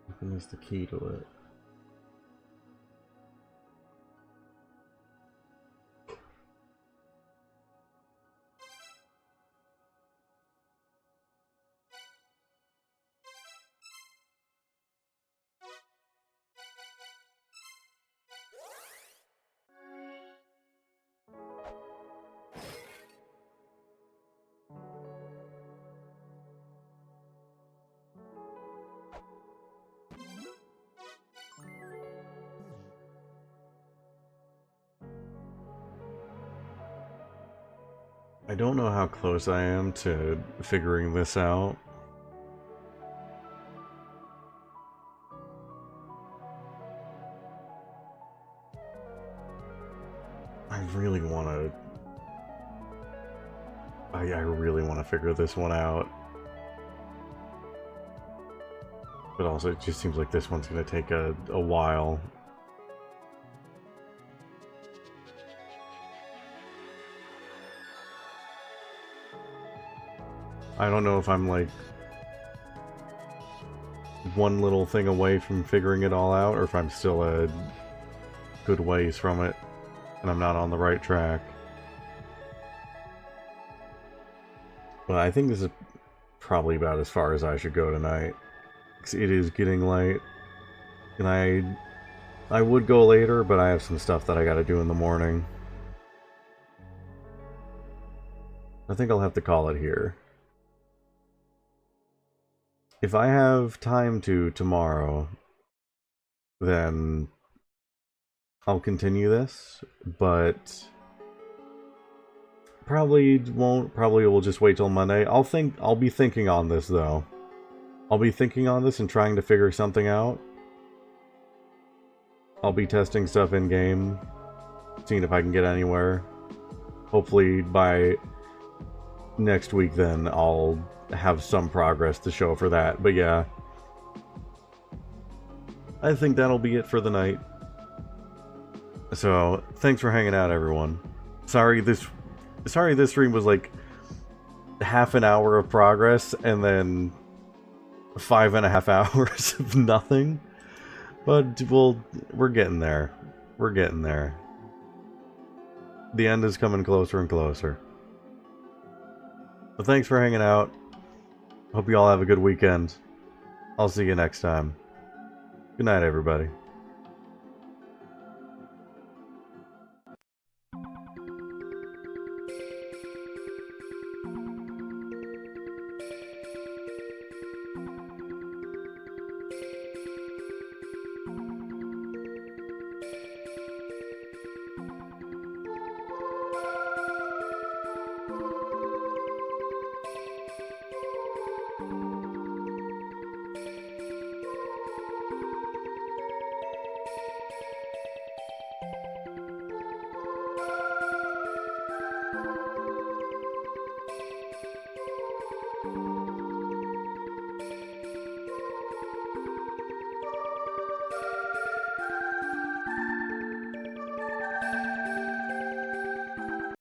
Open is the key to it. I don't know how close I am to figuring this out. I really want to... I really want to figure this one out. But also, it just seems like this one's going to take a while. I don't know if I'm like one little thing away from figuring it all out, or if I'm still a good ways from it and I'm not on the right track. But I think this is probably about as far as I should go tonight. It is getting late, and I would go later, but I have some stuff that I gotta do in the morning. I think I'll have to call it here. If I have time to tomorrow, then I'll continue this, but probably won't. Probably will just wait till Monday. I'll be thinking on this though. I'll be thinking on this and trying to figure something out. I'll be testing stuff in game, seeing if I can get anywhere. Hopefully by next week then I'll have some progress to show for that. But yeah, I think that'll be it for the night. So thanks for hanging out, everyone. Sorry this stream was like half an hour of progress and then 5.5 hours of nothing. But we're getting there. We're getting there. The end is coming closer and closer. But thanks for hanging out. Hope you all have a good weekend. I'll see you next time. Good night, everybody.